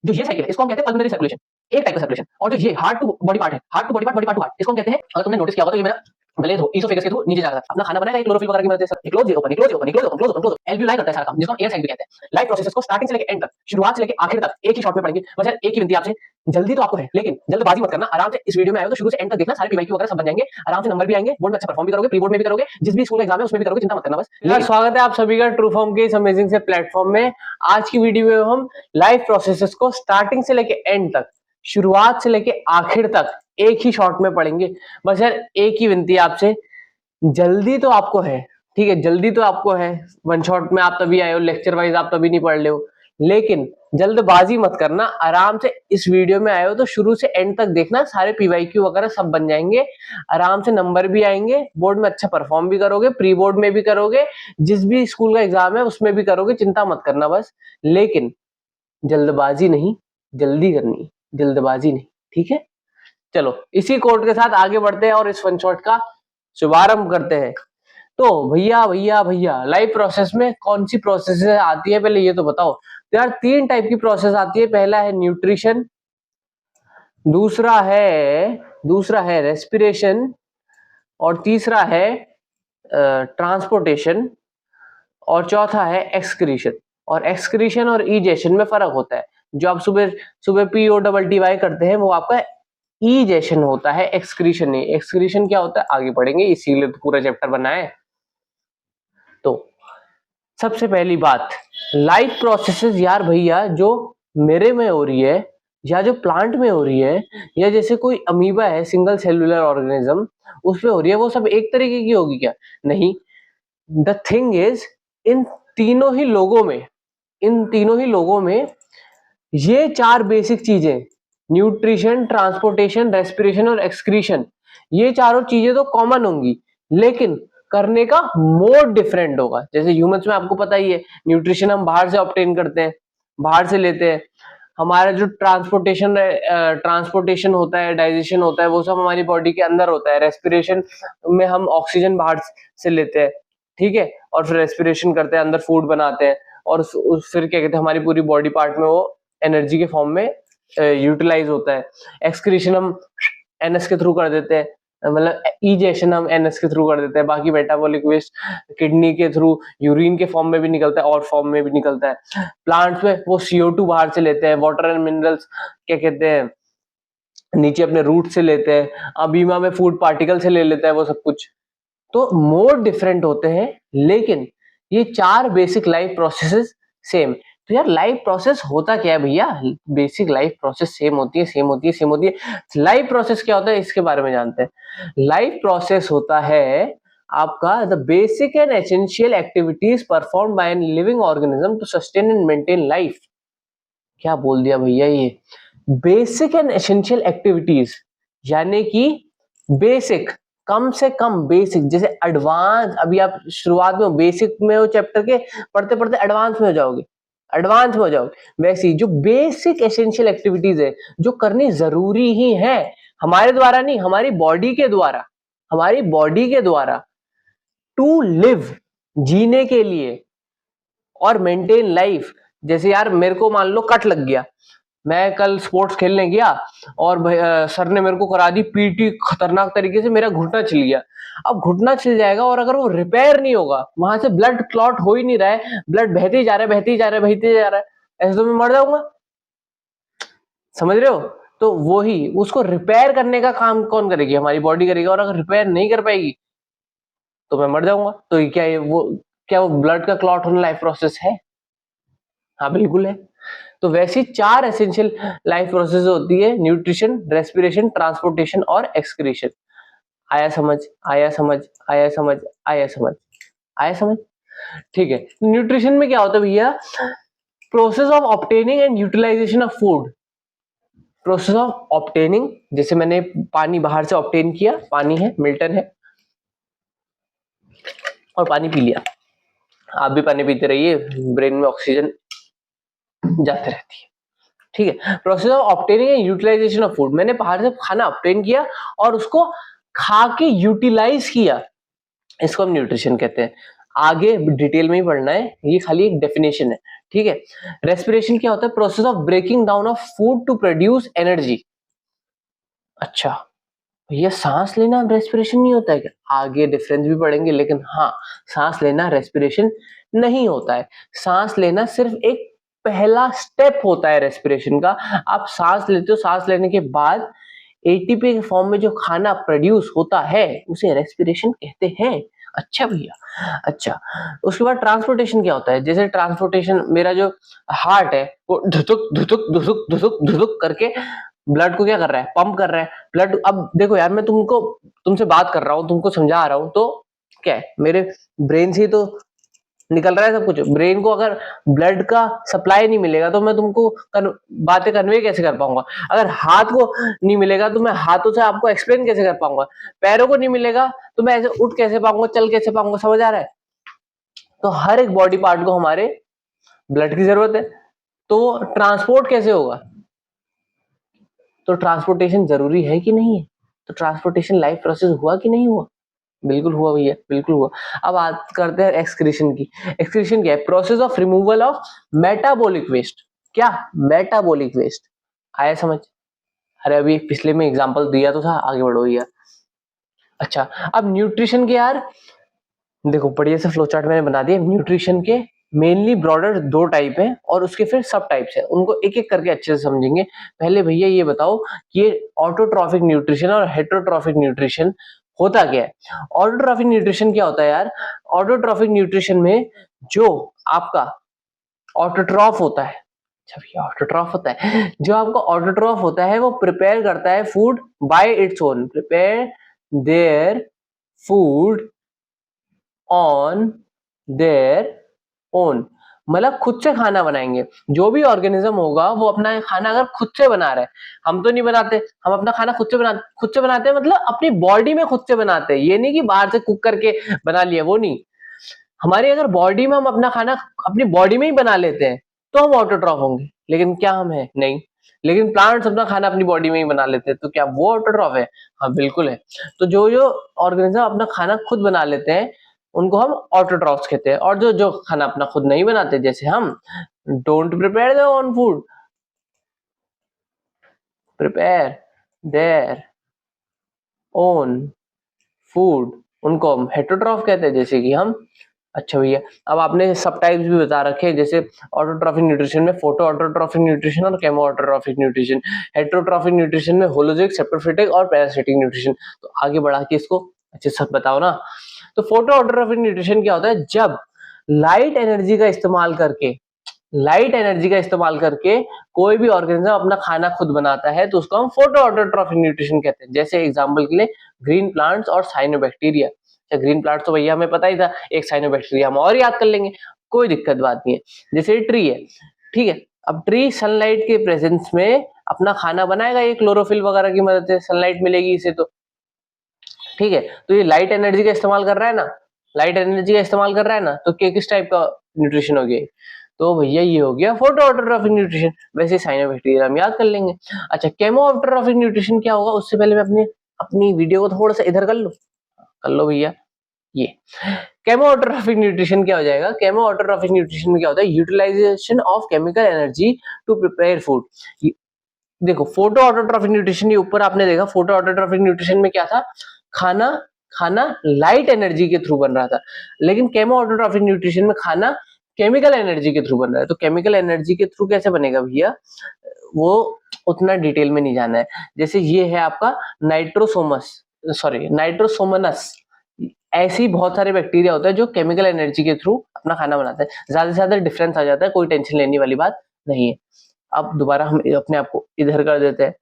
जो ये साइकिल है इसको हम कहते हैं पल्मोनरी सर्कुलेशन, एक टाइप का सर्कुलेशन। और जो ये हार्ट टू बॉडी पार्ट है, heart to body part, body part to heart, इसको हम कहते हैं, अगर तुमने नोटिस किया होगा तो ये मेरा ब्लेड हो इसोफेगस के थ्रू नीचे जा रहा था, अपना खाना बनाएगा क्लोरोफिल वगैरह की मदद से, close open close open close open close open close open, alveoli करता है सारा काम, जिसको हम एयर साइकिल भी कहते हैं। लाइफ प्रोसेसेस को स्टार्टिंग से लेकर एंड तक, शुरुआत से लेकर आखिर तक एक ही शॉट में पढ़ेंगे। बस यार एक ही विनती आपसे, जल्दी तो आपको है लेकिन जल्दबाजी मत करना, आराम से इस वीडियो में आए हो तो शुरू से एंड तक देखना, सारे पीवाईक्यू वगैरह सब बन जाएंगे, आराम से नंबर भी आएंगे, बोर्ड में अच्छा परफॉर्म भी करोगे, प्री बोर्ड में भी करोगे, जिस भी स्कूल एग्जाम है उसमें भी करोगे, चिंता मत करना बस। यार स्वागत है आप सभी का ट्रू फॉर्म के इस अमेजिंग से प्लेटफॉर्म में। आज की वीडियो में हम लाइफ प्रोसेसेस को स्टार्टिंग से लेके एंड तक, शुरुआत से लेके आखिर तक एक ही शॉट में पढ़ेंगे। बस यार एक ही विनती है आपसे, जल्दी तो आपको है, ठीक है, जल्दी तो आपको है, वन शॉट में आप तभी आए हो, लेक्चर वाइज आप तभी नहीं पढ़ रहे हो, लेकिन जल्दबाजी मत करना, आराम से इस वीडियो में आए हो तो शुरू से एंड तक देखना, सारे पीवाईक्यू वगैरह सब बन जाएंगे, आराम से नंबर भी आएंगे, बोर्ड में अच्छा परफॉर्म भी करोगे, प्री बोर्ड में भी करोगे, जिस भी स्कूल का एग्जाम है उसमें भी करोगे, चिंता मत करना बस। लेकिन जल्दबाजी नहीं, जल्दी करनी, जल्दबाजी नहीं, ठीक है। चलो इसी कोड के साथ आगे बढ़ते हैं और इस वन शॉट का शुभारंभ करते हैं। तो भैया भैया भैया लाइफ प्रोसेस में कौन सी प्रोसेस आती है पहले ये तो बताओ। तो यार तीन टाइप की प्रोसेस आती है, पहला है न्यूट्रिशन, दूसरा है रेस्पिरेशन और तीसरा है ट्रांसपोर्टेशन और चौथा है एक्सक्रीशन। और एक्सक्रीशन और इजेशन में फर्क होता है, जो आप सुबह सुबह POTY करते हैं वो आपका इजेशन होता है, एक्सक्रीशन नहीं। एक्सक्रीशन क्या होता है आगे पढ़ेंगे, इसीलिए तो पूरा चैप्टर बना है। तो सबसे पहली बात, लाइफ प्रोसेसेस यार भैया जो मेरे में हो रही है या जो प्लांट में हो रही है या जैसे कोई अमीबा है, सिंगल सेलुलर ऑर्गेनिज्म, उसमें हो रही है, वो सब एक तरीके की होगी क्या? नहीं। द थिंग इज इन तीनों ही लोगों में ये चार बेसिक चीजें, न्यूट्रिशन, ट्रांसपोर्टेशन, रेस्पिरेशन और एक्सक्रीशन, ये चारों चीजें तो कॉमन होंगी, लेकिन करने का मोड डिफरेंट होगा। जैसे ह्यूमंस में आपको पता ही है, न्यूट्रिशन हम बाहर से ऑब्टेन करते हैं, बाहर से लेते हैं। हमारा जो ट्रांसपोर्टेशन होता है, डाइजेशन होता है, वो सब हमारी बॉडी के अंदर होता है। रेस्पिरेशन में हम ऑक्सीजन बाहर से लेते हैं, ठीक है, और फिर रेस्पिरेशन करते हैं, अंदर फूड बनाते हैं, और फिर क्या कहते हैं, हमारी पूरी बॉडी पार्ट में वो एनर्जी के फॉर्म में यूटिलाइज होता है। एक्सक्रीशन हम एनएस के थ्रू कर देते हैं, मतलब इजेशन हम एनएस के थ्रू कर देते हैं। बाकी मेटाबॉलिक वेस्ट किडनी के थ्रू यूरिन के फॉर्म में भी निकलता है और फॉर्म में भी निकलता है। प्लांट्स में वो CO2 बाहर से लेते हैं, वाटर एंड मिनरल्स क्या कहते हैं नीचे अपने रूट से लेते हैं, अमीबा में फूड पार्टिकल से ले लेता है वो सब कुछ। तो मोड डिफरेंट होते हैं, लेकिन ये चार बेसिक लाइफ प्रोसेसेस सेम। तो यार लाइफ प्रोसेस होता क्या है भैया? बेसिक लाइफ प्रोसेस सेम होती है। लाइफ प्रोसेस क्या होता है इसके बारे में जानते हैं। लाइफ प्रोसेस होता है आपका the basic and essential activities perform by an living organism to sustain and maintain life. क्या बोल दिया भैया ये? बेसिक एंड एसेंशियल एक्टिविटीज, यानी कि बेसिक, कम से कम बेसिक, जैसे एडवांस, अभी आप शुरुआत में बेसिक में हो चैप्टर के, पढ़ते पढ़ते एडवांस में हो जाओगे, वैसी जो बेसिक एसेंशियल एक्टिविटीज है जो करनी जरूरी ही है, हमारे द्वारा नहीं, हमारी बॉडी के द्वारा टू लिव, जीने के लिए, और मेंटेन लाइफ। जैसे यार मेरे को मान लो कट लग गया, मैं कल स्पोर्ट्स खेलने गया और सर ने मेरे को करा दी PT खतरनाक तरीके से, मेरा घुटना छिल गया। अब घुटना छिल जाएगा और अगर वो रिपेयर नहीं होगा, वहां से ब्लड क्लॉट हो ही नहीं रहा है, ब्लड बहते ही जा रहा है, ऐसे तो मैं मर जाऊंगा, समझ रहे हो? तो वो ही उसको रिपेयर करने का काम कौन करेगी? हमारी बॉडी करेगी, और अगर रिपेयर नहीं कर पाएगी तो मैं मर जाऊंगा। तो क्या वो ब्लड का क्लॉट होना लाइफ प्रोसेस है? हाँ बिल्कुल है। तो वैसी चार एसेंशियल लाइफ प्रोसेस होती है, न्यूट्रिशन, रेस्पिरेशन, ट्रांसपोर्टेशन और एक्सक्रीशन। आया समझ? ठीक है। न्यूट्रिशन में क्या होता है भैया? Process of obtaining and utilisation of food. Process of obtaining, जैसे मैंने पानी बाहर से ऑब्टेन किया, पानी है, मिल्टन है, और पानी पी लिया। आप भी पानी पीते रहिए, ब्रेन में ऑक्सीजन जाते रहती है, ठीक है। Process of obtaining and utilisation of food, मैंने बाहर से खाना ऑब्टेन किया और उसको खा के यूटिलाइज किया, इसको हम न्यूट्रिशन कहते हैं। आगे डिटेल में ही पढ़ना है, ये खाली एक डेफिनेशन है, ठीक है। रेस्पिरेशन क्या होता है? Process of breaking down of food to produce energy. अच्छा भैया सांस लेना रेस्पिरेशन नहीं होता है क्या? आगे डिफरेंस भी पढ़ेंगे, लेकिन हाँ, सांस लेना रेस्पिरेशन नहीं होता है। सांस लेना सिर्फ एक पहला स्टेप होता है रेस्पिरेशन का। आप सांस लेते हो, सांस लेने के बाद एटीपी के फॉर्म में जो खाना प्रोड्यूस होता है उसे रेस्पिरेशन कहते हैं। अच्छा भैया, अच्छा उसके बाद ट्रांसपोर्टेशन क्या होता है? जैसे ट्रांसपोर्टेशन, मेरा जो हार्ट है वो धुतुक धुतुक धुतुक धुतुक धुतुक करके ब्लड को क्या कर रहा है? पंप कर रहा है ब्लड। अब देखो यार, मैं तुमसे बात कर रहा हूँ, तुमको समझा रहा हूँ, तो क्या है, मेरे ब्रेन से ही तो निकल रहा है सब कुछ। ब्रेन को अगर ब्लड का सप्लाई नहीं मिलेगा तो मैं तुमको बातें कन्वे कैसे कर पाऊंगा? अगर हाथ को नहीं मिलेगा तो मैं हाथों से आपको एक्सप्लेन कैसे कर पाऊंगा? पैरों को नहीं मिलेगा तो मैं ऐसे उठ कैसे पाऊंगा, चल कैसे पाऊंगा? समझ आ रहा है? तो हर एक बॉडी पार्ट को हमारे ब्लड की जरूरत है, तो ट्रांसपोर्ट कैसे होगा? तो ट्रांसपोर्टेशन जरूरी है कि नहीं है? तो ट्रांसपोर्टेशन लाइफ प्रोसेस हुआ कि नहीं हुआ? बिल्कुल हुआ भैया, बिल्कुल हुआ। अब बात करते हैं एक्सक्रीशन की। एक्सक्रीशन क्या है? Process of removal of metabolic waste. क्या? Metabolic waste. आया समझ? अरे अभी पिछले में एग्जांपल दिया तो था, आगे बढ़ो भैया। अच्छा, अब न्यूट्रिशन के यार देखो, बढ़िया से फ्लो चार्ट मैंने बना दिया। न्यूट्रिशन के मेनली ब्रॉडर दो टाइप है और उसके फिर सब टाइप्स है, उनको एक एक करके अच्छे से समझेंगे। पहले भैया ये बताओ कि ये ऑटोट्रॉफिक न्यूट्रिशन और हेटेरोट्रॉफिक न्यूट्रिशन होता क्या है? ऑटोट्रॉफिक न्यूट्रिशन क्या होता है यार? ऑटोट्रॉफिक न्यूट्रिशन में जो आपका ऑटोट्रॉफ होता है, अच्छा भैया ऑटोट्रॉफ होता है, जो आपका ऑटोट्रॉफ होता है वो प्रिपेयर करता है food by its own, prepare their food on their own. मतलब खुद से खाना बनाएंगे। जो भी ऑर्गेनिज्म होगा वो अपना खाना अगर खुद से बना रहा है, हम तो नहीं बनाते, हम अपना खाना खुद से बनाते हैं, मतलब अपनी बॉडी में खुद से बनाते हैं। ये नहीं कि बाहर से कुक करके बना लिया, वो नहीं। हमारी अगर बॉडी में हम अपना खाना अपनी बॉडी में ही बना लेते हैं तो हम ऑटोट्रॉफ होंगे, लेकिन क्या हम है? नहीं। लेकिन प्लांट्स अपना खाना अपनी बॉडी में ही बना लेते हैं, तो क्या वो ऑटोट्रॉफ है? हाँ बिल्कुल है। तो जो जो ऑर्गेनिज्म अपना खाना खुद बना लेते हैं उनको हम ऑटोट्रॉफ्स कहते हैं, और जो जो खाना अपना खुद नहीं बनाते, जैसे हम don't prepare their own food, prepare their own food, उनको हम हेटेरोट्रॉफ कहते हैं, जैसे कि हम। अच्छा भैया, अब आपने सब टाइप्स भी बता रखे हैं, जैसे ऑटोट्रॉफिक न्यूट्रिशन में फोटो ऑटोट्रॉफिक न्यूट्रिशन और chemo autotrophic nutrition. Heterotrophic nutrition में होलोजिक, सेप्टोफिटिक और पैरासिटिक न्यूट्रिशन। तो आगे बढ़ा के इसको अच्छे से बताओ ना। तो फोटो ऑटोट्रॉफिक न्यूट्रिशन क्या होता है? जब लाइट एनर्जी का इस्तेमाल करके, लाइट एनर्जी का इस्तेमाल करके कोई भी ऑर्गेनिज्म अपना खाना खुद बनाता है तो उसको हम फोटो ऑटोट्रॉफिक न्यूट्रिशन कहते हैं। जैसे एग्जांपल के लिए ग्रीन प्लांट्स और साइनोबैक्टीरिया। ग्रीन प्लांट्स तो भैया हमें पता ही था, एक साइनोबैक्टीरिया हम और याद कर लेंगे, कोई दिक्कत बात नहीं है। जैसे ट्री है, ठीक है, अब ट्री सनलाइट के प्रेजेंस में अपना खाना बनाएगा, ये क्लोरोफिल वगैरह की मदद से सनलाइट मिलेगी इसे, तो ठीक है। तो ये लाइट एनर्जी का इस्तेमाल कर रहा है ना, लाइट एनर्जी का इस्तेमाल कर रहा है ना, तो किस टाइप का न्यूट्रिशन हो गया? तो भैया ये हो गया फोटो ऑटोट्रॉफिक न्यूट्रिशन। वैसे साइनोबैक्टीरिया हम याद कर लेंगे। अच्छा, केमो ऑटोट्रॉफिक न्यूट्रिशन क्या होगा? उससे पहले मैं अपनी वीडियो को थोड़ा सा इधर कर लो भैया। ये केमो ऑटोट्रॉफिक न्यूट्रिशन क्या हो जाएगा? केमो ऑटोट्रॉफिक न्यूट्रिशन में क्या होता है? Utilisation of chemical energy to prepare food. देखो, फोटो ऑटोट्रॉफिक न्यूट्रिशन ये ऊपर आपने देखा, फोटो ऑटोट्रॉफिक न्यूट्रिशन में क्या था? खाना खाना लाइट एनर्जी के थ्रू बन रहा था, लेकिन केमो ऑटोट्रॉफिक न्यूट्रिशन में खाना केमिकल एनर्जी के थ्रू बन रहा है। तो केमिकल एनर्जी के थ्रू कैसे बनेगा भैया? वो उतना डिटेल में नहीं जाना है। जैसे ये है आपका नाइट्रोसोमनस, ऐसी बहुत सारे बैक्टीरिया होते हैं जो केमिकल एनर्जी के थ्रू अपना खाना बनाते हैं। ज्यादा से ज्यादा डिफरेंस आ जाता है, कोई टेंशन लेने वाली बात नहीं है। अब दोबारा हम अपने आप को इधर कर देते हैं,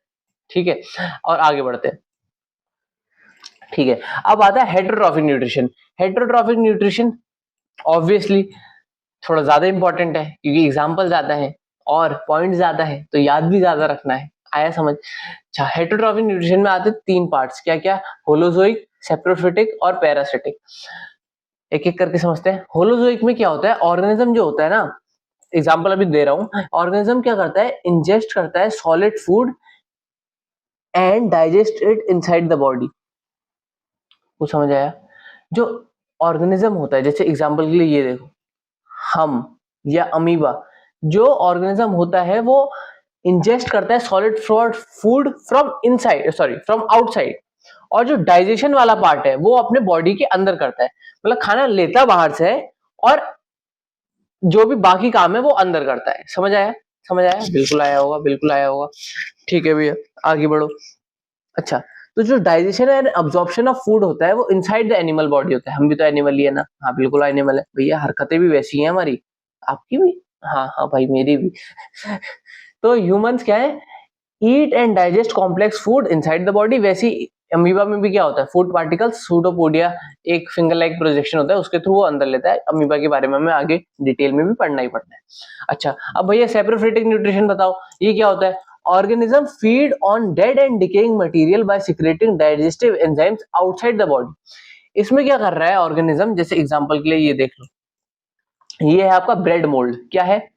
ठीक है, और आगे बढ़ते हैं। ठीक है, अब आता है heterotrophic nutrition. Heterotrophic nutrition obviously थोड़ा ज्यादा इंपॉर्टेंट है, क्योंकि एग्जाम्पल ज्यादा है और पॉइंट ज्यादा है, तो याद भी ज्यादा रखना है। आया समझ? अच्छा, हेटेरोट्रॉफिक न्यूट्रिशन में आते 3 पार्ट्स, क्या क्या? होलोजोइक, सेप्टोफिटिक और पैरासिटिक। एक एक करके समझते हैं। होलोजोइक में क्या होता है? ऑर्गेनिज्म जो होता है ना, एग्जाम्पल अभी दे रहा हूं, ऑर्गेनिज्म क्या करता है? इंजेस्ट करता है solid food and digest it inside the body. कुछ समझ आया? जो ऑर्गेनिज्म होता है, जैसे एग्जांपल के लिए ये देखो, हम या अमीबा, जो ऑर्गेनिज्म होता है वो इंजेस्ट करता है solid food from inside, sorry from outside, और जो डाइजेशन वाला पार्ट है वो अपने बॉडी के अंदर करता है, मतलब खाना लेता बाहर से है और जो भी बाकी काम है वो अंदर करता है। समझ आया? समझ आया? बिल्कुल आया होगा, बिल्कुल आया होगा। ठीक है भैया, आगे बढ़ो। अच्छा, तो जो digestion and absorption of food होता है वो इनसाइड द एनिमल बॉडी होता है। हम भी तो एनिमल ही है ना। हाँ बिल्कुल एनिमल है भैया, हरकतें भी वैसी हैं हमारी, आपकी भी। हाँ हाँ भाई, मेरी भी। तो ह्यूमंस क्या है, eat and digest complex food inside the body. वैसी अमीबा में भी क्या होता है, फूड पार्टिकल्स सूडोपोडिया, एक फिंगर लाइक प्रोजेक्शन होता है, उसके थ्रू वो अंदर लेता है। अमीबा के बारे में हमें आगे डिटेल में भी पढ़ना ही पड़ना है। अच्छा, अब भैया सेप्रोफिटिक न्यूट्रिशन बताओ, ये क्या होता है? Organism feed on dead and decaying material by secreting digestive enzymes outside the body. इसमें क्या कर रहा है ऑर्गेनिज्म, जैसे एग्जांपल के लिए ये देख लो, ये है आपका ब्रेड मोल्ड। क्या है?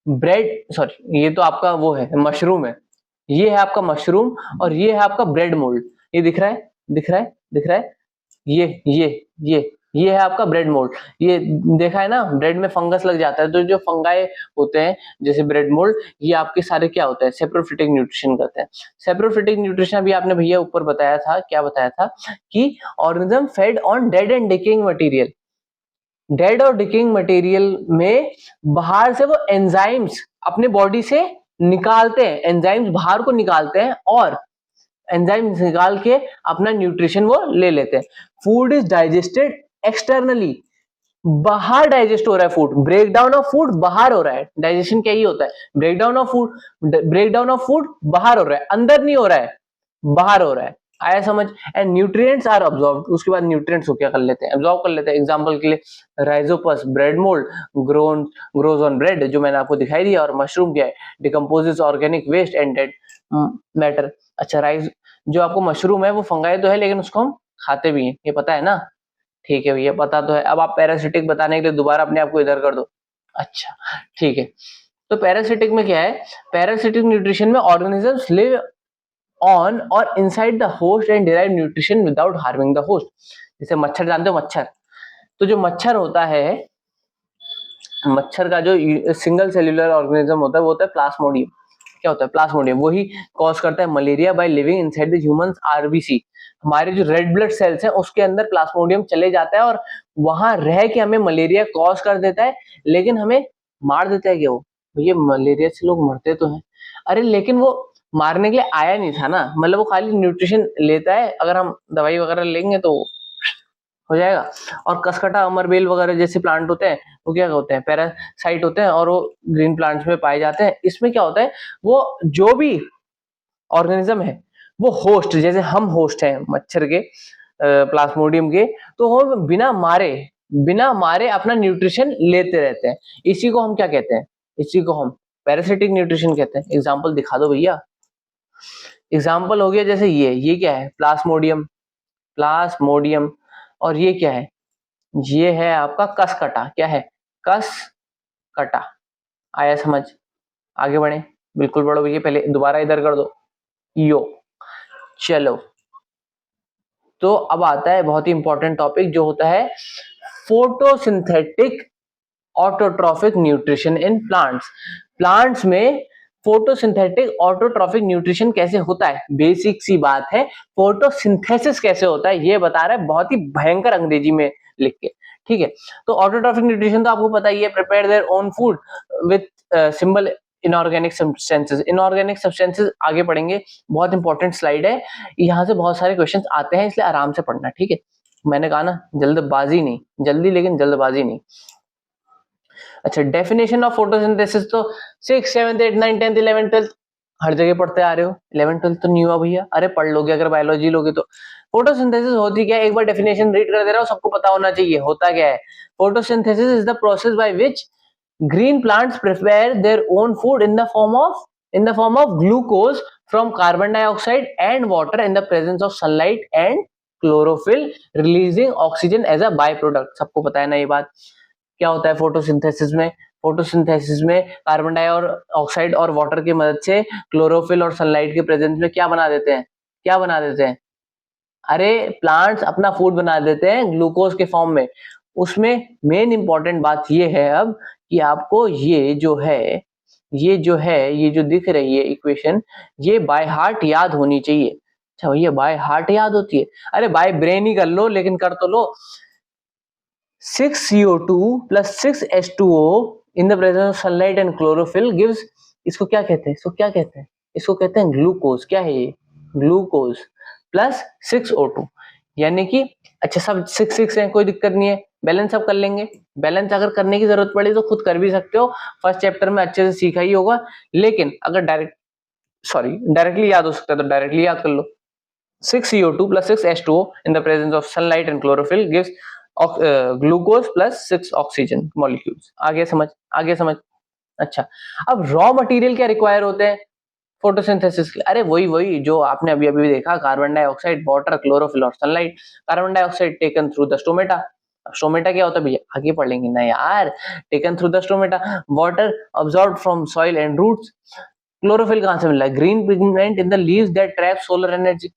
ब्रेड, सॉरी ये तो आपका वो है मशरूम है, ये है आपका मशरूम, और ये है आपका ब्रेड मोल्ड। ये दिख रहा है, दिख रहा है, दिख रहा है, ये ये है आपका ब्रेड मोल्ड। ये देखा है ना, ब्रेड में फंगस लग जाता है, तो जो फंगाई होते हैं जैसे ब्रेड मोल्ड, ये आपके सारे क्या होते हैं, सेप्रोफिटिक न्यूट्रिशन करते हैं। सेप्रोफिटिक न्यूट्रिशन अभी आपने भैया ऊपर बताया था, क्या बताया था कि organism fade on dead and decaying material. Dead और डिकिंग मटेरियल में बाहर से वो एंजाइम्स अपने बॉडी से निकालते हैं, एंजाइम्स बाहर को निकालते हैं और एंजाइम्स निकाल के अपना न्यूट्रिशन वो ले लेते हैं। फूड इज डाइजेस्टेड एक्सटर्नली, बाहर डाइजेस्ट हो रहा है food, break down of food बाहर हो रहा है। डाइजेशन क्या ही होता है, break down of food, break down of food बाहर हो रहा है, अंदर नहीं हो रहा है, बाहर हो रहा है। आया समझ? एंड न्यूट्रिएंट्स आर अब्सॉर्ब्ड, उसके बाद न्यूट्रिएंट्स को क्या कर लेते हैं, अब्सॉर्ब कर लेते हैं। एग्जांपल के लिए rhizopus bread mould grows on bread, जो मैंने आपको दिखाई दिया, और मशरूम क्या है, decomposes organic waste and dead matter. अच्छा, राइस जो आपको मशरूम है वो फंगाई तो है, लेकिन उसको हम खाते भी हैं, ये पता है ना? ठीक है भैया, पता तो है। अब आप पैरासिटिक बताने के लिए दोबारा अपने आप को इधर कर दो। अच्छा ठीक है, तो पैरासिटिक में क्या है, पैरासिटिक न्यूट्रिशन में ऑर्गेनिजम्स लिव ऑन और inside the host and derive nutrition without harming the host. जैसे मच्छर, जानते हो मच्छर? तो जो मच्छर होता है, मच्छर का जो सिंगल सेल्यूलर ऑर्गेनिज्म होता है वो होता है प्लाज्मोडियम। क्या होता है प्लाज्मोडियम? वही कॉज करता है malaria by living inside the humans RBC. हमारे जो रेड ब्लड सेल्स हैं उसके अंदर प्लाज्मोडियम चले जाता है और वहां रह के हमें मलेरिया कॉज कर देता है, लेकिन हमें मार देता है क्या वो? ये मलेरिया से लोग मरते तो हैं, अरे लेकिन वो मारने के लिए आया नहीं था ना, मतलब वो खाली न्यूट्रिशन लेता है। अगर हम दवाई वगैरह लेंगे तो हो जाएगा। और कसकटा, अमरबेल वगैरह जैसे प्लांट होते हैं वो क्या होते हैं, पैरासाइट होते हैं, और वो ग्रीन प्लांट्स में पाए जाते हैं। इसमें क्या होता है, वो जो भी ऑर्गेनिज्म है वो होस्ट, जैसे हम होस्ट हैं मच्छर के, प्लाज्मोडियम के, तो वो बिना मारे अपना न्यूट्रिशन लेते रहते हैं। इसी को हम क्या कहते हैं, इसी को हम पैरासिटिक न्यूट्रिशन कहते हैं। एग्जाम्पल दिखा दो भैया। एग्जाम्पल हो गया जैसे ये क्या है, प्लाज्मोडियम, प्लाज्मोडियम। और ये क्या है, ये है आपका कसकटा। क्या है? कसकटा। आया समझ? आगे बढ़े, बिल्कुल बढ़ो भैया, पहले दोबारा इधर कर दो यो। चलो, तो अब आता है बहुत ही इंपॉर्टेंट टॉपिक जो होता है photosynthetic autotrophic nutrition in plants. Plants में फोटोसिंथेटिक ऑटोट्रॉफिक न्यूट्रिशन कैसे होता है, बेसिक सी बात है। फोटोसिंथेसिस कैसे होता है ये बता रहा है, बहुत ही भयंकर अंग्रेजी में लिख के। ठीक है, तो ऑटोट्रॉफिक न्यूट्रिशन तो आपको पता ही है, prepare their own food with symbol inorganic substances. Inorganic substances आगे पढ़ेंगे, बहुत इंपॉर्टेंट स्लाइड है, यहाँ से बहुत सारे क्वेश्चंस आते हैं, इसलिए आराम से पढ़ना। ठीक है, मैंने कहा ना जल्दबाजी नहीं, जल्दी लेकिन जल्दबाजी नहीं। अच्छा, डेफिनेशन ऑफ फोटोसिंथेसिस तो 6, 7, 8, 9, 10, 11, 12 हर जगह पढ़ते आ रहे हो। 11, 12 तो नहीं हुआ भैया, अरे पढ़ लोगे अगर बायोलॉजी लोगे तो। फोटोसिंथेसिस होती क्या है, एक बार डेफिनेशन रीड कर दे रहा हूं, सबको पता होना चाहिए होता क्या है। Photosynthesis is the process by which green plants prepare their own food in the form of glucose from carbon dioxide and water in the presence of sunlight and chlorophyll releasing oxygen as a byproduct। सबको पता है ना ये बात। क्या होता है photosynthesis में, फोटोसिंथेसिस में कार्बन डाइऑक्साइड और वाटर की मदद से क्लोरोफिल और सनलाइट के प्रेजेंस में क्या बना देते हैं, क्या बना देते हैं, अरे प्लांट्स अपना फूड बना देते हैं ग्लूकोज के फॉर्म में। उसमें मेन इंपॉर्टेंट बात ये है अब कि आपको ये जो दिख रही है इक्वेशन, ये बाय हार्ट याद होनी चाहिए। अच्छा भैया बाय हार्ट याद होती है? अरे बाय ब्रेन ही कर लो, लेकिन कर तो लो। 6CO2 plus 6H2O in the presence of sunlight and chlorophyll gives, इसको क्या कहते हैं? इसको कहते हैं ग्लूकोज। क्या है ये? ग्लूकोज प्लस 6O2, यानी कि अच्छा सब 6 है, कोई दिक्कत नहीं है, बैलेंस अब कर लेंगे। बैलेंस अगर करने की जरूरत पड़ी तो खुद कर भी सकते हो, फर्स्ट चैप्टर में अच्छे से सीखा ही होगा। लेकिन अगर डायरेक्टली याद हो सकता है तो डायरेक्टली याद कर लो। 6CO2 plus 6H2O in the presence of sunlight and chlorophyll gives glucose plus 6 oxygen molecules. आगे समझ। अच्छा, अब रॉ मटेरियल क्या रिक्वायर होते हैं फोटोसिंथेसिस के? अरे वही जो आपने अभी अभी देखा, कार्बन डाइऑक्साइड, वाटर, क्लोरोफिल और sunlight. Carbon dioxide taken through the stomata. Stomata क्या होता है भैया? आगे पढ़ लेंगे ना यार। Taken through the stomata. Water absorbed from soil and roots. Chlorophyll कहां से मिल रहा है? Green pigment in the leaves that trap solar energy.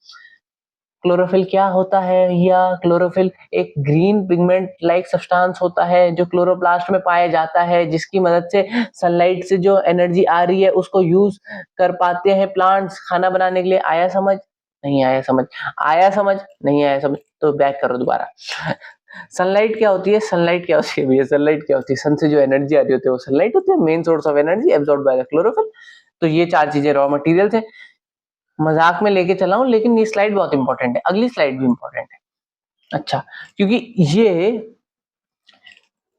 Chlorophyll क्या होता है? या क्लोरोफिल एक ग्रीन पिगमेंट लाइक सब्सटेंस होता है जो क्लोरोप्लास्ट में पाया जाता है, जिसकी मदद से सनलाइट से जो एनर्जी आ रही है उसको यूज कर पाते हैं प्लांट्स खाना बनाने के लिए। आया समझ? नहीं आया समझ? आया समझ? नहीं आया समझ? तो बैक करो दोबारा। सनलाइट क्या होती है? सनलाइट क्या होती है भैया? सनलाइट क्या होती है? सन से जो एनर्जी आ रही होती है वो सनलाइट होती है, main source of energy absorbed by the chlorophyll. तो ये चार चीजें रॉ मटेरियल थे। मजाक में लेके चला हूं, लेकिन ये स्लाइड बहुत इंपॉर्टेंट है, अगली स्लाइड भी इंपॉर्टेंट है। अच्छा, क्योंकि ये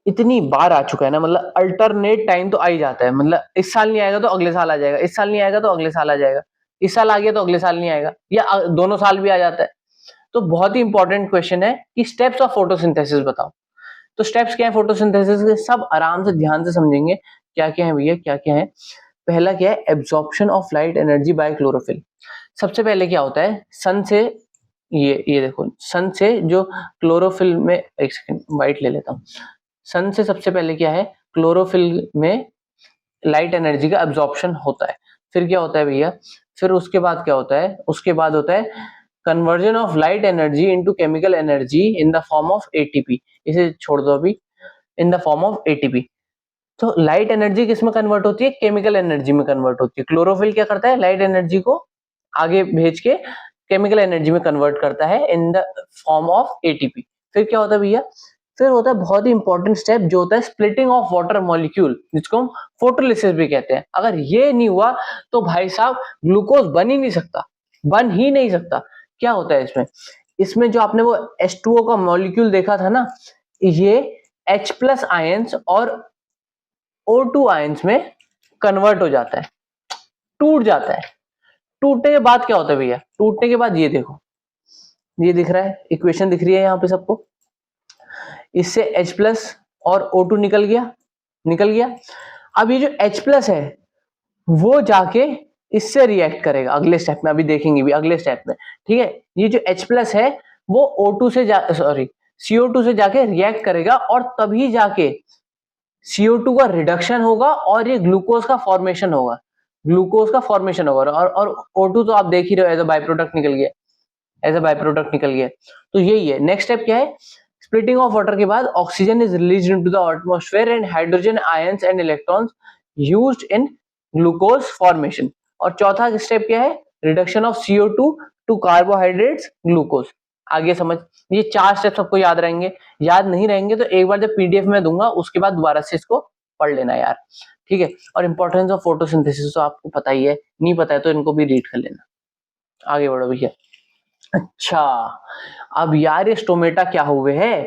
इतनी बार आ चुका है ना, मतलब अल्टरनेट टाइम तो आ ही जाता है। मतलब इस साल नहीं आएगा तो अगले साल आ जाएगा, इस साल नहीं आएगा तो अगले साल आ जाएगा, इस साल आ गया तो अगले साल नहीं आएगा, या दोनों साल भी आ जाता है। तो बहुत ही इंपॉर्टेंट क्वेश्चन है कि स्टेप्स ऑफ फोटोसिंथेसिस बताओ। तो स्टेप्स क्या है फोटोसिंथेसिस के? सब आराम से ध्यान से समझेंगे क्या क्या है भैया, क्या क्या है। पहला क्या है? Absorption of light energy by chlorophyll. सबसे पहले क्या होता है, सन से ये देखो, सन से जो क्लोरोफिल में, एक सेकंड व्हाइट ले लेता हूँ। सन से सबसे पहले क्या है, क्लोरोफिल में लाइट एनर्जी का एब्जॉर्प्शन होता है। फिर क्या होता है भैया? फिर उसके बाद क्या होता है? उसके बाद होता है conversion of light energy into chemical energy in the form of ATP. इसे छोड़ दो अभी, in the form of ATP. तो लाइट एनर्जी किस में कन्वर्ट होती है? केमिकल एनर्जी में कन्वर्ट होती है। क्लोरोफिल क्या करता है? लाइट एनर्जी को आगे भेज के केमिकल एनर्जी में कन्वर्ट करता है in the form of ATP. फिर क्या होता है भैया? फिर होता है बहुत ही इंपॉर्टेंट स्टेप जो होता है स्प्लिटिंग ऑफ वाटर मॉलिक्यूल, जिसको हम फोटोलिसिस भी कहते हैं। अगर ये नहीं हुआ तो भाई साहब ग्लूकोज बन ही नहीं सकता। क्या होता है इसमें जो आपने वो H2O का मॉलिक्यूल देखा था ना, ये H+ आयंस और O2 आयंस में कन्वर्ट हो जाता है, टूट जाता है। टूटने के बाद क्या होता है भैया? टूटने के बाद ये देखो, ये दिख रहा है, इक्वेशन दिख रही है यहाँ पे सबको। इससे H+ और O2 निकल गया। अब ये जो H+ है वो जाके इससे रिएक्ट करेगा अगले स्टेप में, अभी देखेंगे भी अगले स्टेप में, ठीक है। ये जो H+ है वो O2 से CO2 से जाके रिएक्ट करेगा और तभी जाके CO2 का रिडक्शन होगा और ये ग्लूकोज का फॉर्मेशन होगा। और O2 तो आप देख ही रहे हो, एज अ बाय प्रोडक्ट निकल गया। तो यही है। नेक्स्ट स्टेप क्या है? स्प्लिटिंग ऑफ वाटर के बाद oxygen is released into the atmosphere and hydrogen ions and electrons used in glucose formation. और चौथा स्टेप क्या है? Reduction of CO2 to carbohydrates glucose. आगे समझ। ये चार स्टेप सबको याद रहेंगे। याद नहीं रहेंगे तो एक बार जब PDF में दूंगा उसके बाद दोबारा से इसको पढ़ लेना यार, ठीक है। और इंपॉर्टेंस ऑफ फोटोसिंथेसिस तो आपको पता ही है, नहीं पता है तो इनको भी रीड कर लेना। आगे बढ़ो भैया। अच्छा, अब यार ये स्टोमेटा क्या हुए है?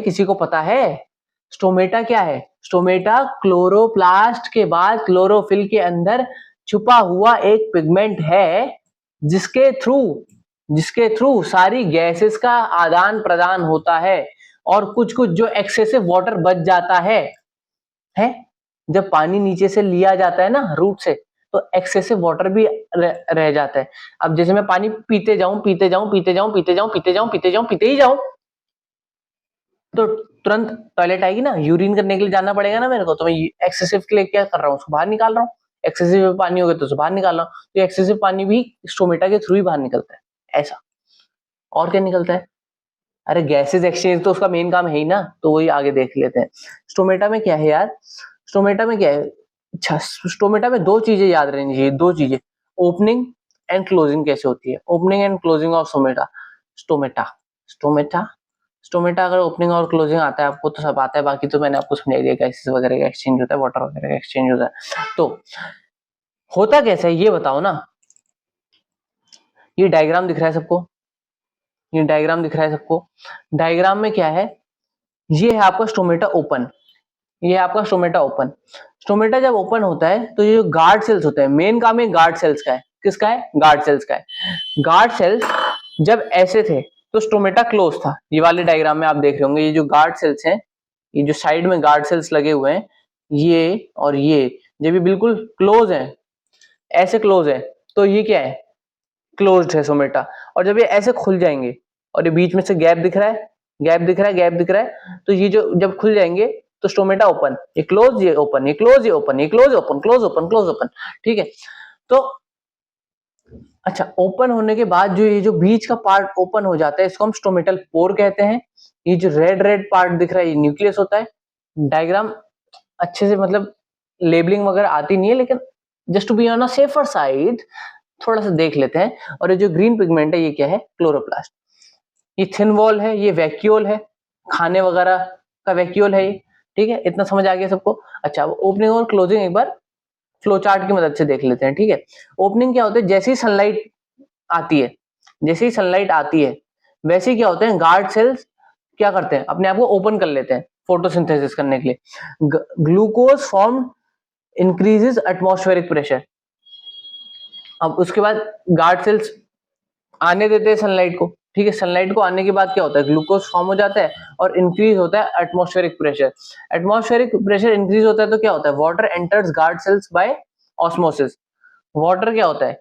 किसी को पता है स्टोमेटा क्या है? स्टोमेटा क्लोरोप्लास्ट के बाद क्लोरोफिल के अंदर छुपा हुआ एक पिगमेंट है जिसके थ्रू सारी गैसेस का आदान प्रदान होता है और कुछ जो एक्सेसिव वाटर बच जाता है। जब पानी नीचे से लिया जाता है ना रूट से, तो एक्सेसिव वाटर भी रह जाता है। अब जैसे मैं पानी पीते ही जाऊं तो तुरंत टॉयलेट आएगी ना, यूरिन करने के लिए जाना पड़ेगा ना मेरे को। तो मैं एक्सेसिव के लिए क्या कर रहा हूँ? उसको बाहर निकाल रहा हूँ। एक्सेसिव पानी हो गया तो उसे बाहर निकाल रहा हूँ। तो एक्सेसिव पानी भी स्टोमेटा के थ्रू ही बाहर निकलता है। ऐसा। और क्या निकलता है? अरे गैसेस एक्सचेंज तो उसका मेन काम है ही ना, तो वही आगे देख लेते हैं। स्टोमेटा में क्या है यार? स्टोमेटा में क्या है? अच्छा, स्टोमेटा में दो चीजें याद रहनी चाहिए, दो चीजें, ओपनिंग एंड क्लोजिंग कैसे होती है, opening and closing of stomata. Stomata stomata stomata अगर ओपनिंग और क्लोजिंग आता है आपको तो सब आता है, बाकी तो मैंने आपको समझा दिया, गैसेस वगैरह का एक्सचेंज होता है, वाटर वगैरह का एक्सचेंज होता है। तो होता कैसा है ये बताओ ना। ये डायग्राम दिख रहा है सबको? ये डायग्राम दिख रहा है सबको? डायग्राम में क्या है? ये है आपका स्टोमेटा ओपन, ये है आपका स्टोमेटा ओपन। स्टोमेटा जब ओपन होता है तो ये जो गार्ड सेल्स होते हैं, मेन काम है गार्ड सेल्स का है। किसका है? गार्ड सेल्स का है। गार्ड सेल्स जब ऐसे थे तो स्टोमेटा क्लोज था। ये वाले डायग्राम में आप देख रहे होंगे, ये जो गार्ड सेल्स हैं, ये जो साइड में गार्ड सेल्स लगे हुए हैं, ये और ये जब ये बिल्कुल क्लोज है, ऐसे क्लोज है, तो ये क्या है? क्लोज्ड है स्टोमेटा। और जब ये ऐसे खुल जाएंगे और ये बीच में से गैप दिख रहा है, गैप दिख रहा है, गैप दिख रहा है, तो ये जो जब खुल जाएंगे तो स्टोमेटा ओपन, ये क्लोज, ये ओपन, ये क्लोज, ये ओपन, ये close, open, close, open, close, open. ठीक है। तो अच्छा, ओपन होने के बाद जो ये जो बीच का पार्ट ओपन हो जाता है इसको हम स्टोमेटल पोर कहते हैं। ये जो रेड रेड पार्ट दिख रहा है ये न्यूक्लियस होता है। डायग्राम अच्छे से मतलब लेबलिंग वगैरह आती नहीं है, लेकिन just to be on a safer side थोड़ा सा देख लेते हैं। और ये जो ग्रीन पिगमेंट है ये क्या है? क्लोरोप्लास्ट। ये थिन वॉल है, ये वैक्यूल है, खाने वगैरह का वैक्यूल है ये। ठीक है, इतना समझ आ गया सबको? अच्छा, ओपनिंग और क्लोजिंग एक बार फ्लो चार्ट की मदद से देख लेते हैं। ठीक है, ओपनिंग क्या होता है? जैसे ही सनलाइट आती है, जैसे ही सनलाइट आती है वैसे ही क्या होते हैं? गार्ड सेल्स क्या करते हैं? अपने आप को ओपन कर लेते हैं फोटोसिंथेसिस करने के लिए। Glucose form increases atmospheric pressure. अब उसके बाद गार्ड सेल्स आने देते हैं सनलाइट को। ठीक है, सनलाइट को आने के बाद क्या होता है? ग्लूकोज फॉर्म हो जाता है और इंक्रीज होता है atmospheric pressure. Atmospheric pressure increase होता है तो क्या होता है? Water enters guard cells by osmosis. Water क्या होता है?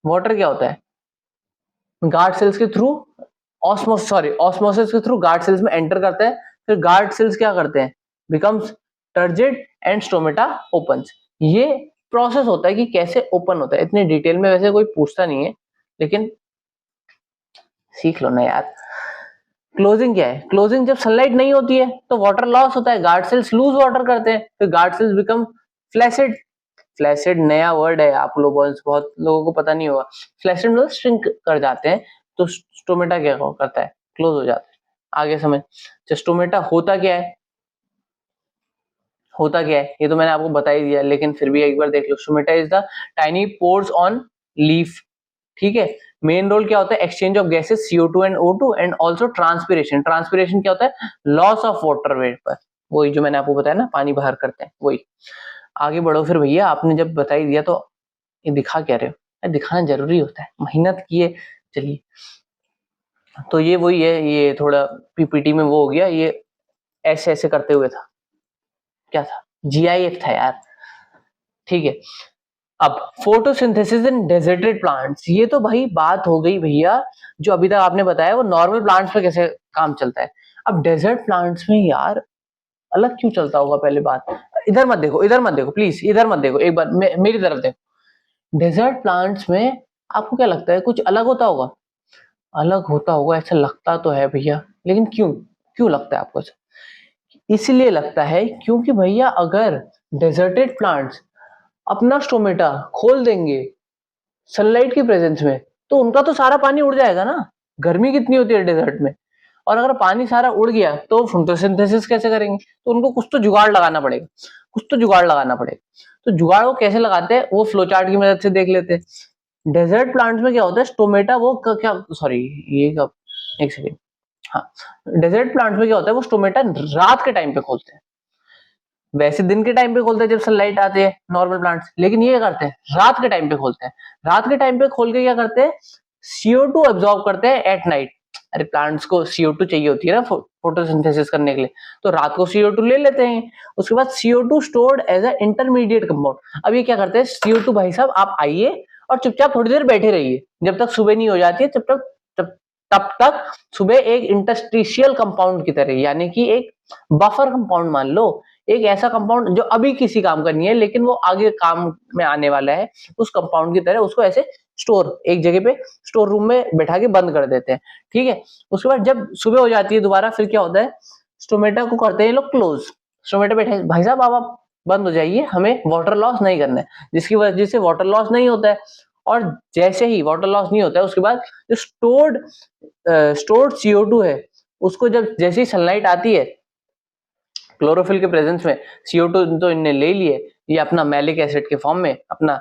वाटर क्या होता है? गार्ड सेल्स के थ्रू ऑस्मोसिस के थ्रू गार्ड सेल्स में एंटर करता है। फिर गार्ड सेल्स क्या करते हैं? Becomes turgid and stomata opens. ये प्रोसेस होता है कि कैसे ओपन होता है। इतनी डिटेल में वैसे कोई पूछता नहीं है, लेकिन सीख लो ना यार। क्लोजिंग क्या है? क्लोजिंग जब सनलाइट नहीं होती है तो वाटर लॉस होता है, गार्ड सेल्स लूज वाटर करते हैं, फिर guard sales become flaccid. Flaccid नया वर्ड है, आप लोगों बहुत लोगों को पता नहीं होगा। फ्लैसिड मतलब श्रिंक कर जाते हैं, तो स्टोमेटा क्या करता है? क्लोज हो जाता है। आगे समझ। स्टोमेटा होता क्या है? होता क्या है ये तो मैंने आपको बता ही दिया, लेकिन फिर भी एक बार देख लो। Stomata is the tiny pores on leaf. ठीक है, मेन रोल क्या होता है? Exchange of gases CO2 and O2 and also transpiration. Transpiration क्या होता है? Loss of water vapour. वही जो मैंने आपको बताया ना, पानी बाहर करते हैं वही। आगे बढ़ो फिर भैया, आपने जब बता ही दिया तो ये दिखा क्या रहे हो? दिखाना जरूरी होता है, मेहनत किए। चलिए, तो ये वही है, ये थोड़ा पीपीटी में वो हो गया, ये ऐसे ऐसे करते हुए था। क्या था? GIF था यार। ठीक है, अब फोटोसिंथेसिस इन डेजर्टेड प्लांट्स, ये तो भाई बात हो गई भैया। जो अभी तक आपने बताया वो नॉर्मल प्लांट्स पे कैसे काम चलता है। अब डेजर्ट प्लांट्स में यार अलग क्यों चलता होगा? पहले बात, इधर मत देखो, इधर मत देखो प्लीज, इधर मत देखो, एक बार मेरी तरफ देखो। डेजर्ट प्लांट्स में आपको क्या लगता है कुछ अलग होता होगा? अलग होता होगा ऐसा लगता तो है भैया, लेकिन क्यों? क्यों लगता है आपको? इसलिए लगता है क्योंकि भैया अगर डेजर्टेड प्लांट्स अपना स्टोमेटा खोल देंगे सनलाइट की प्रेजेंस में तो उनका तो सारा पानी उड़ जाएगा ना। गर्मी कितनी होती है डेजर्ट में, और अगर पानी सारा उड़ गया तो फोटोसिंथेसिस कैसे करेंगे? तो उनको कुछ तो जुगाड़ लगाना पड़ेगा, कुछ तो जुगाड़ लगाना पड़ेगा। तो जुगाड़ वो कैसे लगाते हैं वो फ्लो चार्ट की मदद से देख लेते हैं। डेजर्ट प्लांट्स में क्या होता है? स्टोमेटा वो क्या, सॉरी ये कब, एक सेकेंड, हाँ, डेजर्ट प्लांट्स में क्या होता है? वो स्टोमेटा रात के टाइम पे खोलते हैं। वैसे दिन के टाइम पे खोलते हैं जब सनलाइट आती है नॉर्मल प्लांट्स, लेकिन ये क्या करते हैं? रात के टाइम पे खोलते हैं। रात के टाइम पे खोल के क्या करते हैं? CO2 एब्जॉर्ब करते हैं एट नाइट। अरे प्लांट्स को CO2 चाहिए होती है ना फोटोसिंथेसिस करने के लिए, तो रात को CO2 ले लेते हैं। उसके बाद CO2 stored as a intermediate compound. अब ये क्या करते हैं? CO2 भाई साहब आप आइए और चुपचाप थोड़ी देर बैठे रहिए, जब तक सुबह नहीं हो जाती है तब तक सुबह एक इंटरस्टिशियल कंपाउंड की तरह, यानी कि एक बफर कंपाउंड मान लो, एक ऐसा कंपाउंड जो अभी किसी काम का नहीं है लेकिन वो आगे काम में आने वाला है, उस कंपाउंड की तरह उसको ऐसे स्टोर, एक जगह पे स्टोर रूम में बैठा के बंद कर देते हैं, ठीक है। उसके बाद जब सुबह हो जाती है दोबारा, फिर क्या होता है, स्टोमेटा को करते हैं लोग क्लोज। स्टोमेटा बैठे, भाई साहब आप बंद हो जाइए, हमें वाटर लॉस नहीं करना है, जिसकी वजह से वाटर लॉस नहीं होता है। और जैसे ही वाटर लॉस नहीं होता है, उसके बाद जो स्टोर्ड CO2 है, उसको जब जैसे ही सनलाइट आती है क्लोरोफिल के प्रेजेंस में, CO2 तो इनने ले लिए, ये अपना मैलिक एसिड के फॉर्म में अपना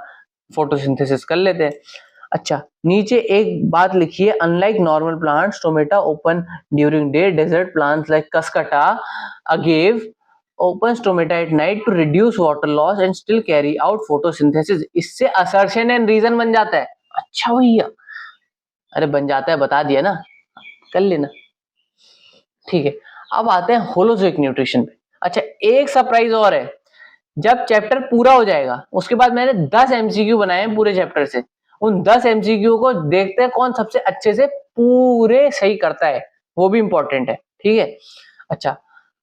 फोटोसिंथेसिस कर लेते हैं। अच्छा, नीचे एक बात लिखी है, unlike normal plant stomata open during day, desert plants like कस्कटा, agave open stomata at night to reduce water loss and still carry out photosynthesis. इससे असर्शन एंड रीजन बन जाता है। अच्छा भैया, अरे बन जाता है, बता दिया ना, कर लेना, ठीक है। अब आते हैं होलोजोइक न्यूट्रिशन पे। अच्छा, एक सरप्राइज और है, जब चैप्टर पूरा हो जाएगा उसके बाद मैंने 10 MCQ बनाए हैं पूरे चैप्टर से, उन 10 MCQ को देखते हैं कौन सबसे अच्छे से पूरे सही करता है, वो भी इंपॉर्टेंट है, ठीक है। अच्छा,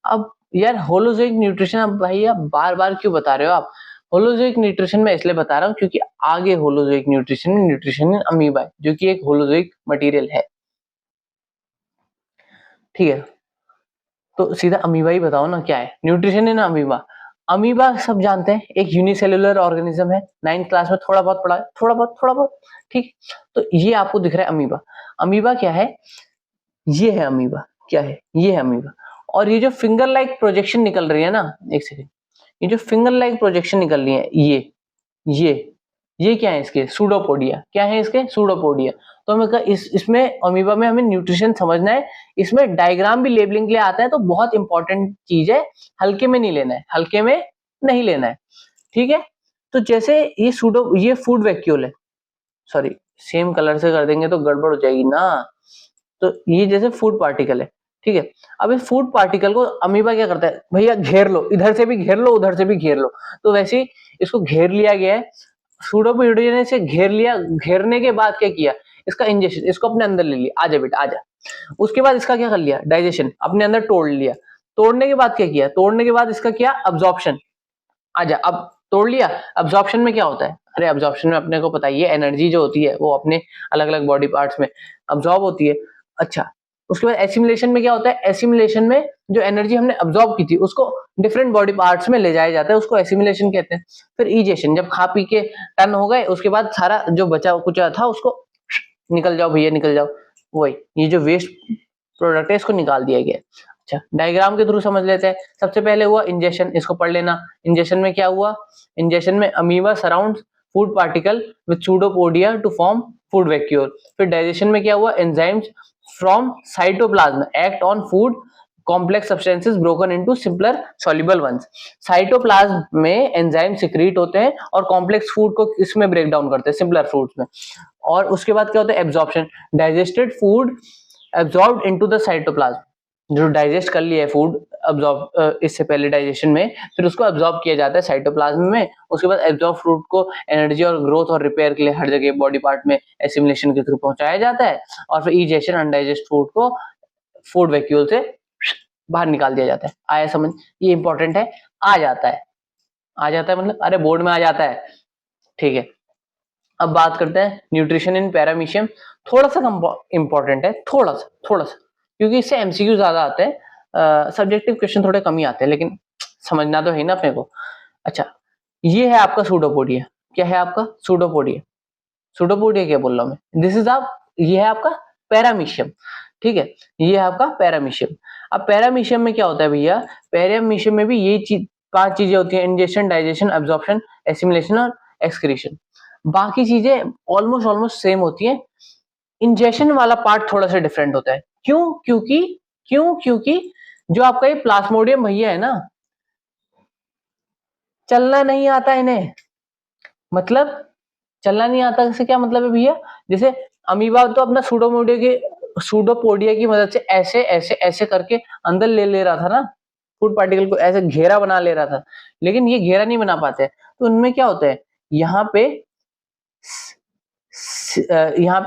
अब यार होलोजोइक न्यूट्रिशन, अब भैया बार बार क्यों बता रहे हो आप? होलोजोइक न्यूट्रिशन में इसलिए बता रहा हूँ क्योंकि आगे होलोजोइक न्यूट्रिशन में न्यूट्रिशन इन अमीबा है, जो कि एक होलोजोइक मटेरियल है, ठीक है। तो सीधा अमीबा ही बताओ ना, क्या है न्यूट्रिशन इन अमीबा? अमीबा सब जानते हैं, एक यूनिसेलुलर ऑर्गेनिज्म है, 9th क्लास में थोड़ा बहुत पढ़ा है, थोड़ा बहुत, ठीक। तो ये आपको दिख रहा है अमीबा। अमीबा क्या है? ये है अमीबा। क्या है? ये है अमीबा। और ये जो फिंगर लाइक प्रोजेक्शन निकल रही है ना, एक सेकेंड, ये जो फिंगर लाइक प्रोजेक्शन निकल रही है, ये क्या है? इसके सूडोपोडिया। क्या है इसके? सूडोपोडिया। तो हमें इसमें अमीबा में हमें न्यूट्रिशन समझना है। इसमें डायग्राम भी लेबलिंग के लिए आता है, तो बहुत इंपॉर्टेंट चीज है, हल्के में नहीं लेना है, हल्के में नहीं लेना है, ठीक है। तो जैसे ये फूड वैक्यूल है, सॉरी सेम कलर से कर देंगे तो गड़बड़ हो जाएगी ना। तो ये जैसे फूड पार्टिकल है, ठीक है। अब इस फूड पार्टिकल को अमीबा क्या करता है, भैया घेर लो, इधर से भी घेर लो, उधर से भी घेर लो। तो वैसे ही इसको घेर लिया गया है, सूडोपोडिया ने इसे घेर लिया। घेरने के बाद क्या किया, इसका इंजेक्शन, इसको अपने अंदर ले लिया, आजा बेटा आजा। उसके बाद इसका क्या कर लिया, डाइजेशन, अपने अंदर तोड़ लिया। तोड़ने के बाद क्या किया, तोड़ने के बाद इसका किया अब्जॉर्प्शन। आजा, अब तोड़ लिया, अब्जॉर्प्शन में क्या होता है? अरे अब्जॉर्प्शन में अपने को पता ही है, एनर्जी जो होती है वो अपने अलग अलग बॉडी पार्ट्स में अब्जॉर्ब होती है। अच्छा, उसके बाद एसिमिलेशन में क्या होता है? एसिमिलेशन में जो एनर्जी हमने अब्जॉर्ब की थी उसको डिफरेंट बॉडी पार्ट्स में ले जाया जाता है, उसको एसिमिलेशन कहते हैं। फिर इजेशन, जब खा पी के टन हो गए, उसके बाद सारा जो बचा कुचा था उसको निकल जाओ भैया निकल जाओ, वही ये जो वेस्ट प्रोडक्ट है इसको निकाल दिया गया। अच्छा, डायग्राम के थ्रू समझ लेते हैं। सबसे पहले हुआ इंजेक्शन, इसको पढ़ लेना। इंजेक्शन में क्या हुआ? इंजेक्शन में amoeba surrounds food particle with pseudopodia to form food vacuole. फिर डाइजेशन में क्या हुआ? Enzymes from cytoplasm act on food complex substances broken into simpler soluble ones. Cytoplasm में एंजाइम सिक्रीट होते हैं और कॉम्प्लेक्स फूड को इसमें ब्रेक डाउन करते हैं, सिंपलर फूड्स में। और उसके बाद क्या होता है? Absorption, digested food absorbed into the cytoplasm. जो डाइजेस्ट कर लिया है फूड अब्जॉर्ब इससे पहले डाइजेशन में, फिर उसको अब्जॉर्ब किया जाता है साइटोप्लाज्म में। उसके बाद एब्जॉर्ब फूड को एनर्जी और ग्रोथ और रिपेयर के लिए हर जगह बॉडी पार्ट में एसिमिलेशन के थ्रू पहुंचाया जाता है। और फिर इजेशन, अनडाइजेस्ट फूड को फूड वैक्यूल से बाहर निकाल दिया जाता है। आया समझ? ये इंपॉर्टेंट है। आ जाता है, आ जाता है मतलब अरे बोर्ड में आ जाता है, ठीक है। अब बात करते हैं न्यूट्रिशन इन पैरामीशियम। थोड़ा सा इंपॉर्टेंट है, थोड़ा सा, क्योंकि इससे एमसीक्यू ज्यादा आते हैं, सब्जेक्टिव क्वेश्चन थोड़े कम ही आते हैं, लेकिन समझना तो है ना अपने को। अच्छा, ये है आपका सूडोपोडिया। क्या है आपका? सूडोपोडिया। सूडोपोडिया क्या बोल रहा हूं मैं? दिस इज आप, ये है आपका पैरामीशियम, ठीक है। ये है आपका पैरामीशियम। अब पैरामीशियम में क्या होता है भैया? पैरामीशियम में भी यही चीज, 5 चीजें होती हैं, इंजेक्शन, डाइजेशन, एब्जॉर्प्शन, एसिमिलेशन और एक्सक्रीशन। बाकी चीजें ऑलमोस्ट सेम होती हैं। इंजेक्शन वाला पार्ट थोड़ा सा डिफरेंट होता है। क्योंकि जो आपका ये प्लाज्मोडियम भैया है ना, चलना नहीं आता इन्हें। मतलब चलना नहीं आता से क्या मतलब है भैया? जैसे अमीबा तो अपना सूडोपोडिया की मदद से ऐसे ऐसे ऐसे करके अंदर ले रहा था ना, फूड पार्टिकल को ऐसे घेरा बना ले रहा था, लेकिन ये घेरा नहीं बना पाते। तो उनमें क्या होता है, यहाँ पे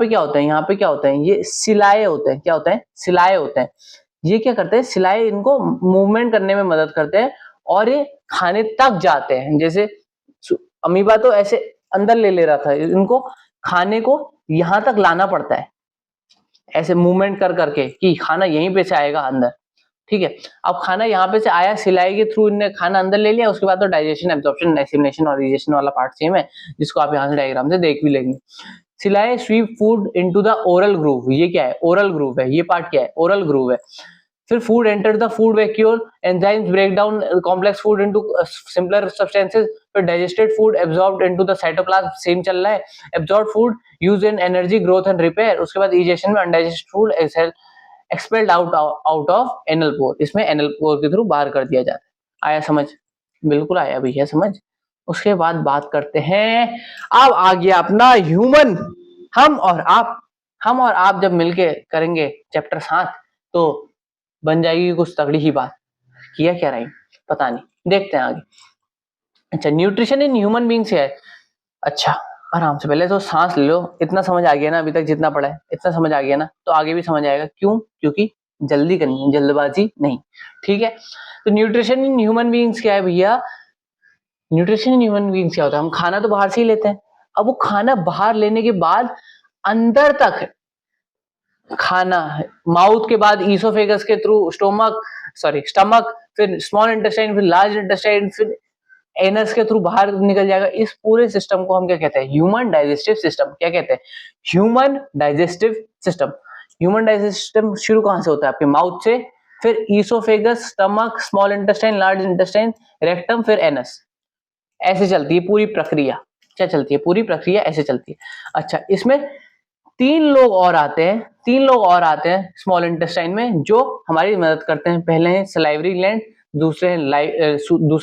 क्या होता है, ये सिलाए होते हैं। क्या होता है? सिलाए होते हैं। ये क्या करते हैं? सिलाए इनको मूवमेंट करने में मदद करते हैं और ये खाने तक जाते हैं। जैसे अमीबा तो ऐसे अंदर ले रहा था, इनको खाने को यहां तक लाना पड़ता है, ऐसे मूवमेंट कर करके कि खाना यहीं पे से आएगा अंदर, ठीक है। अब खाना यहाँ पे से आया, सिलाई के थ्रू इनने खाना अंदर ले लिया, उसके बाद तो डाइजेशन, एब्जॉर्प्शन, एसिमिलेशन और डाइजेशन वाला पार्ट सेम है, जिसको आप यहाँ से डायग्राम से देख भी लेंगे। Cilia sweep food into the oral groove, ये क्या है, ओरल ग्रूव है, ये पार्ट क्या है, ओरल ग्रूव है। फिर food enter the food vacuole, enzymes break down complex food into simpler substances, फिर digested food absorbed into the cytoplasm, same चल रहा है। Absorb food use in energy growth and repair, उसके बाद डाइजेशन में undigested food expelled out of anal pore, इसमें anal पोर के through बाहर कर दिया जाता है। आया समझ? बिल्कुल आया भैया समझ। उसके बाद बात करते हैं, अब आ गया अपना ह्यूमन। हम और आप जब मिलके करेंगे चैप्टर 7 तो बन जाएगी कुछ तगड़ी ही बात। किया क्या रही पता नहीं, देखते हैं आगे। अच्छा, न्यूट्रिशन इन ह्यूमन बींग्स है। अच्छा, आराम से पहले तो सांस ले लो। इतना समझ आ गया ना, अभी तक जितना पढ़ा है इतना समझ आ गया ना, तो आगे भी समझ आएगा। क्यों? क्योंकि जल्दी करनी है, जल्दबाजी नहीं, ठीक है। तो न्यूट्रिशन इन ह्यूमन बींग्स क्या है भैया? न्यूट्रिशन इन ह्यूमन बींग्स क्या होता है? हम खाना तो बाहर से ही लेते हैं। अब वो खाना बाहर लेने के बाद अंदर तक खाना, माउथ के बाद ईसोफेगस के थ्रू स्टमक, फिर स्मॉल इंटेस्टाइन, फिर लार्ज इंटेस्टाइन, फिर एनस के थ्रू बाहर निकल जाएगा। इस पूरे सिस्टम को हम क्या कहते हैं? Human digestive system. क्या कहते हैं? Human digestive system. Human digestive system शुरू कहां से होता है? आपके माउथ से, फिर oesophagus, stomach, small intestine, large intestine, rectum, फिर एनस। ऐसे चलती है पूरी प्रक्रिया। क्या चलती है? पूरी प्रक्रिया ऐसे चलती है। अच्छा, इसमें तीन लोग और आते हैं स्मॉल इंटेस्टाइन में, जो हमारी मदद करते हैं। पहले है सलाइवरी ग्लैंड, दूसरा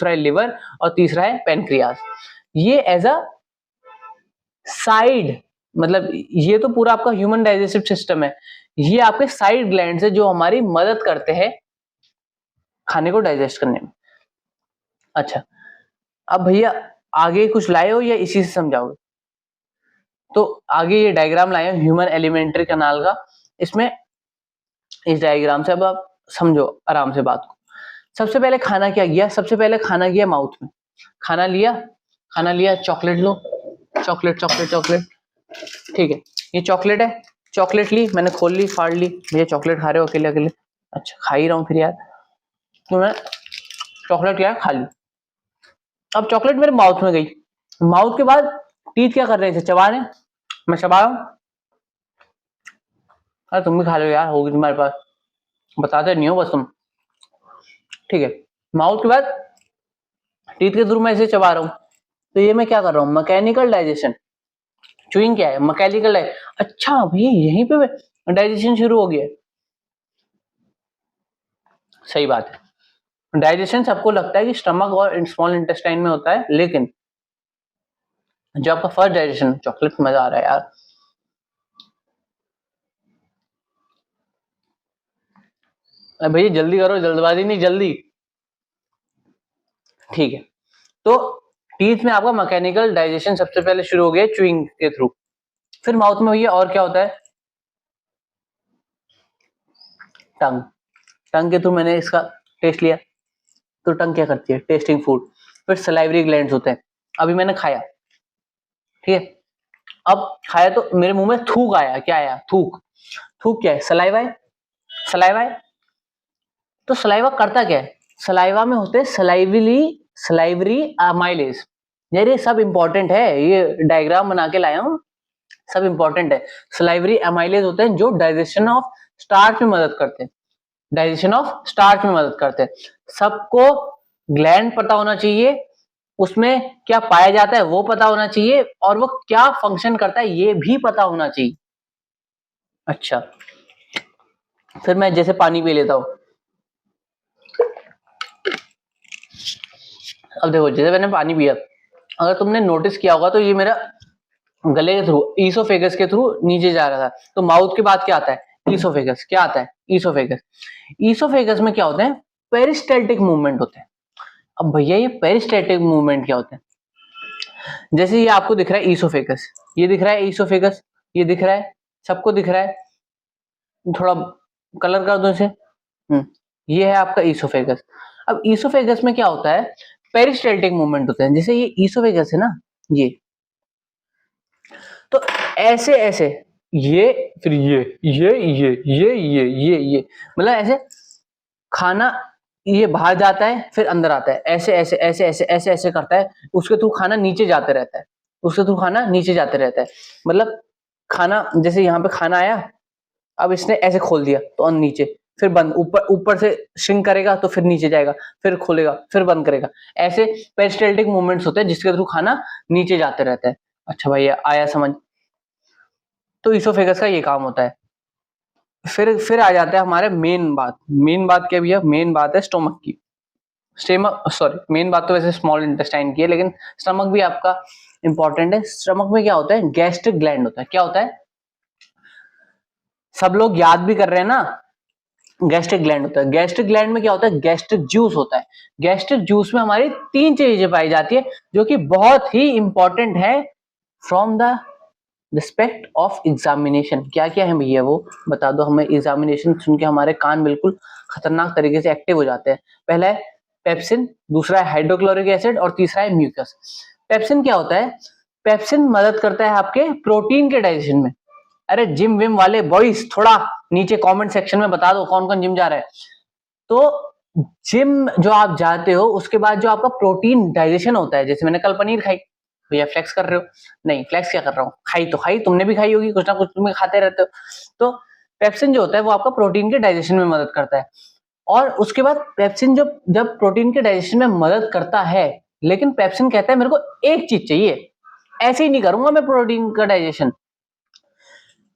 है लिवर और तीसरा है पेनक्रियास। ये एज अ साइड, मतलब ये तो पूरा आपका ह्यूमन डाइजेस्टिव सिस्टम है, ये आपके साइड ग्लैंड है जो हमारी मदद करते हैं खाने को डाइजेस्ट करने में। अच्छा, अब भैया आगे कुछ लाए हो या इसी से समझाओगे? तो आगे ये डायग्राम लाए हो ह्यूमन एलिमेंट्री कैनाल का। इसमें इस डायग्राम से अब आप समझो आराम से बात को। सबसे पहले खाना क्या गया? सबसे पहले खाना गया माउथ में। खाना लिया, चॉकलेट लो, चॉकलेट, ठीक है, ये चॉकलेट है। चॉकलेट ली, मैंने खोल ली, फाड़ ली। भैया चॉकलेट खा रहे हो अकेले अकेले? अच्छा, खा ही रहा हूँ फिर यार। तो मैं चॉकलेट क्या है, खा ली। अब चॉकलेट मेरे माउथ में गई। माउथ के बाद टीथ क्या कर रहे हैं? चबा रहे हैं। मैं चबा रहा हूँ। अरे तुम भी खा लो यार, होगी तुम्हारे पास, बताते नहीं हो बस तुम, ठीक है। माउथ के बाद टीथ के थ्रू मैं इसे चबा रहा हूँ। तो ये मैं क्या कर रहा हूँ? Mechanical digestion. चूइंग क्या है? Mechanical digestion. अच्छा भैया, यहीं पे डाइजेशन शुरू हो गया। सही बात है, डाइजेशन सबको लगता है कि स्टमक और स्मॉल इंटेस्टाइन में होता है, लेकिन जो आपका फर्स्ट डाइजेशन, चॉकलेट मजा आ रहा है यार। भैया जल्दी करो, जल्दबाजी नहीं, जल्दी, ठीक है। तो टीथ में आपका मैकेनिकल डाइजेशन सबसे पहले शुरू हो गया च्यूइंग के थ्रू। फिर माउथ में भैया और क्या होता है? टंग। टंग के थ्रू मैंने इसका टेस्ट लिया, तो टंग क्या करती है? Testing food. फिर सलाइवरी ग्लैंड्स होते हैं। अभी मैंने खाया, ठीक है। अब खाया तो मेरे मुंह में थूक आया। क्या आया? थूक। थूक क्या है? सलाइवा है। सलाइवा है तो सलाइवा करता क्या है? सलाइवा में होते हैं सलाइवरी अमाइलेज। यार ये सब इंपॉर्टेंट है, ये डायग्राम बना के लाया हूं, सब इंपॉर्टेंट है। सलाइवरी अमाइलेज होते हैं जो डाइजेशन ऑफ स्टार्च में मदद करते हैं। सबको ग्लैंड पता होना चाहिए, उसमें क्या पाया जाता है वो पता होना चाहिए, और वो क्या फंक्शन करता है ये भी पता होना चाहिए। अच्छा, फिर मैं जैसे पानी पी लेता हूं। अब देखो, जैसे मैंने पानी पिया, अगर तुमने नोटिस किया होगा तो ये मेरा गले के थ्रू, ईसोफेगस के थ्रू नीचे जा रहा था। तो माउथ के बाद क्या आता है? ईसोफेगस। क्या आता है? ईसोफेगस। ईसोफेगस में क्या होते हैं? पेरिस्टैल्टिक मूवमेंट होते हैं। अब भैया ये पेरिस्टैल्टिक मूवमेंट क्या होते हैं? जैसे ये आपको दिख रहा है ईसोफेगस, ये दिख रहा है ईसोफेगस, ये दिख रहा है, सबको दिख रहा है। थोड़ा कलर कर दो इसे। ये है आपका ईसोफेगस। अब ईसोफेगस में क्या होता है? पेरिस्टैल्टिक मूवमेंट होते हैं। जैसे ये ईसोफेगस है ना, ये तो ऐसे ऐसे ये, फिर ये मतलब ऐसे खाना ये बाहर जाता है फिर अंदर आता है, ऐसे ऐसे ऐसे ऐसे ऐसे ऐसे करता है, उसके थ्रू खाना नीचे जाते रहता है, उसके थ्रू खाना नीचे जाते रहता है। मतलब खाना जैसे यहाँ पे खाना आया, अब इसने ऐसे खोल दिया तो नीचे, फिर बंद, ऊपर ऊपर से श्रिंक करेगा तो फिर नीचे जाएगा, फिर खोलेगा फिर बंद करेगा। ऐसे पेरिस्टाल्टिक मूवमेंट्स होते हैं जिसके थ्रू खाना नीचे जाते रहता है। अच्छा भाई आया समझ। तो इसोफेगस का ये काम होता है। फिर आ जाता है हमारे मेन बात क्या भैया, मेन बात है स्टोमक की। स्टमक सॉरी, मेन बात तो वैसे स्मॉल इंटेस्टाइन की है, लेकिन स्टमक भी आपका इंपॉर्टेंट है। स्टमक में क्या होता है, गैस्ट्रिक ग्लैंड होता है। क्या होता है, सब लोग याद भी कर रहे हैं ना, गैस्ट्रिक ग्लैंड होता है। गैस्ट्रिक ग्लैंड में क्या होता है, गैस्ट्रिक जूस होता है। गैस्ट्रिक जूस में हमारी 3 चीजें पाई जाती है जो कि बहुत ही इंपॉर्टेंट है from the respect of examination. क्या क्या है भैया वो बता दो हमें। एग्जामिनेशन सुन के हमारे कान बिल्कुल खतरनाक तरीके से एक्टिव हो जाते हैं। पहला है पेप्सिन, दूसरा है हाइड्रोक्लोरिक एसिड और तीसरा है म्यूकस। पेप्सिन क्या होता है, पेप्सिन मदद करता है आपके प्रोटीन के डाइजेशन में। अरे जिम विम वाले बॉयज थोड़ा नीचे कमेंट सेक्शन में बता दो कौन कौन जिम जा रहा है। तो जिम जो आप जाते हो उसके बाद जो आपका प्रोटीन डाइजेशन होता है, जैसे मैंने कल पनीर खाई, भैया फ्लेक्स कर रहे हो? नहीं, फ्लेक्स क्या कर रहा हूँ, खाई तो खाई, तुमने भी खाई होगी, कुछ ना कुछ तुम खाते रहते हो। तो पेप्सिन जो होता है वो आपका प्रोटीन के डाइजेशन में मदद करता है। और उसके बाद पेप्सिन जब प्रोटीन के डाइजेशन में मदद करता है, लेकिन पेप्सिन कहता है मेरे को एक चीज चाहिए, ऐसे ही नहीं करूंगा मैं प्रोटीन का डाइजेशन,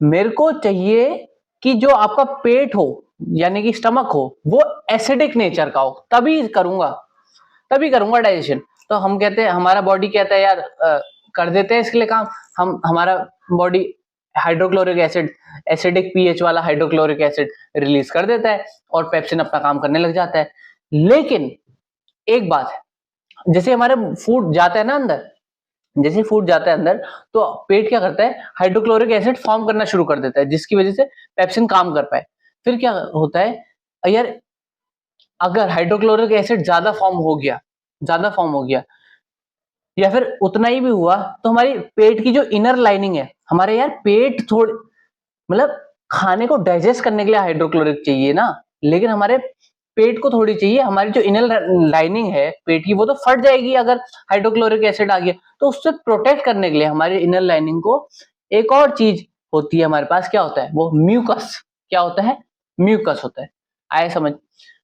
मेरे को चाहिए कि जो आपका पेट हो यानी कि स्टमक हो वो एसिडिक नेचर का हो, तभी करूंगा डाइजेशन। तो हम कहते हैं, हमारा बॉडी कहता है यार कर देते हैं इसके लिए काम। हमारा body hydrochloric acid, acidic pH वाला हाइड्रोक्लोरिक एसिड रिलीज कर देता है और पेप्सिन अपना काम करने लग जाता है। लेकिन एक बात है, जैसे हमारे फूड जाता है ना अंदर, जैसे फूड जाता है अंदर तो पेट क्या करता है, हाइड्रोक्लोरिक एसिड फॉर्म करना शुरू कर देता है जिसकी वजह से पेप्सिन काम कर पाए। फिर क्या होता है यार, अगर हाइड्रोक्लोरिक एसिड ज्यादा फॉर्म हो गया या फिर उतना ही भी हुआ, तो हमारी पेट की जो इनर लाइनिंग है, हमारे यार पेट थोड़ी मतलब खाने को डाइजेस्ट करने के लिए हाइड्रोक्लोरिक चाहिए ना, लेकिन हमारे पेट को थोड़ी चाहिए। हमारी जो इनर लाइनिंग है पेट की वो तो फट जाएगी अगर हाइड्रोक्लोरिक एसिड आ गया। तो उससे प्रोटेक्ट करने के लिए हमारी इनर लाइनिंग को एक और चीज होती है हमारे पास, क्या होता है वो, म्यूकस। क्या होता है, म्यूकस होता है। आए समझ।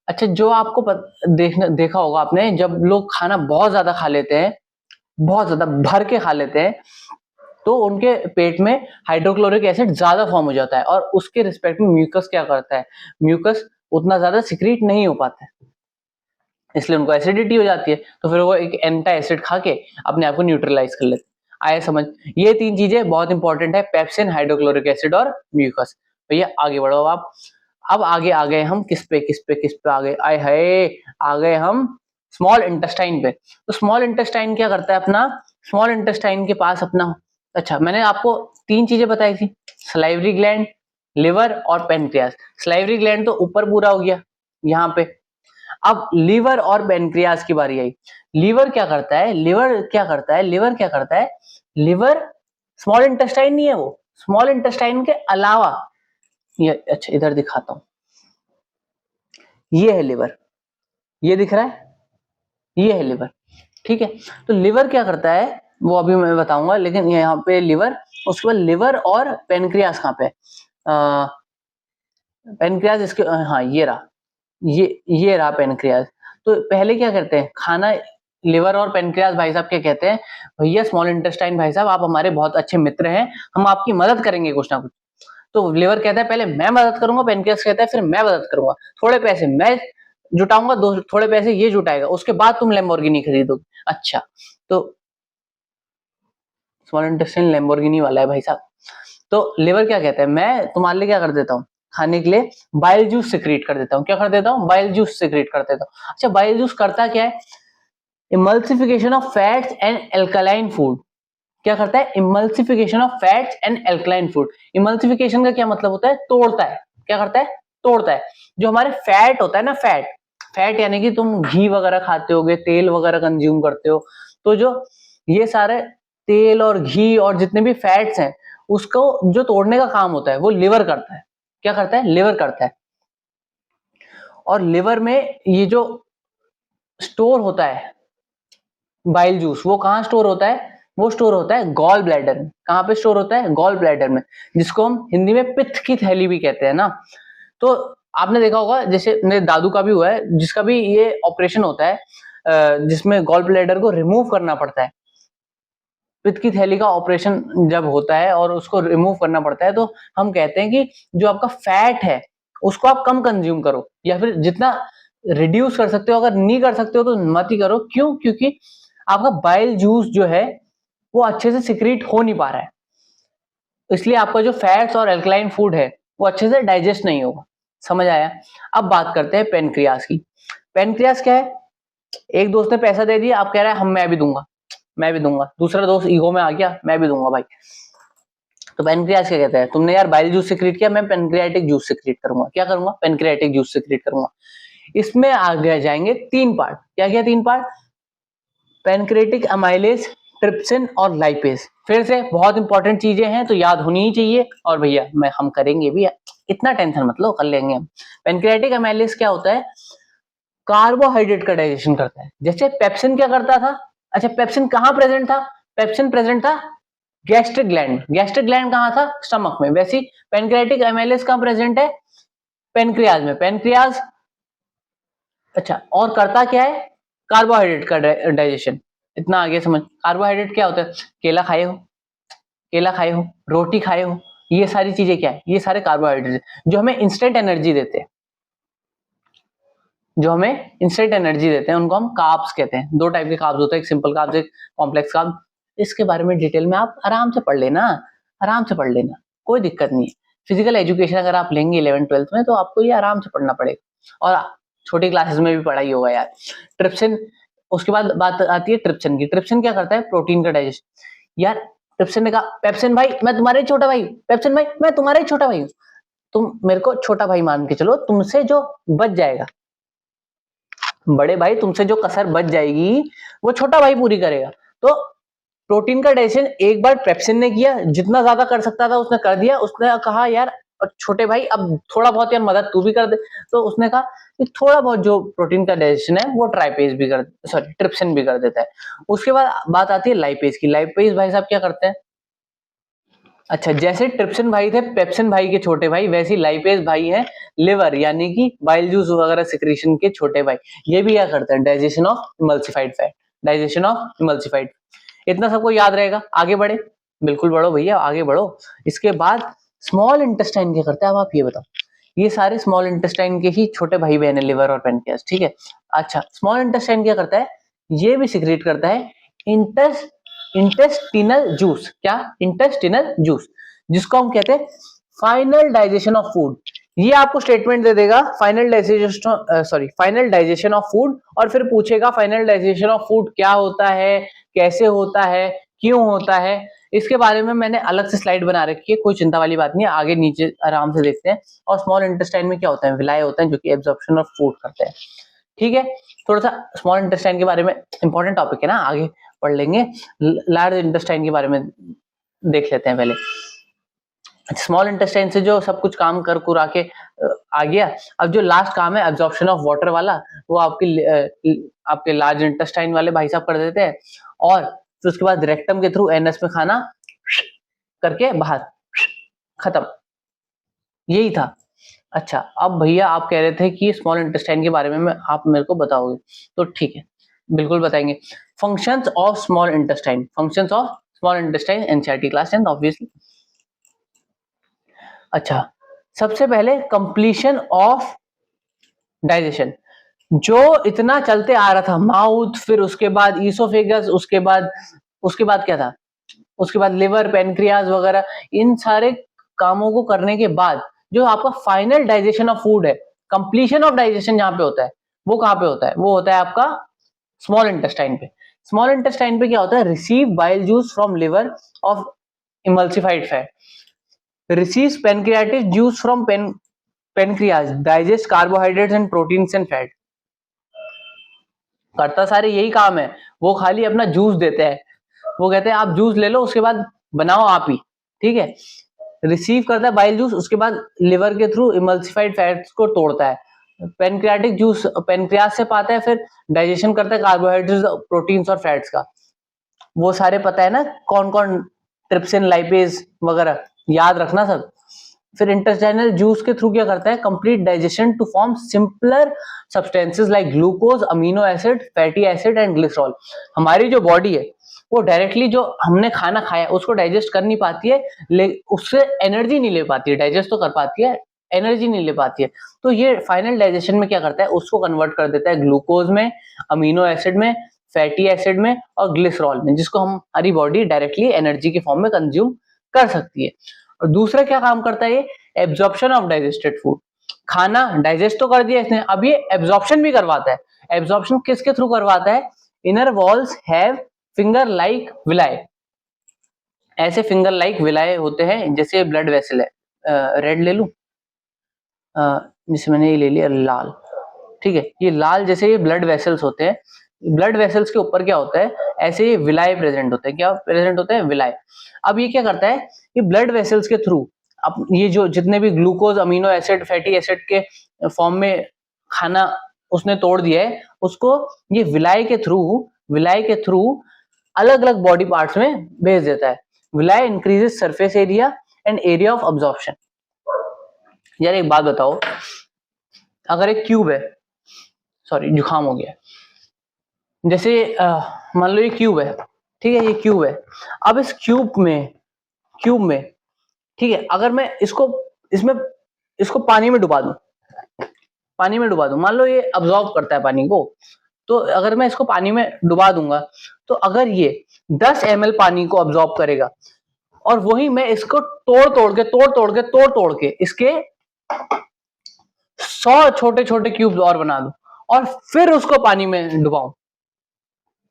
अच्छा, जो आपको देखा होगा आपने, जब लोग खाना बहुत ज्यादा खा लेते हैं, बहुत ज्यादा भर के खा लेते हैं, तो उनके पेट में हाइड्रोक्लोरिक एसिड ज्यादा फॉर्म हो जाता है और उसके रिस्पेक्ट में म्यूकस क्या करता है, म्यूकस उतना ज्यादा सिक्रीट नहीं हो पाता है, इसलिए उनको एसिडिटी हो जाती है। तो फिर वो एक एंटी एसिड खा के अपने आप को न्यूट्रलाइज कर लेते हैं। आए समझ। ये 3 चीजें बहुत इंपॉर्टेंट है, पेप्सिन, हाइड्रोक्लोरिक एसिड और म्यूकस। भैया आगे बढ़ो आप। अब आगे आ गए हम किस पे आ गए, आए हाय, आ गए हम स्मॉल इंटेस्टाइन पे। तो स्मॉल इंटेस्टाइन क्या करता है अपना, स्मॉल इंटेस्टाइन के पास अपना, अच्छा मैंने आपको 3 चीजें बताई थी, सलाइवरी ग्लैंड, लिवर और पेनक्रियास। सलाइवरी ग्लैंड तो ऊपर पूरा हो गया यहाँ पे। अब लीवर और पेनक्रियास की बारी आई। लीवर क्या करता है, लिवर स्मॉल इंटेस्टाइन नहीं है वो, स्मॉल इंटेस्टाइन के अलावा, ये अच्छा इधर दिखाता हूं, ये है लिवर, ये दिख रहा है, ये है लिवर। ठीक है, तो लिवर क्या करता है वो अभी मैं बताऊंगा, लेकिन यहाँ पे लिवर, उसके बाद लिवर और पेनक्रियास कहाँ पे, पेनक्रियास इसके, हाँ ये रहा, ये रहा पेनक्रियास। तो पहले क्या करते हैं खाना, लिवर और पेनक्रियास भाई साहब क्या कहते हैं, भैया स्मॉल इंटेस्टाइन भाई साहब आप हमारे बहुत अच्छे मित्र हैं, हम आपकी मदद करेंगे कुछ ना कुछ। तो लिवर कहता है पहले मैं मदद करूंगा, पेनक्रियास कहता है फिर मैं मदद करूंगा, थोड़े पैसे मैं जुटाऊंगा, थोड़े पैसे ये जुटाएगा, उसके बाद तुम लैम्बोर्गिनी खरीदोगे। अच्छा, तो स्मॉल इंटेस्टाइन लैम्बोर्गिनी वाला है भाई साहब। तो लिवर क्या कहता है, मैं तुम्हारे लिए क्या कर देता हूँ, खाने के लिए बाइल जूस सिक्रीट कर देता हूँ। क्या कर देता हूँ, बाइल जूस सिक्रीट कर देता हूँ। अच्छा, बाइल जूस करता क्या है, emulsification of fats and alkaline food. क्या करता है, emulsification of fats and alkaline food. Emulsification का क्या मतलब होता है, तोड़ता है। क्या करता है, तोड़ता है। जो हमारे फैट होता है ना, फैट यानी कि तुम घी वगैरह खाते होगे, तेल वगैरह कंज्यूम करते हो, तो जो ये सारे तेल और घी और जितने भी फैट्स हैं उसको जो तोड़ने का काम होता है वो लिवर करता है। क्या करता है? लिवर करता है। और लिवर में ये जो स्टोर होता है बाइल जूस, वो कहाँ स्टोर होता है? वो स्टोर होता है गॉल ब्लैडर में। कहाँ पे स्टोर होता है? गॉल ब्लैडर में, जिसको हम हिंदी में पित्त की थैली भी कहते हैं ना। तो आपने देखा होगा, जैसे मेरे दादू का भी हुआ है, जिसका भी ये ऑपरेशन होता है जिसमें गॉल ब्लैडर को रिमूव करना पड़ता है। पित्त की थैली का ऑपरेशन जब होता है और उसको रिमूव करना पड़ता है, तो हम कहते हैं कि जो आपका फैट है उसको आप कम कंज्यूम करो, या फिर जितना रिड्यूस कर सकते हो। अगर नहीं कर सकते हो तो मत ही करो। क्यों? क्योंकि आपका बाइल जूस जो है वो अच्छे से सिक्रीट हो नहीं पा रहा है, इसलिए आपका जो फैट्स और अल्कलाइन फूड है वो अच्छे से डाइजेस्ट नहीं होगा। समझ आया? अब बात करते हैं पेनक्रियास की। पेनक्रियास क्या है? एक दोस्त ने पैसा दे दिया, आप कह रहे हैं मैं भी दूंगा, मैं भी दूंगा। दूसरा दोस्त ईगो में आ गया, मैं भी दूंगा भाई। तो पेनक्रियास क्या कहता है? तुमने यार बाइल जूस सिक्रीट किया, मैं पेनक्रियाटिक जूस सिक्रीट करूंगा। क्या करूंगा? पेनक्रियाटिक जूस सिक्रीट करूंगा। इसमें आगे जाएंगे 3 पार्ट। क्या क्या 3 पार्ट? पेनक्रियाटिक अमाइलेज, ट्रिप्सिन और लाइपेज। फिर से बहुत इंपॉर्टेंट चीजें हैं तो याद होनी ही चाहिए, और भैया हम करेंगे भी, इतना टेंशन मत लो, कर लेंगे हम। पेनक्रियाटिक अमाइलेज क्या होता है? कार्बोहाइड्रेट का डाइजेशन करता है। जैसे पेप्सिन क्या करता था? अच्छा, पेप्सिन कहाँ प्रेजेंट था? पेप्सिन प्रेजेंट था गैस्ट्रिक ग्लैंड। गैस्ट्रिक ग्लैंड कहाँ था? स्टमक में। वैसे ही पेनक्रियाटिक अमाइलेज कहाँ प्रेजेंट है? पेनक्रियाज में। पेनक्रियाज अच्छा, और करता क्या है? कार्बोहाइड्रेट का डाइजेशन। इतना आगे समझ। कार्बोहाइड्रेट क्या होता है? केला खाए हो, केला खाए हो, रोटी खाए हो, ये सारी चीजें क्या है? ये सारे कार्बोहाइड्रेट जो हमें इंस्टेंट एनर्जी देते हैं। जो हमें इंस्टेंट एनर्जी देते हैं उनको हम कार्ब्स कहते हैं। 2 टाइप के कार्ब्स होते हैं, एक सिंपल कार्ब्स, एक कॉम्प्लेक्स कार्ब। इसके बारे में डिटेल में आप आराम से पढ़ लेना, आराम से पढ़ लेना, कोई दिक्कत नहीं है। फिजिकल एजुकेशन अगर आप लेंगे 11th-12th में तो आपको ये आराम से पढ़ना पड़ेगा, और छोटी क्लासेस में भी पढ़ाई होगा यार। ट्रिप्सिन, उसके बाद बात आती है ट्रिप्सिन की। ट्रिप्सिन क्या करता है? प्रोटीन का डाइजेशन। यार ट्रिप्सिन ने कहा, पेप्सिन भाई मैं तुम्हारे छोटा भाई, पेप्सिन भाई मैं तुम्हारे छोटा भाई हूँ, तुम मेरे को छोटा भाई मान के चलो, तुमसे जो बच जाएगा, बड़े भाई तुमसे जो कसर बच जाएगी वो छोटा भाई पूरी करेगा। तो प्रोटीन का डाइजेशन एक बार पेप्सिन ने किया, जितना ज्यादा कर सकता था उसने कर दिया। उसने कहा यार छोटे भाई अब थोड़ा बहुत यार मदद तू भी कर दे। तो उसने कहा कि थोड़ा बहुत जो प्रोटीन का डाइजेशन है वो ट्राइपेज भी कर, सॉरी ट्रिप्सिन भी कर देता है। उसके बाद बात आती है लाइपेज की। लाइपेज भाई साहब क्या करते हैं? अच्छा, जैसे ट्रिप्सिन भाई थे पेप्सिन भाई के छोटे भाई, वैसे ही लाइपेज भाई हैं लिवर यानी कि बाइल जूस वगैरह सिक्रीशन के छोटे भाई। ये भी क्या करते हैं? Digestion of emulsified fat, digestion of emulsified. इतना सबको याद रहेगा। आगे बढ़े, बिल्कुल बढ़ो भैया, आगे बढ़ो। इसके बाद स्मॉल इंटेस्टाइन क्या करता है? अब आप ये बताओ। ये सारे स्मॉल इंटेस्टाइन के ही छोटे भाई बहन है, लिवर और पेनक्रियास, ठीक है। अच्छा, स्मॉल इंटेस्टाइन क्या करता है? ये भी सिक्रीट करता है इंटेस्टिनल जूस। क्या? इंटेस्टिनल जूस, जिसको हम कहते हैं फाइनल डाइजेशन ऑफ फूड। ये आपको स्टेटमेंट दे देगा फाइनल डाइजेशन ऑफ फूड, और फिर पूछेगा फाइनल डाइजेशन ऑफ फूड क्या होता है, कैसे होता है, क्यों होता है। इसके बारे में मैंने अलग से स्लाइड बना रखी है, कोई चिंता वाली बात नहीं है, आगे नीचे आराम से देखते हैं। और स्मॉल इंटेस्टाइन में क्या होता है? विलाय होते हैं जो कि एब्जॉर्प्शन ऑफ फूड करते हैं, ठीक है। थोड़ा सा स्मॉल इंटेस्टाइन के बारे में, इंपॉर्टेंट टॉपिक है ना, आगे पढ़ लेंगे। लार्ज इंटेस्टाइन के बारे में देख लेते हैं पहले। स्मॉल इंटेस्टाइन से जो सब कुछ काम कर कुरा के आ गया, अब जो लास्ट काम है एब्जॉर्प्शन ऑफ वाटर वाला, वो आपके लार्ज इंटेस्टाइन वाले भाई साहब कर देते हैं। और फिर उसके बाद रेक्टम के थ्रू एनएस में खाना करके बाहर, खत्म, यही था। अच्छा, अब भैया आप कह रहे थे कि स्मॉल इंटेस्टाइन के बारे में आप मेरे को बताओगे, तो ठीक है, बिल्कुल बताएंगे। Functions of small intestine, functions of small intestine, NCERT class 10 obviously. अच्छा, सबसे पहले कंप्लीशन ऑफ डाइजेशन, जो इतना चलते आ रहा था, माउथ, फिर उसके बाद ईसोफेगस, उसके बाद क्या था? उसके बाद लिवर, पेनक्रियाज वगैरह, इन सारे कामों को करने के बाद जो आपका फाइनल डाइजेशन ऑफ फूड है, कंप्लीशन ऑफ डाइजेशन जहां पे होता है, वो कहां पे होता है? वो होता है आपका स्मॉल इंटेस्टाइन पे। स्मॉल इंटेस्टाइन पे क्या होता है? Receive bile juice from liver of emulsified fat, receives pancreatic juice from pancreas, digest carbohydrates and proteins and fat। करता सारे यही काम है, वो खाली अपना जूस देते हैं, वो कहते हैं आप जूस ले लो, उसके बाद बनाओ आप ही, ठीक है। रिसीव करता है बाइल जूस, उसके बाद लिवर के थ्रू इमल्सिफाइड फैट्स को तोड़ता है। पेनक्रियाटिक जूस पेनक्रियास से पाता है, फिर डाइजेशन करता है कार्बोहाइड्रेट्स, प्रोटीन्स और फैट्स का। वो सारे पता है ना, कौन कौन, ट्रिप्सिन, लाइपेज वगैरह, याद रखना सब। फिर इंटेस्टाइनल जूस के थ्रू क्या करता है, complete digestion to form simpler substances like glucose, amino acid, fatty acid and glycerol. हमारी जो बॉडी है वो डायरेक्टली जो हमने खाना खाया उसको डाइजेस्ट कर नहीं पाती है, उससे एनर्जी नहीं ले पाती है। डाइजेस्ट तो कर पाती है, एनर्जी नहीं ले पाती है। तो ये फाइनल डाइजेशन में क्या करता है, उसको कन्वर्ट कर देता है ग्लूकोज में, अमीनो एसिड में, फैटी एसिड में और ग्लिसरॉल में, जिसको हमारी बॉडी डायरेक्टली एनर्जी के फॉर्म में कंज्यूम कर सकती है। और दूसरा क्या काम करता है, ये एब्जॉर्प्शन ऑफ डाइजेस्टेड फूड। खाना डाइजेस्ट तो कर दिया इसने, अब ये एब्जॉर्प्शन भी करवाता है। एब्जॉर्प्शन किसके थ्रू करवाता है, inner walls have finger like villi. ऐसे फिंगर लाइक विलाई होते हैं, जैसे ब्लड वेसल है, रेड ले लूं, जैसे मैंने ये ले लिया लाल, ठीक है। ये लाल जैसे ये ब्लड वेसल्स होते हैं, ब्लड वेसल्स के ऊपर क्या होता है, ऐसे ये विलाय प्रेजेंट होते हैं। क्या प्रेजेंट होते हैं, विलाय। अब ये क्या करता है, ये ब्लड वेसल्स के थ्रू अब ये जो जितने भी glucose, amino acid, fatty acid के फॉर्म में खाना उसने तोड़ दिया है, उसको ये विलाय के थ्रू अलग अलग बॉडी पार्ट्स में भेज देता है। Villi increases surface area and area of absorption. यार एक बात बताओ, अगर एक क्यूब है, सॉरी जुकाम हो गया, जैसे मान लो ये क्यूब है, ठीक है, ये क्यूब है। अब इस क्यूब में ठीक है, अगर मैं इसको पानी में डुबा दूं, मान लो ये अब्जॉर्ब करता है पानी को, तो अगर मैं इसको पानी में डुबा दूंगा, तो अगर ये 10 ml पानी को अब्जॉर्ब करेगा, और वही मैं इसको तोड़ के इसके 100 छोटे छोटे क्यूब्स और बना दूं, और फिर उसको पानी में डुबाऊं,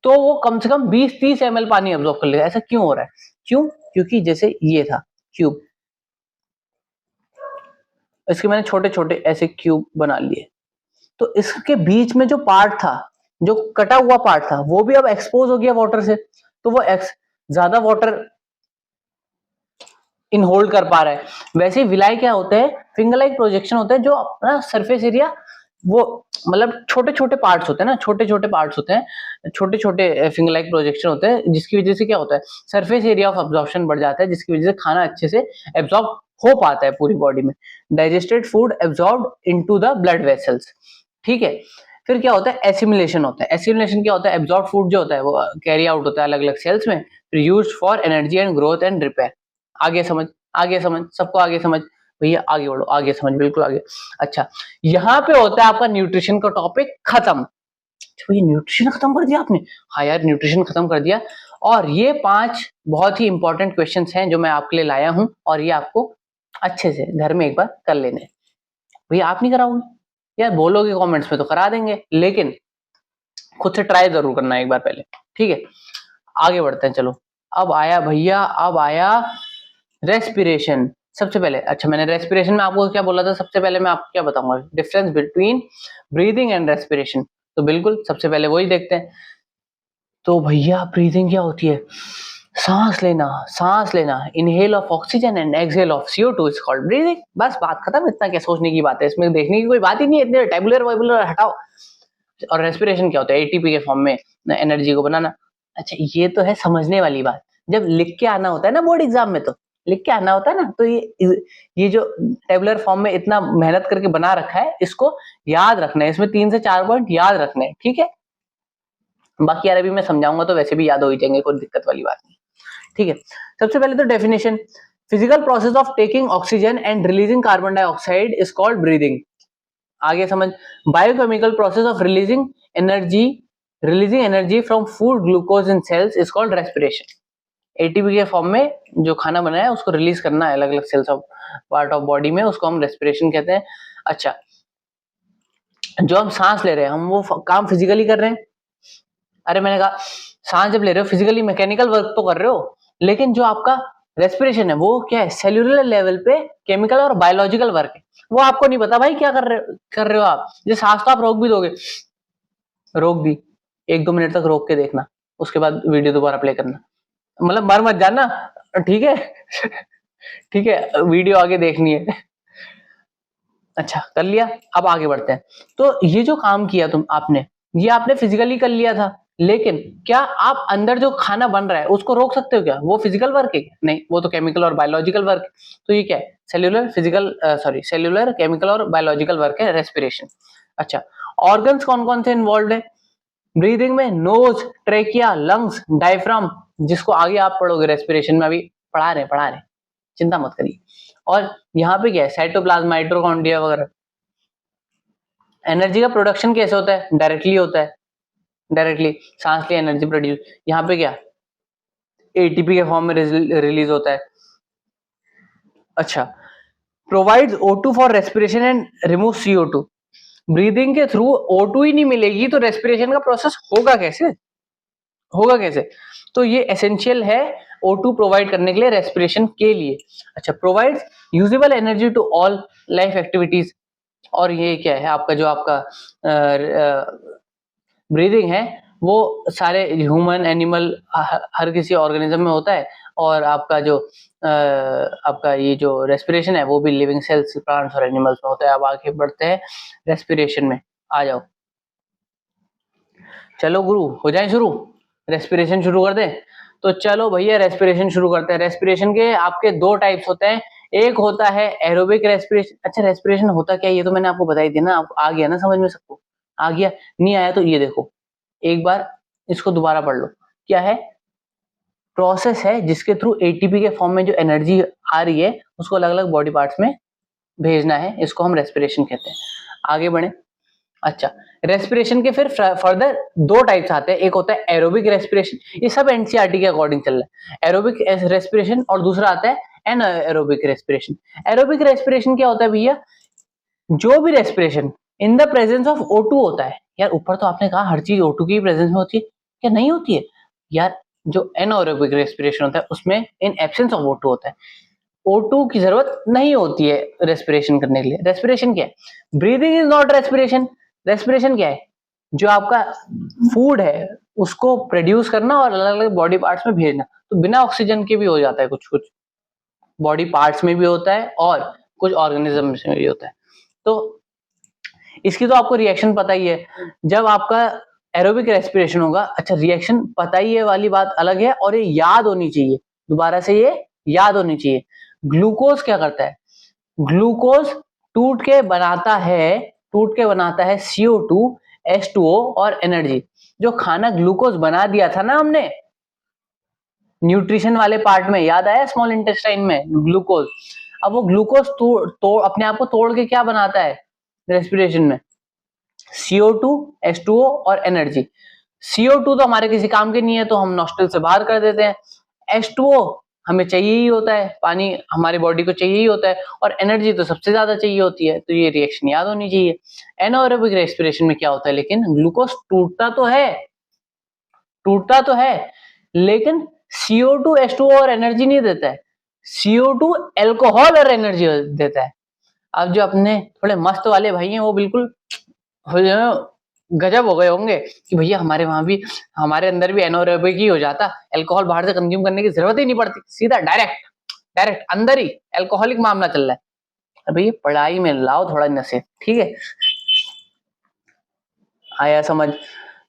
तो वो कम से कम 20-30 ml पानी अब्जॉर्ब कर लेगा। ऐसा क्यों हो रहा है, क्योंकि जैसे ये था क्यूब, इसके मैंने छोटे छोटे ऐसे क्यूब बना लिए, तो इसके बीच में जो पार्ट था, जो कटा हुआ पार्ट था, वो भी अब एक्सपोज हो गया वाटर से, तो वो ज्यादा वाटर इन होल्ड कर पा रहा है। वैसे ही विलाय क्या होते हैं, फिंगर लाइक प्रोजेक्शन होते हैं, जो अपना सरफेस एरिया, वो मतलब छोटे छोटे पार्ट्स होते हैं ना, छोटे छोटे फिंगर लाइक प्रोजेक्शन होते हैं, जिसकी वजह से क्या होता है, सरफेस एरिया ऑफ अब्जॉर्प्शन बढ़ जाता है, जिसकी वजह से खाना अच्छे से एब्जॉर्ब हो पाता है पूरी बॉडी में। Digested food absorb into the blood vessels, ठीक है। फिर क्या होता है, एसिमिलेशन होता है। एसिमिलेशन क्या होता है, एब्जॉर्ब फूड जो होता है वो कैरी आउट होता है अलग अलग सेल्स में, फिर used for energy and growth and repair. आगे समझ, सबको आगे समझ भैया, आगे बढ़ो, आगे समझ, बिल्कुल आगे। अच्छा, यहाँ पे होता है आपका न्यूट्रिशन का टॉपिक खत्म। ये न्यूट्रिशन खत्म कर दिया आपने? हाँ यार, न्यूट्रिशन खत्म कर दिया। और ये 5 बहुत ही इंपॉर्टेंट क्वेश्चंस हैं जो मैं आपके लिए लाया हूं, और ये आपको अच्छे से घर में एक बार कर लेने। भैया आप नहीं कराओगे यार, बोलोगे कमेंट्स में तो करा देंगे, लेकिन खुद से ट्राई जरूर करना एक बार पहले, ठीक है। आगे बढ़ते हैं, चलो। अब आया रेस्पिरेशन। सबसे पहले, अच्छा मैंने रेस्पिरेशन में आपको क्या बोला था, सबसे पहले मैं आपको क्या बताऊंगा, difference between breathing and respiration. तो बिल्कुल सबसे पहले वही देखते हैं। तो भैया ब्रीदिंग क्या होती है, सांस लेना, inhale of oxygen and exhale of CO2 is called breathing. बस बात खत्म, इतना क्या सोचने की बात है, इसमें देखने की कोई बात ही नहीं है, इतने टेबुलर वाइबुलर हटाओ। और रेस्पिरेशन क्या होता है, ATP के फॉर्म में एनर्जी को बनाना। अच्छा, ये तो है समझने वाली बात। जब लिख के आना होता है ना बोर्ड एग्जाम में, तो लिख के आना होता है ना, तो ये जो टेबुलर फॉर्म में इतना मेहनत करके बना रखा है, इसको याद रखना है। इसमें 3 से 4 पॉइंट याद रखने हैं, ठीक है। बाकी यार अभी मैं समझाऊंगा तो वैसे भी याद हो ही जाएंगे, कोई दिक्कत वाली बात नहीं, ठीक है। सबसे पहले तो definition, physical process of taking oxygen and releasing carbon dioxide is called breathing. आगे समझ, biochemical process of releasing energy from food glucose in cells is called respiration. ATP के फॉर्म में जो खाना बनाया है उसको रिलीज करना है अलग अलग cells of part of body में, उसको हम रेस्पिरेशन कहते हैं। अच्छा, जो हम सांस ले रहे हैं, हम वो काम फिजिकली कर रहे हैं। अरे मैंने कहा सांस जब ले रहे हो फिजिकली मैकेनिकल वर्क तो कर रहे हो, लेकिन जो आपका रेस्पिरेशन है वो क्या है, सेल्यूलर लेवल पे केमिकल और बायोलॉजिकल वर्क है। वो आपको नहीं पता भाई क्या कर रहे हो आप। ये सांस तो आप रोक भी दोगे, रोक दी 1-2 मिनट तक रोक के देखना, उसके बाद वीडियो दोबारा प्ले करना, मतलब मर मत जाना, ठीक है। ठीक है, वीडियो आगे देखनी है। अच्छा कर लिया, अब आगे बढ़ते हैं। तो ये जो काम किया आपने, ये आपने फिजिकली कर लिया था, लेकिन क्या आप अंदर जो खाना बन रहा है उसको रोक सकते हो क्या? वो फिजिकल वर्क है? नहीं, वो तो केमिकल और बायोलॉजिकल वर्क है। तो ये क्या है? सेल्यूलर केमिकल और बायोलॉजिकल वर्क है रेस्पिरेशन। अच्छा, ऑर्गन्स कौन कौन से इन्वॉल्व है ब्रीदिंग में? नोज, ट्रेकिया, लंग्स, डायफ्राम, जिसको आगे आप पढ़ोगे रेस्पिरेशन में, अभी पढ़ा रहे, चिंता मत करिए। और यहाँ पे क्या है? साइटोप्लाज्म, माइटोकॉन्ड्रिया वगैरह। एनर्जी का प्रोडक्शन कैसे होता है? डायरेक्टली होता है, डायरेक्टली सांस ली एनर्जी प्रोड्यूस। यहाँ पे क्या? एटीपी के फॉर्म में रिलीज होता है। अच्छा, provides O2 for respiration and remove CO2। Breathing के थ्रू O2 ही नहीं मिलेगी तो रेस्पिरेशन का प्रोसेस होगा कैसे? तो ये एसेंशियल है O2 प्रोवाइड करने के लिए, रेस्पिरेशन के लिए। अच्छा, provides usable energy to all life activities. और ये क्या है? आपका जो आपका ब्रीदिंग है वो सारे ह्यूमन, एनिमल, हर किसी ऑर्गेनिज्म में होता है। और आपका जो आपका ये जो रेस्पिरेशन है वो भी लिविंग सेल्स, प्लांट्स और एनिमल्स में होता है। अब आगे बढ़ते हैं रेस्पिरेशन में, आ जाओ। चलो गुरु, हो जाए शुरू, रेस्पिरेशन शुरू कर दें। तो चलो भैया रेस्पिरेशन शुरू करते हैं। रेस्पिरेशन के आपके दो टाइप्स होते हैं, एक होता है एरोबिक रेस्पिरेशन। अच्छा, रेस्पिरेशन होता क्या है ये तो मैंने आपको बताई थी ना, आपको आ गया ना समझ में सबको? आ गया? नहीं आया तो ये देखो, एक बार इसको दोबारा पढ़ लो। क्या है? प्रोसेस है जिसके थ्रू एटीपी के फॉर्म में जो एनर्जी आ रही है उसको अलग अलग बॉडी पार्ट्स में भेजना है, इसको हम रेस्पिरेशन कहते हैं। आगे बढ़े। अच्छा, रेस्पिरेशन के फिर फर्दर दो टाइप्स आते हैं, एक होता है एरोबिक रेस्पिरेशन, ये सब एनसीईआरटी के अकॉर्डिंग चल रहा है, एरोबिक रेस्पिरेशन, और दूसरा आता है एनाएरोबिक रेस्पिरेशन। एरोबिक रेस्पिरेशन क्या होता है भैया? जो भी respiration in the presence of O2 होता है। यार ऊपर तो आपने कहा हर चीज O2 की प्रेजेंस में होती है, क्या नहीं होती है? यार जो एनाएरोबिक रेस्पिरेशन होता है उसमें इन एब्सेंस ऑफ O2 होता है। O2 की जरूरत नहीं होती है रेस्पिरेशन करने के लिए। रेस्पिरेशन क्या है? Breathing is not respiration. Respiration क्या है? जो आपका फूड है उसको प्रोड्यूस करना और अलग अलग बॉडी पार्ट्स में भेजना। तो बिना ऑक्सीजन के भी हो जाता है, कुछ कुछ बॉडी पार्ट्स में भी होता है और कुछ ऑर्गेनिज्म में भी होता है। तो इसकी तो आपको रिएक्शन पता ही है जब आपका एरोबिक रेस्पिरेशन होगा। अच्छा, रिएक्शन पता ही है वाली बात अलग है, और ये याद होनी चाहिए, दोबारा से ये याद होनी चाहिए। ग्लूकोज क्या करता है? ग्लूकोज टूट के बनाता है CO2, H2O और एनर्जी। जो खाना ग्लूकोज बना दिया था ना हमने न्यूट्रिशन वाले पार्ट में, याद आया? स्मॉल इंटेस्टाइन में ग्लूकोज। अब वो ग्लूकोज अपने आप को तोड़ के क्या बनाता है रेस्पिरेशन में? CO2, H2O और एनर्जी। CO2 तो हमारे किसी काम के नहीं है तो हम नॉस्ट्रल से बाहर कर देते हैं। H2O हमें चाहिए ही होता है, पानी हमारे बॉडी को चाहिए ही होता है, और एनर्जी तो सबसे ज्यादा चाहिए होती है। तो ये रिएक्शन याद होनी चाहिए। एनाएरोबिक रेस्पिरेशन में क्या होता है? लेकिन ग्लूकोज टूटता तो है लेकिन CO2, H2O और एनर्जी नहीं देता है। CO2 एल्कोहल और एनर्जी देता है। अब जो अपने थोड़े मस्त वाले भाई हैं वो बिल्कुल गजब हो गए होंगे कि भैया हमारे वहां भी, हमारे अंदर भी एनाएरोबिक ही हो जाता, अल्कोहल बाहर से कंज्यूम करने की जरूरत ही नहीं पड़ती, सीधा डायरेक्ट अंदर ही अल्कोहलिक मामला चल रहा है। अब भैया पढ़ाई में लाओ थोड़ा नशे, ठीक है? आया समझ?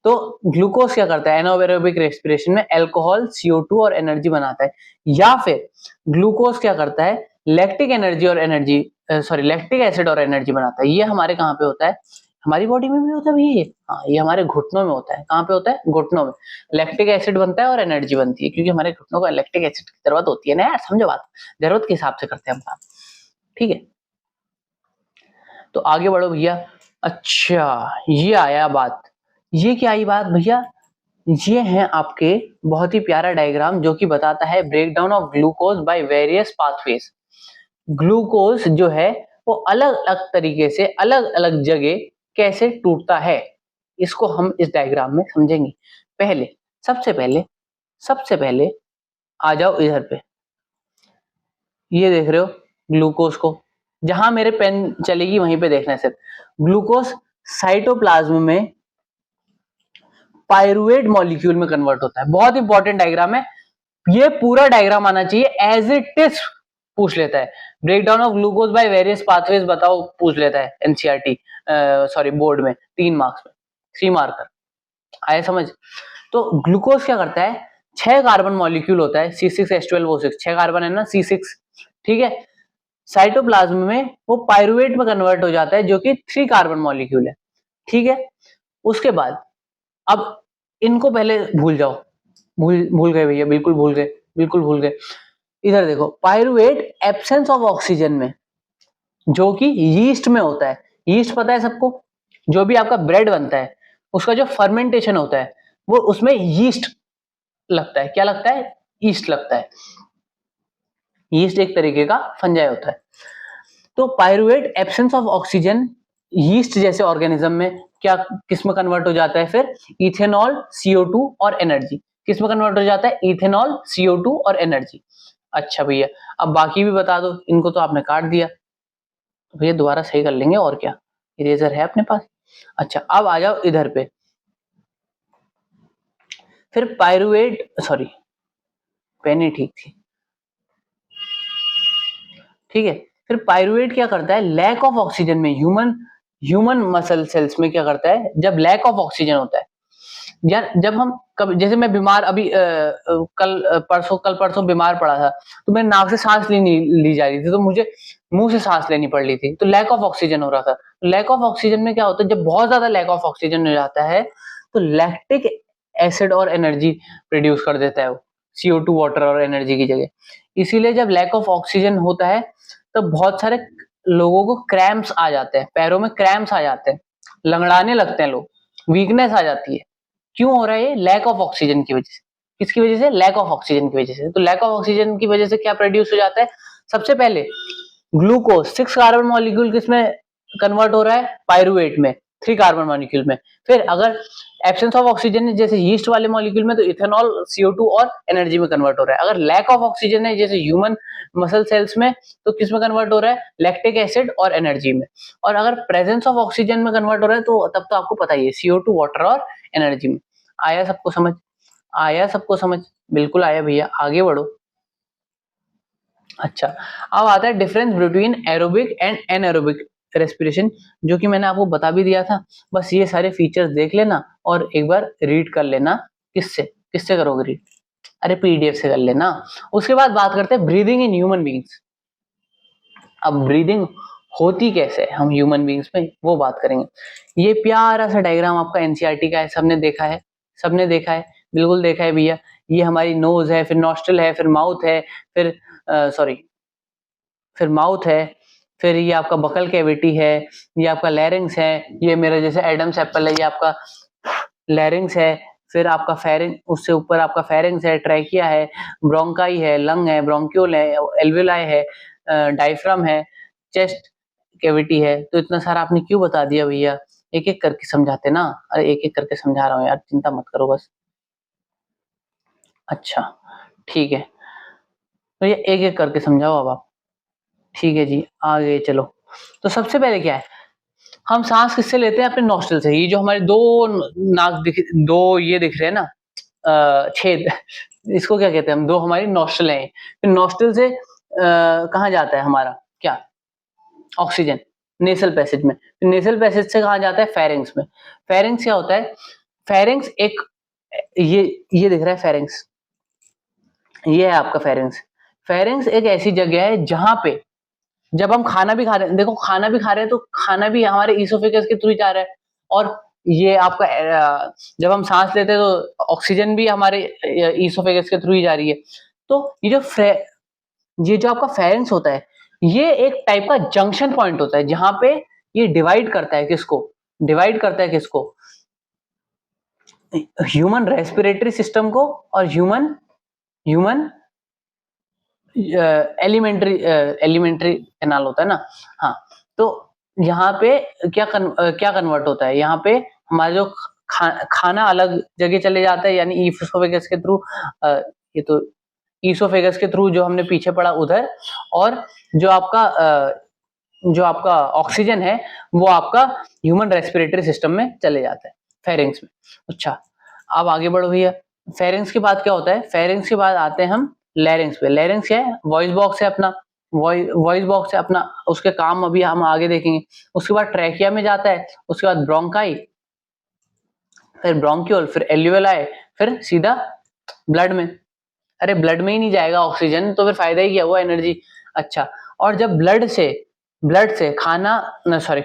तो ग्लूकोज क्या करता है? एनाएरोबिक रेस्पिरेशन में अल्कोहल, CO2 और एनर्जी बनाता है। या फिर ग्लूकोज क्या करता है? लैक्टिक एसिड और एनर्जी बनाता है। ये हमारे कहाँ पे होता है? हमारी बॉडी में भी होता है ये। हाँ, ये हमारे घुटनों में होता है। कहाँ पे होता है? घुटनों में। लैक्टिक एसिड बनता है और एनर्जी बनती है, क्योंकि हमारे घुटनों को लैक्टिक एसिड की जरूरत होती है ना यार, समझो बात, जरूरत के हिसाब से करते हैं हम काम, ठीक है? तो आगे बढ़ो भैया। अच्छा, ये आया बात, ये क्या आई बात भैया? ये है आपके बहुत ही प्यारा डायग्राम जो कि बताता है breakdown of glucose by various pathways. Glucose जो है वो अलग अलग तरीके से अलग अलग जगह कैसे टूटता है, इसको हम इस डायग्राम में समझेंगे। सबसे पहले आ जाओ इधर पे, ये देख रहे हो ग्लूकोज को, जहां मेरे पेन चलेगी वहीं पे देखना है सिर्फ। ग्लूकोज साइटोप्लाज्म में पायरुवेट मॉलिक्यूल में कन्वर्ट होता है। बहुत इंपॉर्टेंट डायग्राम है, ये पूरा डायग्राम आना चाहिए एज इट इज पूछ लेता है। Break down of glucose by various pathways बताओ पूछ लेता है एनसीईआरटी सॉरी बोर्ड में 3 मार्क्स में 3 मार्कर आया समझ। तो ग्लूकोज क्या करता है, 6 कार्बन मॉलिक्यूल होता है C6H12O6, 6 कार्बन है ना C6, ठीक है। साइटोप्लाज्म में वो पायरुवेट में कन्वर्ट हो जाता है जो कि 3 कार्बन मॉलिक्यूल है, ठीक है। उसके बाद अब इनको पहले भूल जाओ, भूल गए भैया, बिल्कुल भूल गए, बिल्कुल भूल गए। इधर देखो, पायरुवेट एब्सेंस ऑफ ऑक्सीजन में, जो कि यीस्ट में होता है। यीस्ट पता है सबको, जो भी आपका ब्रेड बनता है उसका जो फर्मेंटेशन होता है वो उसमें यीस्ट लगता है। क्या लगता है? यीस्ट लगता है। यीस्ट एक तरीके का फंजाई होता है। तो pyruvate absence of oxygen yeast जैसे ऑर्गेनिज्म में क्या किस में कन्वर्ट हो जाता है फिर? इथेनॉल, CO2 और एनर्जी। किस में कन्वर्ट हो जाता है? इथेनॉल, CO2 और एनर्जी। अच्छा भैया, अब बाकी भी बता दो, इनको तो आपने काट दिया, तो भैया दोबारा सही कर लेंगे और क्या, इरेजर है अपने पास। अच्छा, अब आ जाओ इधर पे, फिर पायरुवेट, सॉरी पेन ही ठीक थी, ठीक है। फिर पायरुवेट क्या करता है, लैक ऑफ ऑक्सीजन में ह्यूमन मसल सेल्स में क्या करता है, जब लैक ऑफ ऑक्सीजन होता है, यार जब हम कब, जैसे मैं बीमार अभी कल परसों बीमार पड़ा था, तो मेरे नाक से सांस ली जा रही थी, तो मुझे मुंह से सांस लेनी पड़ रही थी, तो लैक ऑफ ऑक्सीजन हो रहा था। लैक ऑफ ऑक्सीजन में क्या होता है, जब बहुत ज्यादा लैक ऑफ ऑक्सीजन हो जाता है तो लैक्टिक एसिड और एनर्जी प्रोड्यूस कर देता है वो, CO2 वाटर और एनर्जी की जगह। इसीलिए जब लैक ऑफ ऑक्सीजन होता है तो बहुत सारे लोगों को क्रैम्प्स आ जाते हैं, पैरों में क्रैम्प्स आ जाते हैं, लंगड़ाने लगते हैं लोग, वीकनेस आ जाती है। क्यों हो रहा है ये? लैक ऑफ ऑक्सीजन की वजह से। किसकी वजह से? लैक ऑफ ऑक्सीजन की वजह से। तो लैक ऑफ ऑक्सीजन की वजह से क्या प्रोड्यूस हो जाता है? सबसे पहले ग्लूकोज 6 कार्बन मॉलिक्यूल किसमें कन्वर्ट हो रहा है? पायरुवेट में 3 कार्बन मॉलिक्यूल में। फिर अगर एब्सेंस ऑफ ऑक्सीजन है जैसे यीस्ट वाले मॉलिक्यूल में, तो इथेनॉल, CO2 और एनर्जी में कन्वर्ट हो रहा है। अगर लैक ऑफ ऑक्सीजन है जैसे ह्यूमन मसल सेल्स में, तो किस में कन्वर्ट हो रहा है? लैक्टिक एसिड और एनर्जी में। और अगर प्रेजेंस ऑफ ऑक्सीजन में कन्वर्ट हो रहा है तो तब तो आपको पता ही है, CO2 वाटर और एनर्जी में। आया सबको समझ? आया सबको समझ? बिल्कुल आया भैया, आगे बढ़ो। अच्छा, अब आता है difference between aerobic and anaerobic respiration, जो कि मैंने आपको बता भी दिया था। बस ये सारे फीचर्स देख लेना और एक बार रीड कर लेना। किससे करोगे रीड? अरे PDF से कर लेना। उसके बाद बात करते हैं ब्रीदिंग इन ह्यूमन बींग्स। अब ब्रीदिंग होती कैसे है हम ह्यूमन बींग्स में, वो बात करेंगे। ये प्यारा सा डायग्राम आपका एनसीईआरटी का है, सबने देखा है? सबने देखा है, बिल्कुल देखा है भैया। ये हमारी नोज है, फिर नॉस्ट्रल है, फिर माउथ है, फिर फिर माउथ है, फिर ये आपका बकल कैविटी है, ये आपका लैरिंग्स है, ये मेरा जैसे एडम्स एप्पल है, ये आपका लैरिंग्स है, फिर आपका फेरिंग, उससे ऊपर आपका फेरिंग्स है, ट्रैकिया है, ब्रोंकाई है, लंग है, ब्रोंक्यूल है, एल्वियोलाई है, डायफ्राम है, चेस्ट कैविटी है। तो इतना सारा आपने क्यों बता दिया भैया? एक एक करके समझाते ना। अरे एक एक करके समझा रहा हूँ यार, चिंता मत करो बस। अच्छा ठीक है, तो ये एक एक करके समझाओ अब आप। ठीक है जी, आगे चलो। तो सबसे पहले क्या है, हम सांस किससे लेते हैं? अपने नॉस्ट्रल से। ये जो हमारे दो ये दिख रहे हैं ना छेद, इसको क्या कहते हैं हम? दो हमारी नॉस्ट्रल है। फिर नॉस्ट्रल से कहाँ जाता है हमारा क्या? ऑक्सीजन नेसल पैसेज में। फिर नेसल पैसेज से कहाँ जाता है? फेरिंग्स में। फेरिंग्स क्या होता है? फेरिंग्स एक ये दिख रहा है फेरिंग्स, ये है आपका फेरिंग्स। फेरिंग्स एक ऐसी जगह है जहां पे जब हम खाना भी खा रहे हैं, देखो खाना भी खा रहे हैं तो खाना भी हमारे ईसोफेगस के थ्रू जा रहा है, और ये आपका जब हम सांस लेते हैं तो ऑक्सीजन भी हमारे ईसोफेगस के थ्रू ही जा रही है। तो ये जो आपका फेरिंग्स होता है, ये एक टाइप का जंक्शन पॉइंट होता है जहां पे ये डिवाइड करता है किसको? डिवाइड करता है किसको? ह्यूमन रेस्पिरेटरी सिस्टम को और ह्यूमन एलिमेंट्री कैनाल होता है ना। हाँ, तो यहाँ पे क्या कन्वर्ट होता है? यहाँ पे हमारा जो खाना अलग जगह चले जाता है, यानी ईसोफेगस के थ्रू, ये तो ईसोफेगस के थ्रू जो हमने पीछे पढ़ा उधर, और जो आपका ऑक्सीजन है वो आपका ह्यूमन रेस्पिरेटरी सिस्टम में चले जाता है, फेरिंग्स में। अच्छा, अब आगे बढ़ो भैया। फेरिंग्स के बाद क्या होता है, फेरिंग्स के बाद आते हैं हम लैरिंग्स पे। लैरिंग्स क्या है, वॉइस बॉक्स है अपना, वॉइस बॉक्स है अपना, उसके काम अभी हम आगे देखेंगे। उसके बाद ट्रैकिया में जाता है, उसके बाद ब्रोंकाई, फिर ब्रोंक्यूल, फिर एल्यूलाई, फिर सीधा ब्लड में। अरे ब्लड में ही नहीं जाएगा ऑक्सीजन तो फिर फायदा ही क्या हुआ एनर्जी। अच्छा, और जब ब्लड से खाना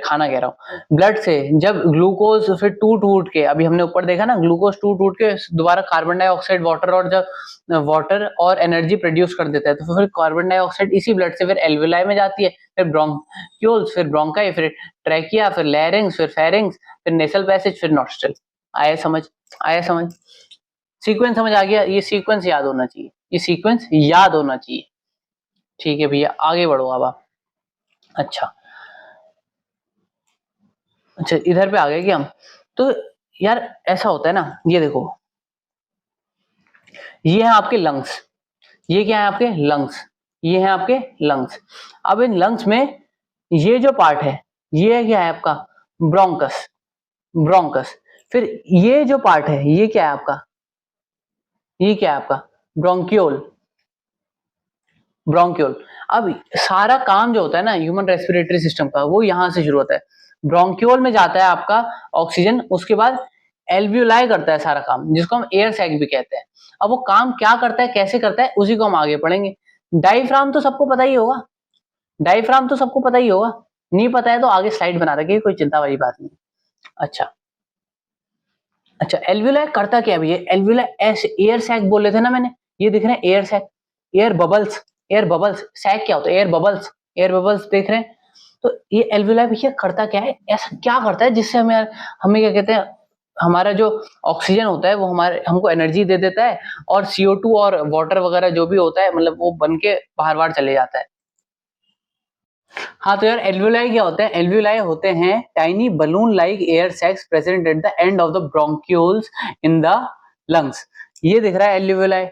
खाना कह रहा हूँ, ब्लड से जब ग्लूकोज फिर टूट के, अभी हमने ऊपर देखा ना, ग्लूकोज टूट के दोबारा कार्बन डाइऑक्साइड, वाटर, और जब वाटर और एनर्जी प्रोड्यूस कर देता है तो फिर कार्बन डाइऑक्साइड इसी ब्लड से फिर एल्विलाई में जाती है, फिर ब्रोंक्यूल्स, फिर ब्रोंकाई, फिर ट्रैकिया, फिर लैरिंग्स, फिर फेरिंग्स, फिर नेसल पैसेज, फिर नॉस्ट्रल। आया समझ सीक्वेंस समझ आ गया। ये सीक्वेंस याद होना चाहिए, ये सीक्वेंस याद होना चाहिए। ठीक है भैया, आगे बढ़ो अब आप। अच्छा, इधर पे आ गए क्या हम। तो यार ऐसा होता है ना, ये देखो, ये है आपके लंग्स, ये क्या है आपके लंग्स, ये है आपके लंग्स। अब इन लंग्स में ये जो पार्ट है, ये क्या है आपका ब्रोंकस, ब्रोंकस। फिर ये जो पार्ट है, ये क्या है आपका, ये क्या है आपका ब्रोंक्यूल, ब्रोंक्यूल। अब सारा काम जो होता है ना ह्यूमन रेस्पिरेटरी सिस्टम का, वो यहां से शुरू होता है। ब्रोंक्यूल में जाता है आपका ऑक्सीजन, उसके बाद एल्वियोलाई करता है सारा काम, जिसको हम एयर सैक भी कहते हैं। अब वो काम क्या करता है, कैसे करता है, उसी को हम आगे पढ़ेंगे। डायफ्राम तो सबको पता ही होगा, डायफ्राम तो सबको पता ही होगा, नहीं पता है तो आगे स्लाइड बना रखिए, कोई चिंता वाली बात नहीं। अच्छा, एल्वियोलाई करता क्या है, एल्वियोलाई ऐसे एयर सैक बोल रहे थे ना मैंने, ये दिख रहे हैं air sac, air bubbles, air bubbles. Sac क्या होता है, एयर बबल्स, एयर बबल्स देख रहे हैं। तो ये एल्वियोलाई भैया करता क्या है, ऐसा क्या करता है जिससे हमें क्या कहते हैं, हमारा जो ऑक्सीजन होता है वो हमको एनर्जी दे देता है, और CO2 और वाटर वगैरह जो भी होता है, मतलब वो बन के बाहर चले जाता है। हाँ तो यार एल्वियोलाई क्या होते हैं, एल्वियोलाई होते हैं tiny balloon like air sacs present at the end of the bronchioles in the lungs. ये दिख रहा है एल्वियोलाई,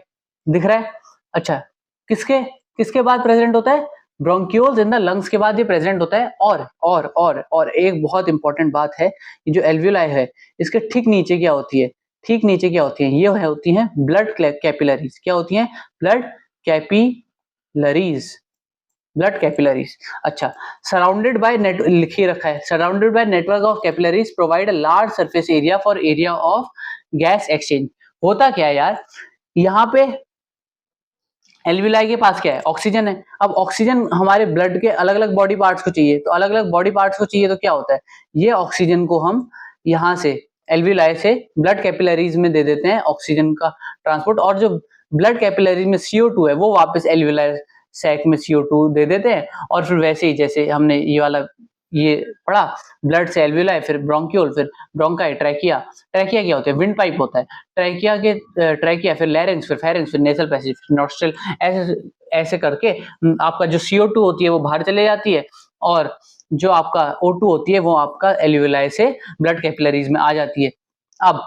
दिख रहा है। अच्छा, किसके किसके बाद प्रेजेंट होता है, ब्रोंक्यूल्स इन द लंग्स के बाद ये प्रेजेंट होता है। और एक बहुत इंपॉर्टेंट बात है, ये जो एल्वियोलाई है इसके ठीक नीचे क्या होती है, ठीक नीचे क्या होती है, ये होती है ब्लड कैपिलरीज। क्या होती है, ब्लड कैपिलरीज, ब्लड कैपिलरीज। अच्छा, सराउंडेड बाय नेट लिखी रखा है, surrounded by network of capillaries provide a large surface area for area of gas exchange. होता क्या है यार, यहाँ पे एल्वियोलाई के पास क्या है, ऑक्सीजन है। अब ऑक्सीजन हमारे ब्लड के अलग अलग बॉडी पार्ट्स को चाहिए, तो अलग अलग बॉडी पार्ट्स को चाहिए तो क्या होता है, ये ऑक्सीजन को हम यहाँ से एल्वियोलाई से ब्लड कैपिलरीज में दे देते हैं, ऑक्सीजन का ट्रांसपोर्ट। और जो ब्लड कैपिलरीज में CO2 है वो वापस एल्वियोलाई सैक में CO2 दे देते हैं। और फिर वैसे ही जैसे हमने ये वाला ये पढ़ा, ब्लड से एल्वियोलाई, फिर ब्रोंक्यूल, फिर ब्रोंकाई, ट्रैकिया। ट्रैकिया क्या होता है, विंड पाइप होता है। ट्रैकिया, फिर लैरिंग्स, फिर फेरिंग्स, फिर नेसल पैसेज, फिर नॉस्ट्रल। ऐसे ऐसे करके आपका जो CO2 होती है वो बाहर चले जाती है, और जो आपका O2 होती है वो आपका एल्वियोलाई से ब्लड कैपिलरीज में आ जाती है। अब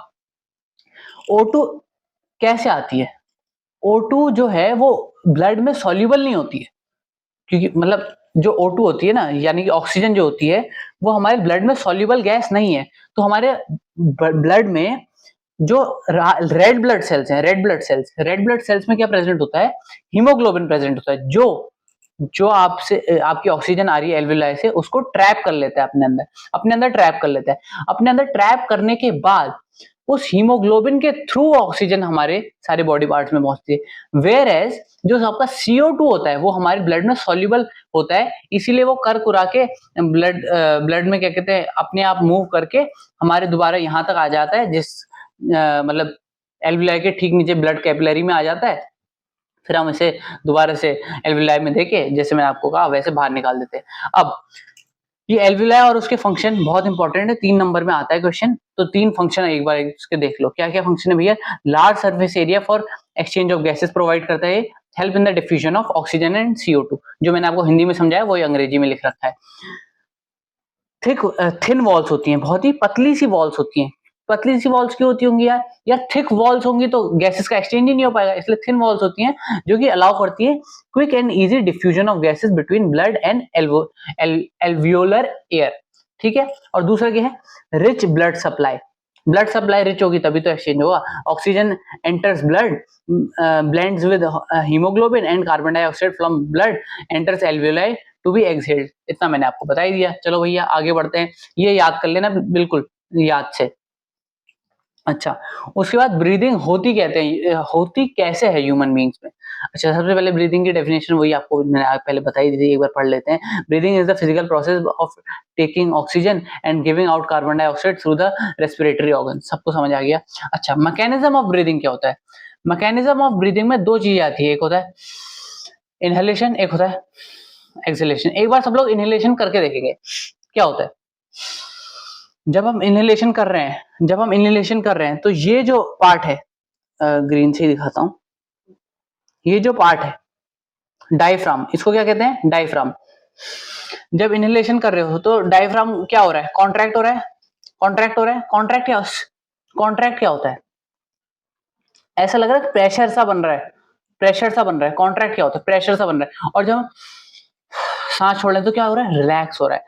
O2 कैसे आती है, O2 जो है वो ब्लड में सॉल्युबल नहीं होती है, क्योंकि मतलब जो O2 होती है ना, यानी कि ऑक्सीजन जो होती है वो हमारे ब्लड में सॉल्युबल गैस नहीं है। तो हमारे ब्लड में जो रेड ब्लड सेल्स हैं, रेड ब्लड सेल्स में क्या प्रेजेंट होता है, हीमोग्लोबिन प्रेजेंट होता है, जो आपसे आपकी ऑक्सीजन आ रही है एल्वियोलाई से, उसको ट्रैप कर लेता है अपने अंदर ट्रैप कर लेता है। अपने अंदर ट्रैप करने के बाद उस हीमोग्लोबिन के थ्रू ऑक्सीजन हमारे सारे बॉडी पार्ट्स में पहुंचती है। वेयर एज जो आपका CO2 होता है वो हमारे ब्लड में सॉल्युबल होता है, इसीलिए वो कर कुरा के ब्लड में क्या कहते हैं अपने आप मूव करके हमारे दोबारा यहाँ तक आ जाता है, मतलब एल्वियोलाई के ठीक नीचे ब्लड कैपिलरी में आ जाता है। फिर हम इसे दोबारा से एल्वियोलाई में देके, जैसे मैंने आपको कहा, वैसे बाहर निकाल देते हैं। अब ये एल्वियोलाई और उसके फंक्शन बहुत इंपॉर्टेंट है, 3 नंबर में आता है क्वेश्चन। तो 3 फंक्शन एक बार इसके देख लो, क्या क्या फंक्शन है भैया। Large surface area for exchange of gases provide करता है, help in the diffusion of oxygen and CO2। जो मैंने आपको हिंदी में समझाया वो अंग्रेजी में लिख रखा है। थिन वॉल्स होती हैं, बहुत ही पतली सी वॉल्स होती हैं। पतली सी वॉल्स क्यों होती होंगी यार थिक वॉल्स होंगी तो गैसेस का एक्सचेंज ही नहीं हो पाएगा, इसलिए थिन वॉल्स होती हैं जो कि अलाउ करती है quick and easy diffusion of gases between blood and alveolar air. ठीक है, और दूसरा क्या है, rich blood supply. Blood supply rich होगी तभी तो एक्सचेंज होगा। Oxygen enters blood, blends with haemoglobin and carbon dioxide from blood enters alveoli to be exhaled. इतना मैंने आपको बता ही दिया। चलो भैया आगे बढ़ते हैं, ये याद कर लेना बिल्कुल याद से। अच्छा, उसके बाद ब्रीदिंग होती कहते हैं, होती कैसे है ह्यूमन बींग्स में। अच्छा, सबसे पहले ब्रीदिंग की डेफिनेशन वही आपको मैंने पहले बताई दी थी, एक बार पढ़ लेते हैं। Breathing is the physical process of taking oxygen and giving out carbon dioxide through the respiratory organ. सबको समझ आ गया। अच्छा, मैकेनिज्म ऑफ ब्रीदिंग क्या होता है। मैकेनिज्म ऑफ ब्रीदिंग में दो चीजें आती है, एक होता है इनहेलेशन, एक होता है एक्सहेलेशन। एक बार सब लोग इनहेलेशन करके देखेंगे क्या होता है। जब हम इनहेलेशन कर रहे हैं, तो ये जो पार्ट है, ग्रीन से दिखाता हूं, ये जो पार्ट है डायफ्राम, इसको क्या कहते हैं, डायफ्राम। जब इनहेलेशन कर रहे हो तो डायफ्राम क्या हो रहा है, कॉन्ट्रैक्ट हो रहा है। कॉन्ट्रैक्ट क्या होता है, ऐसा लग रहा है प्रेशर सा बन रहा है। कॉन्ट्रैक्ट क्या होता है, प्रेशर सा बन रहा है। और जब हम सांस छोड़ रहे हैं तो क्या हो रहा है, रिलैक्स हो रहा है।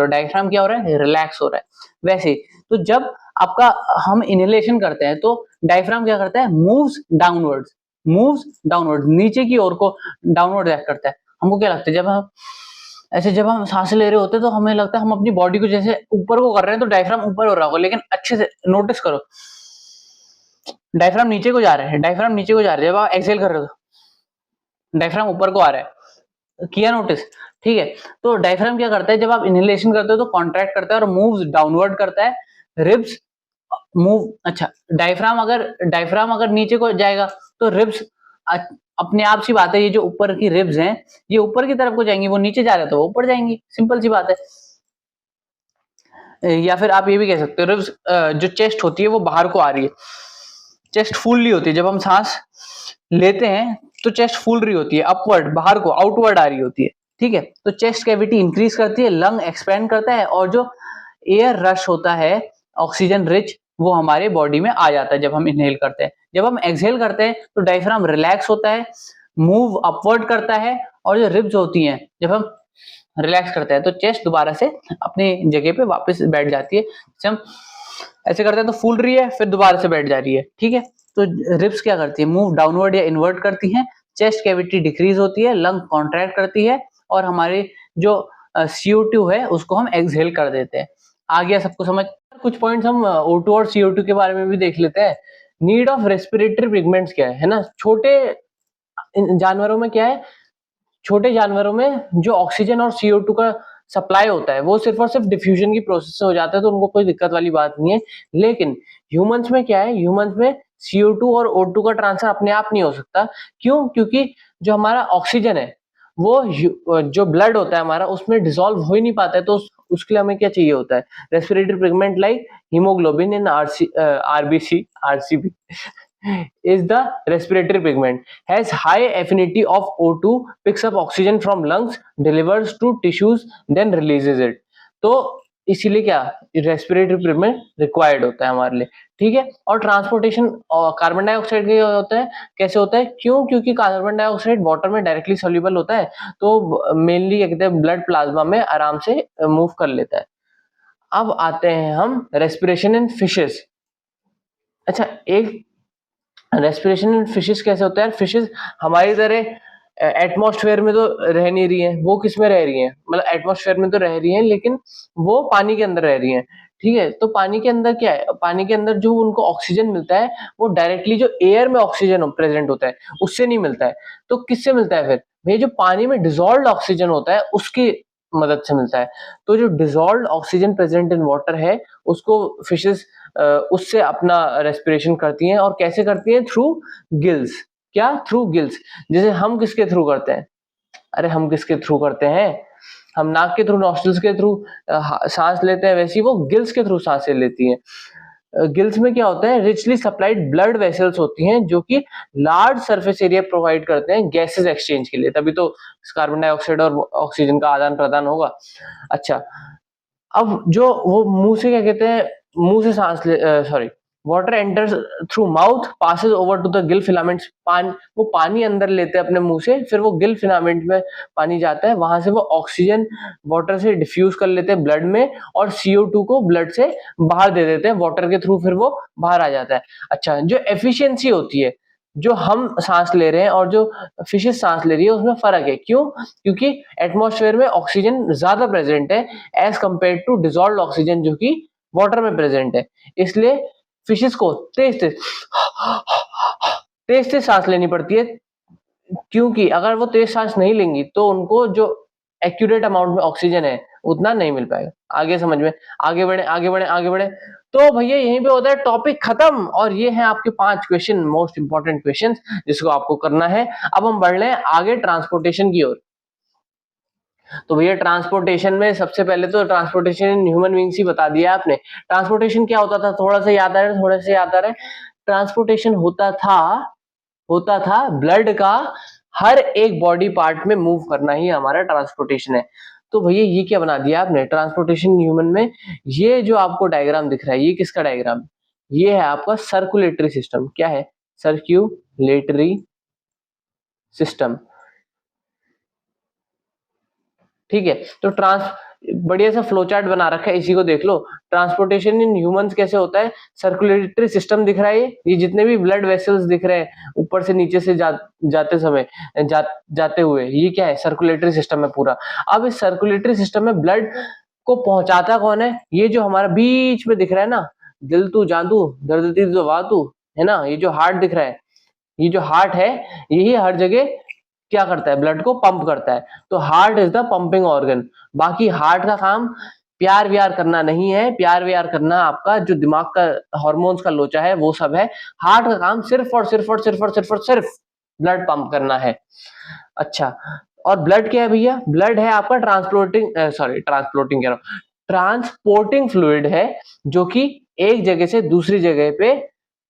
डायफ्राम क्या हो रहा है, रिलैक्स हो रहा है। वैसे ही तो जब आपका हम इनहेलेशन करते हैं तो डायफ्राम क्या करता है, मूव्स डाउनवर्ड्स, नीचे की ओर को डाउनवर्ड एक्ट करता है। हमको क्या लगता है, जब हम सांस ले रहे होते हैं तो हमें लगता है हम अपनी बॉडी को जैसे ऊपर को कर रहे हैं, तो डायफ्राम ऊपर हो रहा होगा, लेकिन अच्छे से नोटिस करो डायफ्राम नीचे को जा रहा है। जब आप एक्सहेल कर रहे हो तो डायफ्राम ऊपर को आ रहा है, किया नोटिस, ठीक है। तो डायफ्राम क्या करता है, जब आप इनहेलेशन करते हो तो कॉन्ट्रैक्ट करता है और मूव्स डाउनवर्ड करता है, रिब्स मूव। अच्छा, डायफ्राम अगर नीचे को जाएगा तो रिब्स अपने आप सी बात है, ये जो ऊपर की रिब्स हैं ये ऊपर की तरफ को जाएंगी, वो नीचे जा रहे तो वो ऊपर जाएंगी, सिंपल सी बात है। या फिर आप ये भी कह सकते हो रिब्स, जो चेस्ट होती है वो बाहर को आ रही है, चेस्ट फूल रही होती है। जब हम सांस लेते हैं तो चेस्ट फूल रही होती है, अपवर्ड, बाहर को, आउटवर्ड आ रही होती है, ठीक है। तो चेस्ट कैविटी इंक्रीज करती है, लंग एक्सपेंड करता है, और जो एयर रश होता है ऑक्सीजन रिच, वो हमारे बॉडी में आ जाता है जब हम इनहेल करते हैं। जब हम एक्सहेल करते हैं तो डायफ्राम रिलैक्स होता है, मूव अपवर्ड करता है, और जो रिब्स होती हैं जब हम रिलैक्स करते हैं तो चेस्ट दोबारा से अपनी जगह पे वापस बैठ जाती है। जब हम ऐसे करते हैं तो फूल रही है, फिर दोबारा से बैठ जा रही है, ठीक है। तो रिब्स क्या करती है, मूव डाउनवर्ड या इनवर्ट करती हैं, चेस्ट कैविटी डिक्रीज होती है, लंग कॉन्ट्रैक्ट करती है, और हमारी जो CO2 है उसको हम एक्सहेल कर देते हैं। आ गया सबको समझ। कुछ पॉइंट्स हम O2 और CO2 के बारे में भी देख लेते हैं। नीड ऑफ रेस्पिरेटरी पिगमेंट्स क्या है ना। छोटे जानवरों में क्या है, छोटे जानवरों में जो ऑक्सीजन और CO2 का सप्लाई होता है वो सिर्फ और सिर्फ डिफ्यूजन की प्रोसेस से हो जाता है, तो उनको कोई दिक्कत वाली बात नहीं है। लेकिन ह्यूमंस में क्या है, ह्यूमंस में CO2 और O2 का ट्रांसफर अपने आप नहीं हो सकता। क्यों, क्योंकि जो हमारा ऑक्सीजन है वो जो ब्लड होता है हमारा उसमें डिसॉल्व हो ही नहीं पाता है। तो उसके लिए हमें क्या चाहिए होता है, respiratory pigment like haemoglobin in RBC is the respiratory pigment, has high affinity of O2, picks up oxygen from lungs, delivers to tissues, then releases it। तो इसीलिए क्या रेस्पिरेटरी पिगमेंट रिक्वायर्ड होता है हमारे लिए, ठीक है। और ट्रांसपोर्टेशन कार्बन डाइऑक्साइड का होता है, कैसे होता है, क्यों, क्योंकि कार्बन डाइऑक्साइड वाटर में डायरेक्टली सॉल्युबल होता है, तो मेनली क्या कहते हैं ब्लड प्लाज्मा में आराम से मूव कर लेता है। अब आते हैं हम रेस्पिरेशन इन फिशेस। अच्छा, एक रेस्पिरेशन इन फिशेस कैसे होता है, फिशेस हमारी तरह एटमॉस्फेयर में तो रह नहीं रही है, वो किस में रह रही है, मतलब एटमॉस्फेयर में तो रह रही है लेकिन वो पानी के अंदर रह रही है, ठीक है। तो पानी के अंदर क्या है, पानी के अंदर जो उनको ऑक्सीजन मिलता है वो डायरेक्टली जो एयर में ऑक्सीजन प्रेजेंट होता है उससे नहीं मिलता है। तो किससे मिलता है फिर, भाई जो पानी में डिजोल्व ऑक्सीजन होता है उसकी मदद से मिलता है। तो जो dissolve oxygen present in water है उसको फिशेस उससे अपना रेस्पिरेशन करती हैं। और कैसे करती हैं, थ्रू गिल्स। क्या, थ्रू गिल्स। जैसे हम किसके थ्रू करते हैं, अरे हम किसके थ्रू करते हैं, हम नाक के थ्रू, नॉस्ट्रल्स के थ्रू सांस लेते हैं, वैसे ही वो गिल्स के थ्रू सांसें लेती हैं। गिल्स में क्या होता है, रिचली सप्लाइड ब्लड वेसल्स होती हैं जो कि लार्ज सरफेस एरिया प्रोवाइड करते हैं गैसेस एक्सचेंज के लिए, तभी तो कार्बन डाइऑक्साइड और ऑक्सीजन का आदान प्रदान होगा। अच्छा, अब जो वो मुंह से क्या कहते हैं, मुंह से सांस ले, sorry, water enters through mouth, passes over to the gill filaments, वो पानी अंदर लेते हैं अपने मुंह से, फिर वो गिल फिलामेंट में पानी जाता है, वहां से वो ऑक्सीजन वाटर से डिफ्यूज कर लेते हैं ब्लड में, और CO2 को ब्लड से बाहर दे देते हैं वाटर के थ्रू, फिर वो बाहर आ जाता है। अच्छा, जो एफिशिएंसी होती है, जो हम सांस ले रहे हैं और जो फिशेस सांस ले रही है, उसमें फर्क है। क्यों? क्योंकि एटमॉस्फेयर में ऑक्सीजन ज्यादा प्रेजेंट है as compare to dissolved oxygen जो कि वाटर में प्रेजेंट है, इसलिए फिशेस को तेज तेज सांस लेनी पड़ती है, क्योंकि अगर वो तेज सांस नहीं लेंगी तो उनको जो एक्यूरेट अमाउंट में ऑक्सीजन है उतना नहीं मिल पाएगा। आगे समझ में, आगे बढ़े आगे बढ़े आगे बढ़े। तो भैया यहीं पे होता है टॉपिक खत्म, और ये हैं आपके 5 क्वेश्चन, मोस्ट इंपॉर्टेंट क्वेश्चन जिसको आपको करना है। अब हम बढ़ लें आगे ट्रांसपोर्टेशन की ओर। तो भैया ट्रांसपोर्टेशन में सबसे पहले तो ट्रांसपोर्टेशन इन ह्यूमन बीइंग्स ही बता दिया आपने। ट्रांसपोर्टेशन क्या होता था, थोड़ा सा याद आ रहा है, थोड़ा सा याद आ रहा है। ट्रांसपोर्टेशन होता था ब्लड का हर एक बॉडी पार्ट में मूव करना ही हमारा ट्रांसपोर्टेशन है। तो भैया ये क्या बना दिया आपने ट्रांसपोर्टेशन ह्यूमन में। ये जो आपको डायग्राम दिख रहा है, ये किसका डायग्राम है? ये है आपका सर्कुलेटरी सिस्टम। क्या है? Circulatory system. ठीक है, तो बढ़िया सा फ्लो चार्ट बना रखा है, इसी को देख लो। ट्रांसपोर्टेशन इन ह्यूमंस कैसे होता है? सर्कुलेटरी सिस्टम दिख रहा है, ये जितने भी ब्लड वेसल्स दिख रहे हैं ऊपर से नीचे से जाते समय जाते हुए, ये क्या है? सर्कुलेटरी सिस्टम है पूरा। अब इस सर्कुलेटरी सिस्टम में ब्लड को पहुंचाता कौन है? ये जो हमारा बीच में दिख रहा है ना, दिल तू जादू दर्द ती दवा तू, है ना, ये जो हार्ट दिख रहा है, ये जो हार्ट है, यही हर जगह क्या करता है? ब्लड को पंप करता है। तो heart is the pumping organ. बाकी हार्ट का काम प्यार व्यार करना नहीं है, प्यार व्यार करना आपका जो दिमाग का हार्मोन्स का लोचा है वो सब है। हार्ट का काम सिर्फ और सिर्फ और सिर्फ और सिर्फ और सिर्फ ब्लड पंप करना है। अच्छा, और ब्लड क्या है भैया? ब्लड है आपका ट्रांसपोर्टिंग कह रहा हूं, ट्रांसपोर्टिंग फ्लूइड है, जो कि एक जगह से दूसरी जगह पे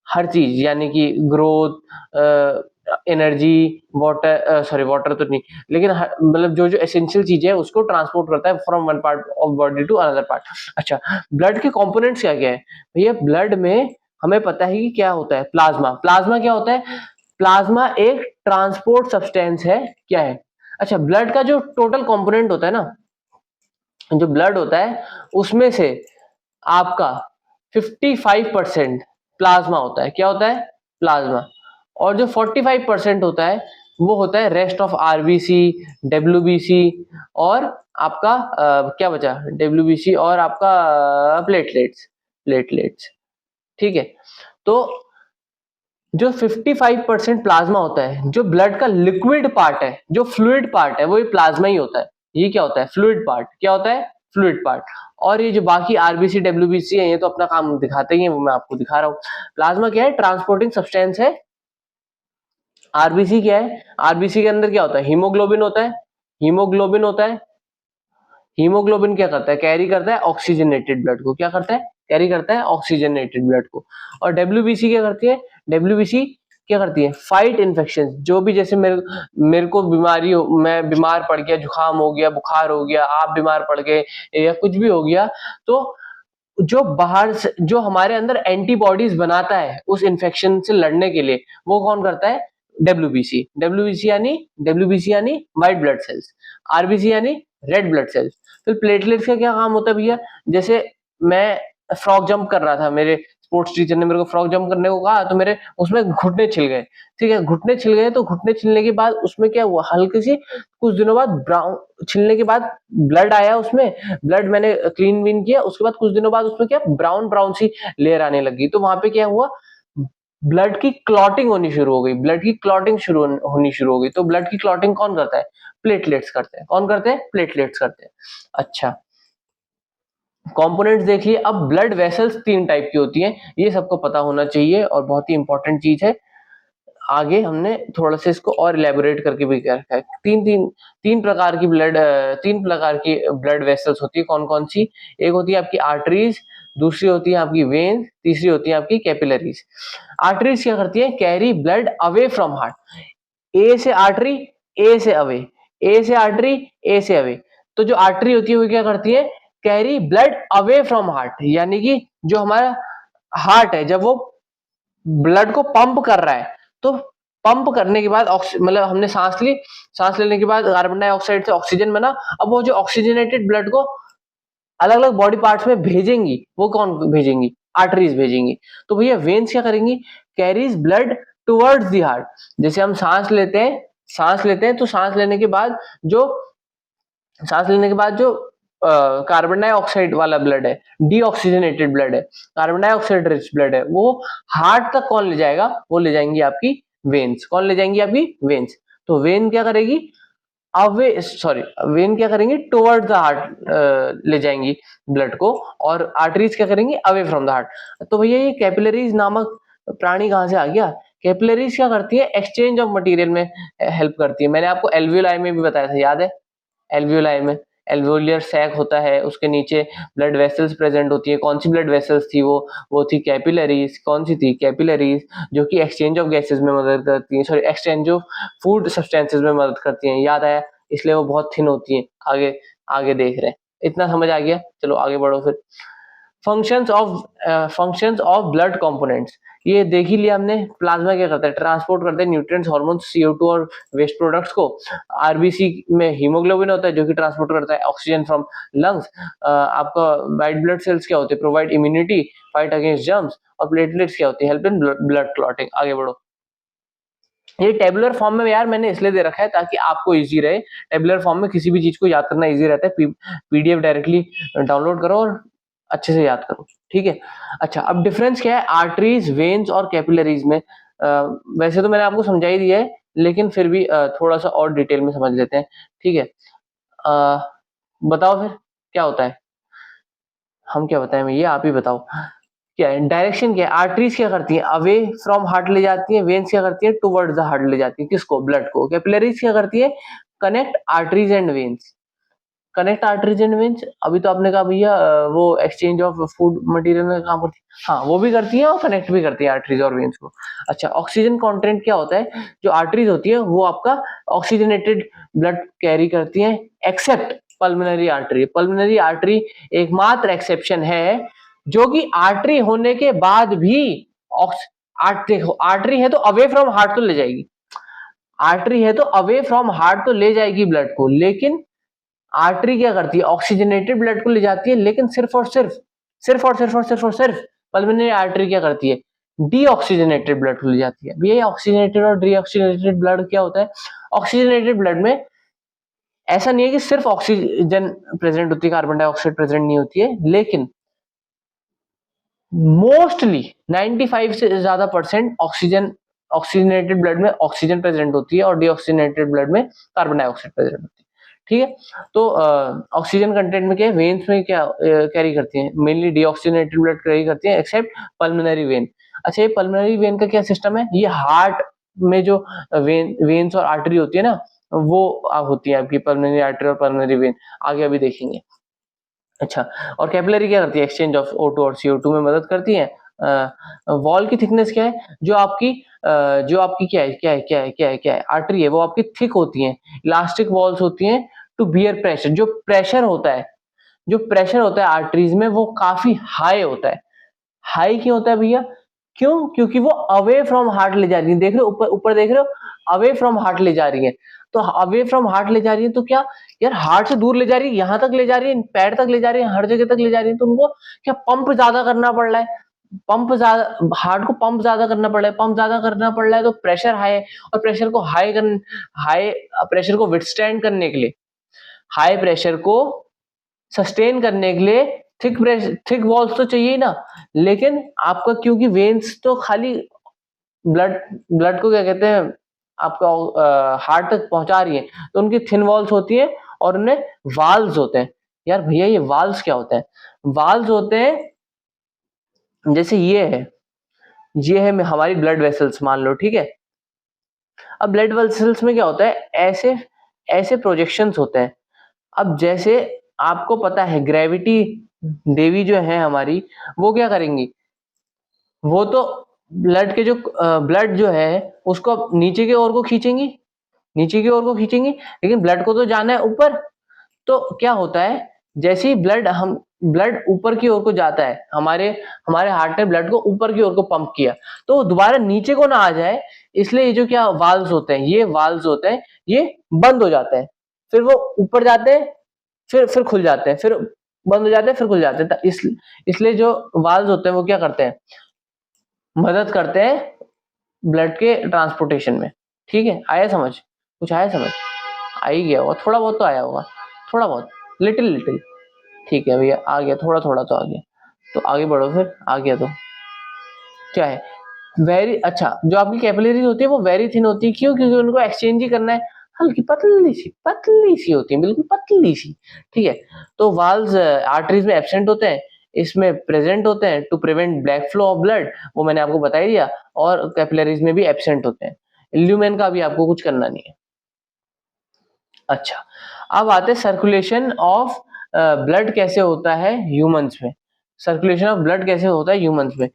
हर चीज, यानी कि ग्रोथ, एनर्जी, वाटर तो नहीं, लेकिन मतलब जो जो एसेंशियल चीजें है उसको ट्रांसपोर्ट करता है from one part of body to another part. अच्छा, ब्लड के कंपोनेंट्स क्या क्या है भैया? ब्लड में हमें पता है कि क्या होता है, प्लाज्मा। प्लाज्मा क्या होता है? प्लाज्मा एक ट्रांसपोर्ट सब्सटेंस है। क्या है? अच्छा, ब्लड का जो टोटल कंपोनेंट होता है ना, जो ब्लड होता है उसमें से आपका 55% प्लाज्मा होता है। क्या होता है? प्लाज्मा। और जो 45% होता है वो होता है रेस्ट ऑफ आरबीसी, डब्ल्यूबीसी, और आपका क्या बचा? डब्ल्यूबीसी और आपका प्लेटलेट्स। ठीक है, तो जो 55% प्लाज्मा होता है, जो ब्लड का लिक्विड पार्ट है, जो फ्लूइड पार्ट है, वो ये प्लाज्मा ही होता है। ये क्या होता है? Fluid part. क्या होता है? Fluid part. और ये जो बाकी आरबीसी डब्ल्यूबीसी है, ये तो अपना काम दिखाते ही है, वो मैं आपको दिखा रहा हूँ। प्लाज्मा क्या है? ट्रांसपोर्टिंग सब्सटेंस है। आरबीसी क्या है? आरबीसी के अंदर क्या होता है? हीमोग्लोबिन होता है। हीमोग्लोबिन होता है। हीमोग्लोबिन क्या करता है? कैरी करता है ऑक्सीजनेटेड ब्लड को। क्या करता है? कैरी करता है ऑक्सीजनेटेड ब्लड को। और डब्ल्यूबीसी क्या करती है? डब्ल्यूबीसी क्या करती है? Fight infection. जो भी, जैसे मेरे को बीमारी हो, मैं बीमार पड़ गया, जुकाम हो गया, बुखार हो गया, आप बीमार पड़ गए, या कुछ भी हो गया, तो जो बाहर से जो हमारे अंदर एंटीबॉडीज बनाता है उस इन्फेक्शन से लड़ने के लिए, वो कौन करता है? डब्ल्यूबीसी। डब्ल्यूबीसी यानी व्हाइट ब्लड सेल्स। आरबीसी यानी रेड ब्लड सेल्स। फिर प्लेटलेट्स का क्या काम होता है भैया? जैसे मैं फ्रॉक जंप कर रहा था, मेरे स्पोर्ट्स टीचर ने मेरे को फ्रॉक जंप करने को कहा, तो मेरे उसमें घुटने छिल गए। ठीक है, घुटने छिल गए, तो घुटने छिलने के बाद उसमें क्या हुआ, हल्की सी कुछ दिनों बाद ब्राउन छिलने के बाद ब्लड आया, उसमें ब्लड मैंने क्लीन विन किया, उसके बाद कुछ दिनों बाद उसमें क्या ब्राउन ब्राउन सी लेयर आने लगी। तो वहां पे क्या हुआ? ब्लड की क्लॉटिंग होनी शुरू हो गई। ब्लड की क्लॉटिंग होनी शुरू हो गई। तो ब्लड की क्लॉटिंग कौन करता है? प्लेटलेट्स करते हैं। कौन करते हैं? प्लेटलेट्स करते हैं। अच्छा, कंपोनेंट्स देख लिए। अब ब्लड वेसल्स 3 टाइप की होती हैं, ये सबको पता होना चाहिए और बहुत ही इंपॉर्टेंट चीज है। आगे हमने थोड़ा सा इसको और इलेबोरेट करके भी क्या रखा है। तीन प्रकार की ब्लड वेसल्स होती है। कौन कौन सी? एक होती है आपकी आर्टरीज, दूसरी होती है आपकी वेन, तीसरी होती है आपकी कैपिलरीज। आर्टरीज क्या करती है? Carry blood away from heart. A से आर्टरी, ए से अवे, ए से आर्टरी, ए से अवे। तो जो आर्टरी होती है वो क्या करती है? Carry blood away from heart, यानी कि जो हमारा हार्ट है, जब वो ब्लड को पंप कर रहा है, तो पंप करने के बाद मतलब हमने सांस ली, सांस लेने के बाद कार्बन डाइऑक्साइड से ऑक्सीजन बना, अब वो जो ऑक्सीजनेटेड ब्लड को अलग अलग बॉडी पार्ट्स में भेजेंगी, वो कौन भेजेंगी? आर्टरीज भेजेंगी। तो भैया वेन्स क्या करेंगी? Carries blood towards the heart. जैसे हम सांस लेते हैं, तो सांस लेने के बाद जो कार्बन डाइऑक्साइड वाला ब्लड है, डीऑक्सीजनेटेड ब्लड है, कार्बन डाइऑक्साइड रिच ब्लड है, वो हार्ट तक कौन ले जाएगा? वो ले जाएंगी आपकी वेन्स। कौन ले जाएंगी? आपकी वेन्स। तो वेन क्या करेगी? वेन क्या करेंगी? टुवर्ड्स द हार्ट ले जाएंगी ब्लड को, और आर्टरीज क्या करेंगी? Away from the heart. तो भैया ये कैपिलरीज नामक प्राणी कहां से आ गया? कैपिलरीज क्या करती है? एक्सचेंज ऑफ मटेरियल में हेल्प करती है। मैंने आपको एल्वियोलाई में भी बताया था, याद है? एल्वियोलाई में एल्वियोलियर सैक होता है, उसके नीचे ब्लड वेसल्स प्रेजेंट होती है। कौन सी ब्लड वेसल्स थी? वो थी कैपिलरीज। कौन सी थी? कैपिलरीज, जो कि एक्सचेंज ऑफ गैसेस में मदद करती हैं, sorry exchange of food substances में मदद करती हैं। याद आया? इसलिए वो बहुत थिन होती हैं। आगे आगे देख रहे हैं, इतना समझ आ गया? चलो आगे बढ़ो फिर। फंक्शंस ऑफ ब्लड कंपोनेंट्स, ये देख ही लिया हमने। प्लाज्मा क्या करता है? ट्रांसपोर्ट करते हैं न्यूट्रिएंट्स, हार्मोन्स, CO2 और वेस्ट प्रोडक्ट्स को। आरबीसी में हीमोग्लोबिन होता है जो कि ट्रांसपोर्ट करता है ऑक्सीजन फ्रॉम लंग्स। आपका वाइट ब्लड सेल्स क्या होते हैं? Provide immunity, fight against germs. और प्लेटलेट्स क्या होती है? Help in blood clotting. आगे बढ़ो। ये टेबुलर फॉर्म में यार मैंने इसलिए दे रखा है ताकि आपको इजी रहे। टेबुलर फॉर्म में किसी भी चीज को याद करना इजी रहता है। पीडीएफ डायरेक्टली डाउनलोड करो और अच्छे से याद करो, ठीक है? अच्छा, अब डिफरेंस क्या है आर्टरीज, वेन्स और कैपिलरीज में? वैसे तो मैंने आपको समझा ही दिया है, लेकिन फिर भी थोड़ा सा और डिटेल में समझ लेते हैं, ठीक है? बताओ फिर क्या होता है? हम क्या बताएं भैया, आप ही बताओ। क्या है डायरेक्शन? क्या है? आर्टरीज क्या करती हैं? अवे फ्रॉम हार्ट ले जाती है। वेन्स क्या करती है? टुवर्ड्स द हार्ट ले जाती है। किसको? ब्लड को। कैपिलरीज क्या करती है? Connect arteries and veins. Connect arteries and veins, अभी तो आपने कहा भैया वो एक्सचेंज ऑफ फूड मटेरियल में काम करती है। हाँ, वो भी करती है और कनेक्ट भी करती है आर्टरीज और वेन्स को। अच्छा, ऑक्सीजन कंटेंट क्या होता है? जो आर्टरीज होती है वो आपका ऑक्सीजनेटेड ब्लड कैरी करती है, accept pulmonary artery. Pulmonary artery एकमात्र एक्सेप्शन है जो कि आर्टरी होने के बाद भी आर्टरी है तो अवे फ्रॉम हार्ट तो ले जाएगी, आर्टरी है तो अवे फ्रॉम हार्ट तो ले जाएगी ब्लड को, लेकिन आर्टरी क्या करती है? ऑक्सीजनेटेड ब्लड को ले जाती है, लेकिन सिर्फ पल्मोनरी आर्टरी क्या करती है? डीऑक्सीजनेटेड ब्लड को ले जाती है। ये ऑक्सीजनेटेड और डीऑक्सीजनेटेड ब्लड क्या होता है? ऑक्सीजनेटेड ब्लड में ऐसा नहीं है कि सिर्फ ऑक्सीजन प्रेजेंट होती है, कार्बन डाइऑक्साइड प्रेजेंट नहीं होती है, लेकिन मोस्टली 95 से ज्यादा % ऑक्सीजनेटेड ब्लड में ऑक्सीजन प्रेजेंट होती है और डीऑक्सीजनेटेड ब्लड में कार्बन डाइऑक्साइड प्रेजेंट होती है, ठीक है? तो ऑक्सीजन कंटेंट में क्या है? वेन्स में क्या कैरी करती हैं? मेनली डीऑक्सीजनेटेड ब्लड कैरी करती हैं, एक्सेप्ट पल्मोनरी वेन। अच्छा, ये पल्मोनरी वेन का क्या सिस्टम है? ये हार्ट में जो वेन्स और आर्टरी होती है ना, वो होती है आपकी पल्मोनरी आर्टरी और पल्मोनरी वेन। आगे अभी देखेंगे। अच्छा, और कैपिलरी क्या करती है? एक्सचेंज ऑफ O2 और CO2 में मदद करती है। वॉल की थिकनेस क्या है? जो आपकी क्या है? आर्टरी है वो आपकी थिक होती है, इलास्टिक वॉल्स होती हैं टू बियर प्रेशर। जो प्रेशर होता है आर्टरीज में वो काफी हाई होता है। हाई क्यों होता है भैया? क्यों? क्योंकि वो अवे फ्रॉम हार्ट ले जा रही है। देख रहे हो ऊपर देख रहे हो, अवे फ्रॉम हार्ट ले जा रही है। तो अवे फ्रॉम हार्ट ले जा रही है तो क्या यार, हार्ट से दूर ले जा रही है, यहां तक ले जा रही है, पैर तक ले जा रही है, हर जगह तक ले जा रही है, तो उनको क्या पंप ज्यादा करना पड़ रहा है? हार्ट को पंप ज्यादा करना पड़ रहा है, तो प्रेशर हाई है। और हाई प्रेशर को विथस्टैंड करने के लिए, हाई प्रेशर को सस्टेन करने के लिए थिक वॉल्स तो चाहिए ही ना। लेकिन आपका क्योंकि वेन्स तो खाली ब्लड को क्या कहते हैं, आपका हार्ट तक पहुंचा रही है, तो उनकी थिन वॉल्स होती है और उनमें वाल्व्स होते हैं। यार भैया ये वाल्व्स क्या होते हैं? वाल्व्स होते हैं जैसे ये है हमारी ब्लड वेसल्स मान लो, ठीक है? अब ब्लड वेसल्स में क्या होता है? ऐसे प्रोजेक्शंस होते हैं। अब जैसे आपको पता है ग्रेविटी देवी जो है हमारी, वो क्या करेंगी? वो तो ब्लड जो है उसको नीचे की ओर को खींचेंगी, लेकिन ब्लड को तो जाना है ऊपर। तो क्या होता है, जैसे ही ब्लड हम ब्लड ऊपर की ओर को जाता है, हमारे हमारे हार्ट ने ब्लड को ऊपर की ओर को पंप किया, तो वो दोबारा नीचे को ना आ जाए, इसलिए ये जो क्या वाल्व्स होते हैं, ये वाल्व्स होते हैं, ये बंद हो जाते हैं, फिर वो ऊपर जाते हैं, फिर खुल जाते हैं, फिर बंद हो जाते हैं, फिर खुल जाते हैं। तो इसलिए जो वाल्व्स होते हैं वो क्या करते हैं, मदद करते हैं ब्लड के ट्रांसपोर्टेशन में। ठीक है, आया समझ, कुछ आया समझ, आ ही गया होगा, थोड़ा बहुत तो आया होगा, थोड़ा बहुत, लिटिल लिटिल। ठीक है भैया, आ गया, थोड़ा थोड़ा तो आ गया, तो आगे बढ़ो, फिर आ गया तो क्या है, वेरी अच्छा, जो आपकी कैपिलरीज होती है वो वेरी थिन होती है, क्यों, क्योंकि उनको एक्सचेंज ही करना है, हल्की पतली सी होती है, बिल्कुल पतली सी। ठीक है, तो वाल्व्स आर्टरीज में एब्सेंट होते हैं, इसमें प्रेजेंट होते हैं to prevent black flow of blood, वो मैंने आपको बता ही दिया, और कैपिलरीज में भी एब्सेंट होते हैं। ल्यूमेन का भी आपको कुछ करना नहीं है। अच्छा, अब आते हैं सर्कुलेशन ऑफ ब्लड कैसे होता है ह्यूमंस में, सर्कुलेशन ऑफ ब्लड कैसे होता है ह्यूमंस में।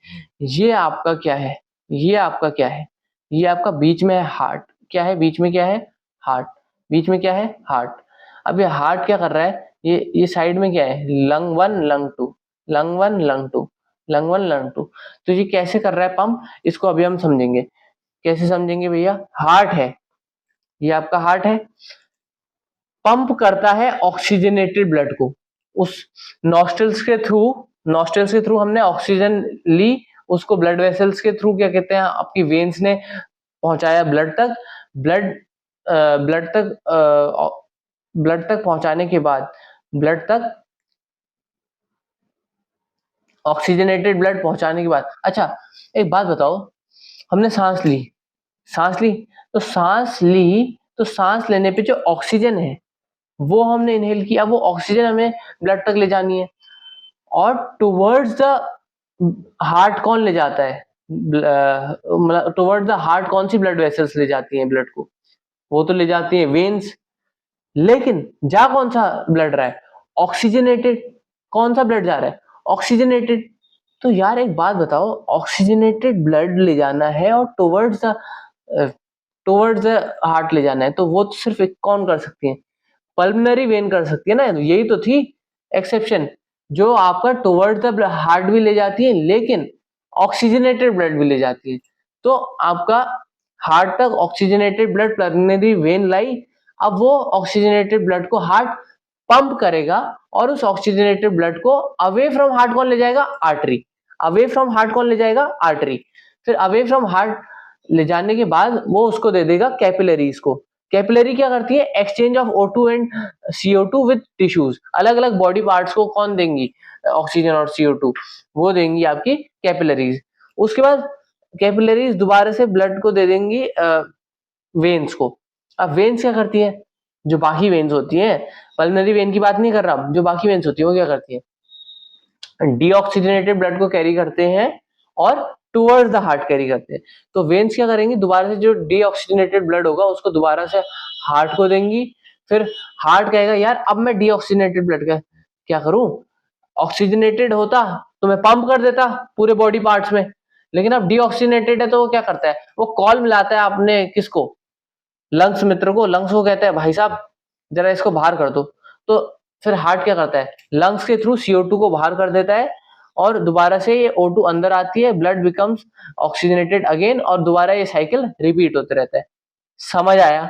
ये आपका क्या है, ये आपका क्या है, ये आपका बीच में है हार्ट, क्या है बीच में, क्या है हार्ट, बीच में क्या है हार्ट। अब ये हार्ट क्या कर रहा है, ये साइड में क्या है, lung 1 lung 2, lung 1 lung 2, lung 1 lung 2, तो ये कैसे कर रहा है पंप, इसको अभी हम समझेंगे। कैसे समझेंगे भैया, हार्ट है, ये आपका हार्ट है, पंप करता है ऑक्सीजनेटेड ब्लड को, उस नॉस्ट्रल्स के थ्रू हमने ऑक्सीजन ली, उसको ब्लड वेसल्स के थ्रू क्या कहते हैं, आपकी वेन्स ने पहुंचाया ब्लड तक, ब्लड ब्लड तक ब्लड तक पहुंचाने के बाद, ब्लड तक ऑक्सीजनेटेड ब्लड पहुंचाने के बाद, अच्छा एक बात बताओ, हमने सांस ली, सांस ली, तो सांस ली, तो सांस लेने पे जो ऑक्सीजन है वो हमने इनहेल किया, वो ऑक्सीजन हमें ब्लड तक ले जानी है, और टुवर्ड्स द हार्ट कौन ले जाता है, मतलब टुवर्ड्स द हार्ट कौन सी ब्लड वेसल्स ले जाती हैं ब्लड को, वो तो ले जाती है वेन्स, लेकिन जा कौन सा ब्लड रहा है, ऑक्सीजनेटेड, कौन सा ब्लड जा रहा है, ऑक्सीजनेटेड। तो यार एक बात बताओ, ऑक्सीजनेटेड ब्लड ले जाना है और टुवर्ड्स द हार्ट ले जाना है, तो वो तो सिर्फ एक कौन कर सकती है, पल्मनरी वेन कर सकती है ना, यही तो थी एक्सेप्शन, जो आपका टुवर्ड्स द हार्ट भी ले जाती है, लेकिन ऑक्सीजनेटेड ब्लड भी ले जाती है। तो आपका हार्ट तक ऑक्सीजनेटेड ब्लड पल्मनरी वेन लाई, अब वो ऑक्सीजनेटेड ब्लड को हार्ट पंप करेगा, और उस ऑक्सीजनेटेड ब्लड को अवे फ्रॉम हार्ट कौन ले जाएगा, आर्टरी, अवे फ्रॉम हार्ट कौन ले जाएगा, आर्टरी, फिर अवे फ्रॉम हार्ट ले जाने के बाद वो उसको दे देगा कैपिलरीज को। कैपिलरी क्या करती है, exchange of O2 and CO2 with tissues, अलग अलग बॉडी पार्ट्स को कौन देंगी, ऑक्सीजन और CO2, वो देंगी आपकी कैपिलरीज। उसके बाद कैपिलरीज दोबारा से ब्लड को दे देंगी वेन्स को। अब वेन्स क्या करती है, जो बाकी वेन्स होती हैं, पल्मोनरी वेन की बात नहीं कर रहा, जो बाकी वेन्स होती है वो क्या करती है, डीऑक्सीजनेटेड ब्लड को कैरी करते हैं और टुवर्ड्स द हार्ट कैरी करते हैं। तो वेन्स क्या करेंगी, दोबारा से जो डीऑक्सीजनेटेड ब्लड होगा उसको दोबारा से हार्ट को देंगी, फिर हार्ट कहेगा यार अब मैं डीऑक्सीजनेटेड ब्लड का क्या करूं, ऑक्सीजनेटेड होता तो मैं पंप कर देता पूरे बॉडी पार्ट्स में, लेकिन अब डीऑक्सीजनेटेड है तो वो क्या करता है, वो कॉल मिलाता है अपने किसको, लंग्स मित्र को, लंग्स को कहता है भाई साहब जरा इसको बाहर कर दो, तो फिर हार्ट क्या करता है, लंग्स के थ्रू CO2 को बाहर कर देता है, और दोबारा से ये O2 अंदर आती है, ब्लड बिकम्स ऑक्सीजनेटेड अगेन, और दोबारा ये साइकिल रिपीट होते रहता है। समझ आया,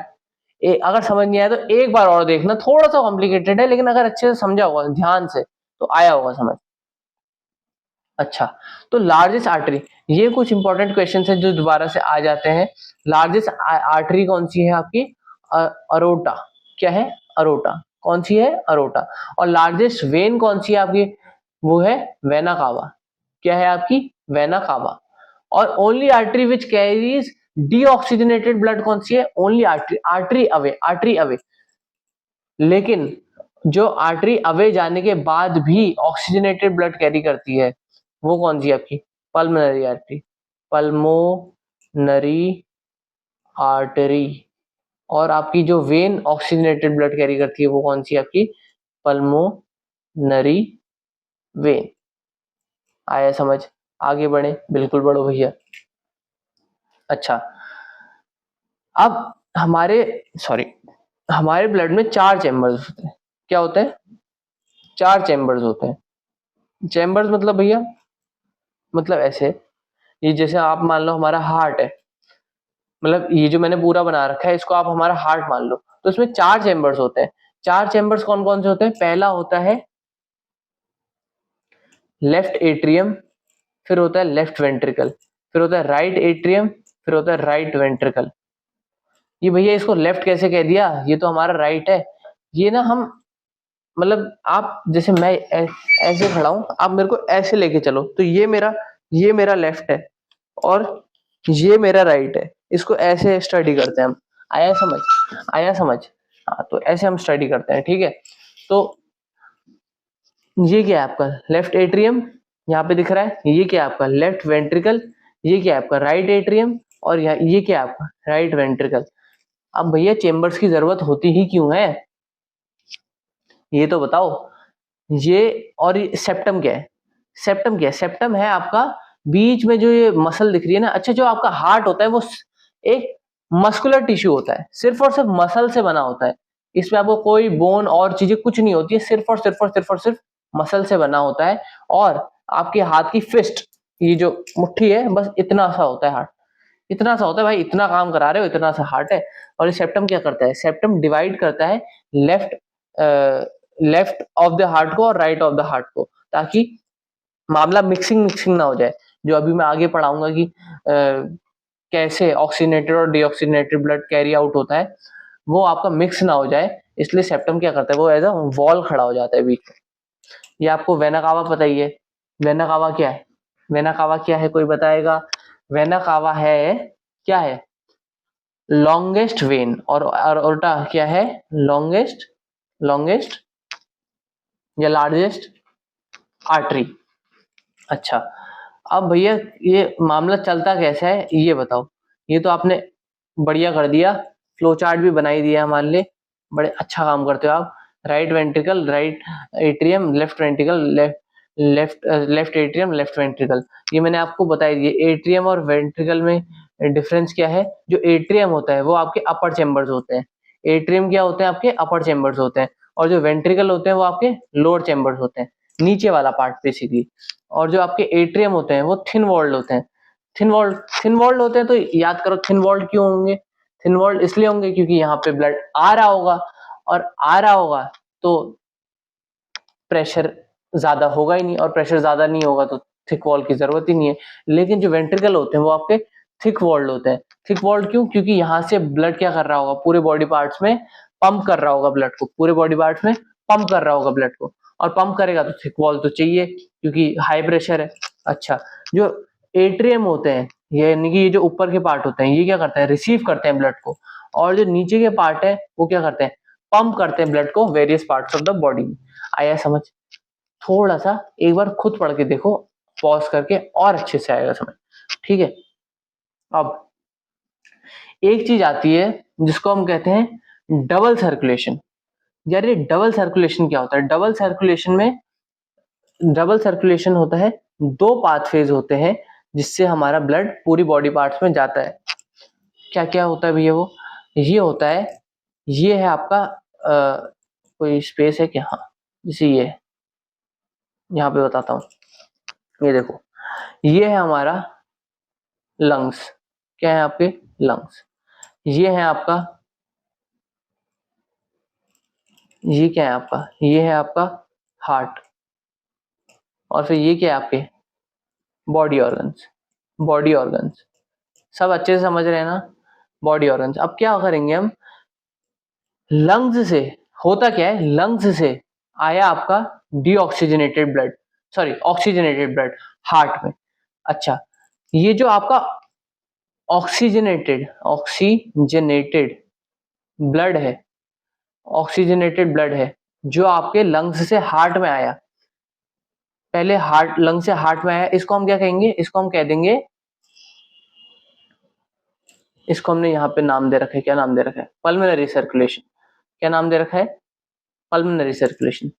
अगर समझ नहीं आया तो एक बार और देखना, थोड़ा सा कॉम्प्लिकेटेड है, लेकिन अगर अच्छे से समझा होगा ध्यान से तो आया होगा समझ। अच्छा, तो लार्जेस्ट आर्टरी, ये कुछ इंपॉर्टेंट क्वेश्चन है जो दोबारा से आ जाते हैं। लार्जेस्ट आर्टरी कौन सी है आपकी, अरोटा, क्या है, अरोटा, कौन सी है, अरोटा। और लार्जेस्ट वेन कौन सी है आपकी, वो है वेना कावा, क्या है आपकी, वेना कावा। और only artery which carries deoxygenated blood कौन सी है, only artery, artery away, artery away. लेकिन जो आर्टरी अवे जाने के बाद भी ऑक्सीजनेटेड ब्लड कैरी करती है वो कौन सी है आपकी, पल्मोनरी आर्टरी, पल्मोनरी आर्टरी। और आपकी जो वेन ऑक्सीजनेटेड ब्लड कैरी करती है वो कौन सी है आपकी, पल्मोनरी वेन। आया समझ, आगे बढ़े, बिल्कुल बढ़ो भैया। अच्छा, अब हमारे ब्लड में 4 चैम्बर्स होते हैं, क्या होते हैं, 4 चैम्बर्स होते हैं। चैम्बर्स मतलब भैया, मतलब ऐसे, ये जैसे आप मान लो हमारा हार्ट है, मतलब ये जो मैंने पूरा बना रखा है इसको आप हमारा हार्ट मान लो, तो इसमें 4 चैम्बर्स होते हैं। 4 चैम्बर्स कौन कौन से होते हैं? पहला होता है लेफ्ट एट्रियम, फिर होता है लेफ्ट वेंट्रिकल, फिर होता है राइट एट्रियम, फिर होता है राइट वेंट्रिकल। ये भैया इसको लेफ्ट कैसे कह दिया, ये तो हमारा राइट है। ये ना हम, मतलब आप जैसे मैं ऐसे खड़ा हूं, आप मेरे को ऐसे लेके चलो, तो ये मेरा लेफ्ट है और ये मेरा राइट है। इसको ऐसे स्टडी करते हैं हम। आया समझ? आया समझ? हाँ, तो ऐसे हम स्टडी करते हैं, ठीक है। तो ये क्या है आपका लेफ्ट एट्रियम, यहाँ पे दिख रहा है। ये क्या है आपका लेफ्ट वेंट्रिकल, ये क्या है आपका राइट एट्रियम, और ये क्या है आपका राइट वेंट्रिकल। अब भैया चेम्बर्स की जरूरत होती ही क्यों है, ये तो बताओ। ये और ये सेप्टम क्या है? सेप्टम क्या है? सेप्टम है आपका बीच में जो ये मसल दिख रही है ना। अच्छा, जो आपका हार्ट होता है वो एक मस्कुलर टिश्यू होता है, सिर्फ और सिर्फ मसल से बना होता है। इसमें आपको कोई बोन और चीजें कुछ नहीं होती है, सिर्फ और सिर्फ और सिर्फ और सिर्फ मसल से बना होता है। और आपके हाथ की फिस्ट, ये जो मुट्ठी है, बस इतना सा होता है हार्ट, इतना सा होता है भाई। इतना काम करा रहे हो, इतना सा हार्ट है। और ये सेप्टम क्या करता है? सेप्टम डिवाइड करता है left left of the heart को और राइट ऑफ द हार्ट को, ताकि मामला मिक्सिंग ना हो जाए। जो अभी मैं आगे पढ़ाऊंगा कि कैसे ऑक्सीजनेटेड और डीऑक्सीजनेटेड ब्लड कैरी आउट होता है, वो आपका मिक्स ना हो जाए। इसलिए सेप्टम क्या करता है, वो एज अ वॉल खड़ा हो जाता है बीच में। ये आपको वेना कावा पता ही है। वेना कावा क्या है? वेना कावा क्या है, कोई बताएगा? वेना कावा है, क्या है? लॉन्गेस्ट वेन, और उल्टा क्या है? लॉन्गेस्ट या लार्जेस्ट आर्टरी। अच्छा, अब भैया ये मामला चलता कैसा है ये बताओ। ये तो आपने बढ़िया कर दिया, फ्लो चार्ट भी बनाई दिया हमारे लिए, बड़े अच्छा काम करते हो आप। Right ventricle, right atrium, left ventricle, left atrium, left ventricle, ये मैंने आपको बताई दिया। एट्रियम और वेंट्रिकल में डिफरेंस क्या है? जो एट्रियम होता है वो आपके अपर चेम्बर्स होते हैं। एट्रियम क्या होते हैं? आपके अपर चेम्बर्स होते हैं। और जो वेंट्रिकल होते हैं वो आपके लोअर चेम्बर्स होते हैं, नीचे वाला पार्ट बेसिकली। और जो आपके एट्रियम होते हैं वो थिन वॉल्ड होते हैं। थिन वॉल्ड होते हैं, तो याद करो थिन वॉल्ड क्यों होंगे? थिन वॉल्ड इसलिए होंगे क्योंकि यहाँ पे ब्लड आ रहा होगा, और आ रहा होगा तो प्रेशर ज्यादा होगा ही नहीं, और प्रेशर ज्यादा नहीं होगा तो थिक वॉल की जरूरत ही नहीं है। लेकिन जो वेंट्रिकल होते हैं वो आपके थिक वॉल्ड होते हैं। थिक वॉल्ड क्यों? क्योंकि यहाँ से ब्लड क्या कर रहा होगा, पूरे बॉडी पार्ट्स में पंप कर रहा होगा ब्लड को, पूरे बॉडी पार्ट्स में पंप कर रहा होगा ब्लड को, और पंप करेगा तो थिक वॉल तो चाहिए क्योंकि हाई प्रेशर है। अच्छा, जो एट्रियम होते हैं, यानी कि ये जो ऊपर के पार्ट होते हैं, ये क्या करते हैं? रिसीव करते हैं ब्लड को। और जो नीचे के पार्ट है वो क्या करते हैं? पंप करते हैं ब्लड को various parts of the body में। आया समझ? थोड़ा सा एक बार खुद पढ़ के देखो, पॉज करके, और अच्छे से आएगा समझ, ठीक है। अब एक चीज आती है जिसको हम कहते हैं डबल सर्कुलेशन। यार ये डबल सर्कुलेशन क्या होता है? डबल सर्कुलेशन होता है, दो पाथ फेज होते हैं जिससे हमारा ब्लड पूरी बॉडी पार्ट्स में जाता है। क्या क्या होता है भैया वो? ये होता है, ये है आपका कोई स्पेस है क्या? हाँ, जैसे ये यहाँ पे बताता हूँ। ये देखो, ये है हमारा लंग्स। क्या है आपके? लंग्स। ये है आपका, ये क्या है आपका? ये है आपका हार्ट। और फिर ये क्या है आपके? Body organs. बॉडी ऑर्गन्स सब अच्छे से समझ रहे हैं ना? Body organs. अब क्या करेंगे हम, लंग्स से होता क्या है, लंग्स से आया आपका deoxygenated blood, sorry oxygenated blood heart में। अच्छा, ये जो आपका ऑक्सीजनेटेड ब्लड है, ऑक्सीजनेटेड ब्लड है जो आपके लंग्स से हार्ट में आया, पहले हार्ट, लंग से हार्ट में आया, इसको हम क्या कहेंगे? इसको हम कह देंगे, इसको हमने यहाँ पे नाम दे रखा है, क्या नाम दे रखा है? Pulmonary circulation. क्या नाम दे रखा है? Pulmonary circulation.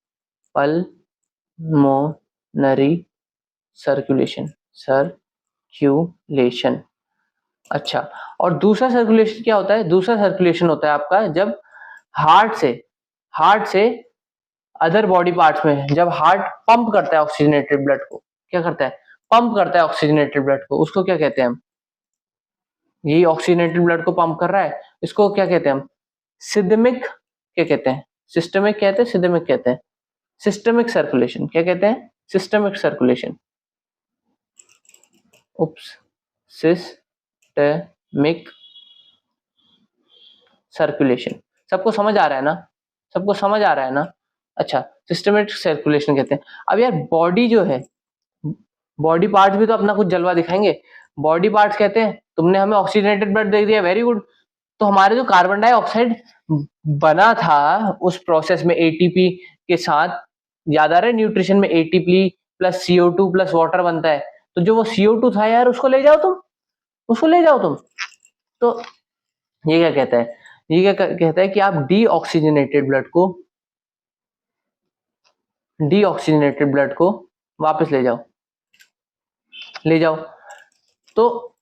Pulmonary circulation, circulation. अच्छा, और दूसरा सर्कुलेशन क्या होता है? दूसरा सर्कुलेशन होता है आपका जब हार्ट से अदर बॉडी पार्ट्स में जब हार्ट पंप करता है ऑक्सीजनेटेड ब्लड को, क्या करता है, पंप करता है ऑक्सीजनेटेड ब्लड को, उसको क्या कहते हैं हम, यही ऑक्सीजनेटेड ब्लड को पंप कर रहा है, इसको क्या कहते हैं हम, सिस्टमिक, क्या कहते हैं, सिस्टमिक कहते हैं, सिस्टमिक कहते हैं, सिस्टमिक सर्कुलेशन, क्या कहते हैं, सिस्टमिक सर्कुलेशन, उप्स, सिस्टमिक सर्कुलेशन। सबको समझ आ रहा है ना, सबको समझ आ रहा है ना, अच्छा, सिस्टमेटिक सर्कुलेशन कहते हैं। अब यार बॉडी जो है, बॉडी पार्ट्स भी तो अपना कुछ जलवा दिखाएंगे। बॉडी पार्ट्स कहते हैं तुमने हमें ऑक्सीजनेटेड ब्लड दे दिया, वेरी गुड, तो हमारे जो कार्बन डाइऑक्साइड बना था उस प्रोसेस में एटीपी के साथ, याद आ रहा है, न्यूट्रिशन में ATP plus CO2 plus water बनता है, तो जो वो CO2 था यार उसको ले जाओ तुम, उसको ले जाओ तुम। तो ये क्या कहता है, ये क्या कहता है कि आप डीऑक्सीजनेटेड ब्लड को वापस ले जाओ, ले जाओ। तो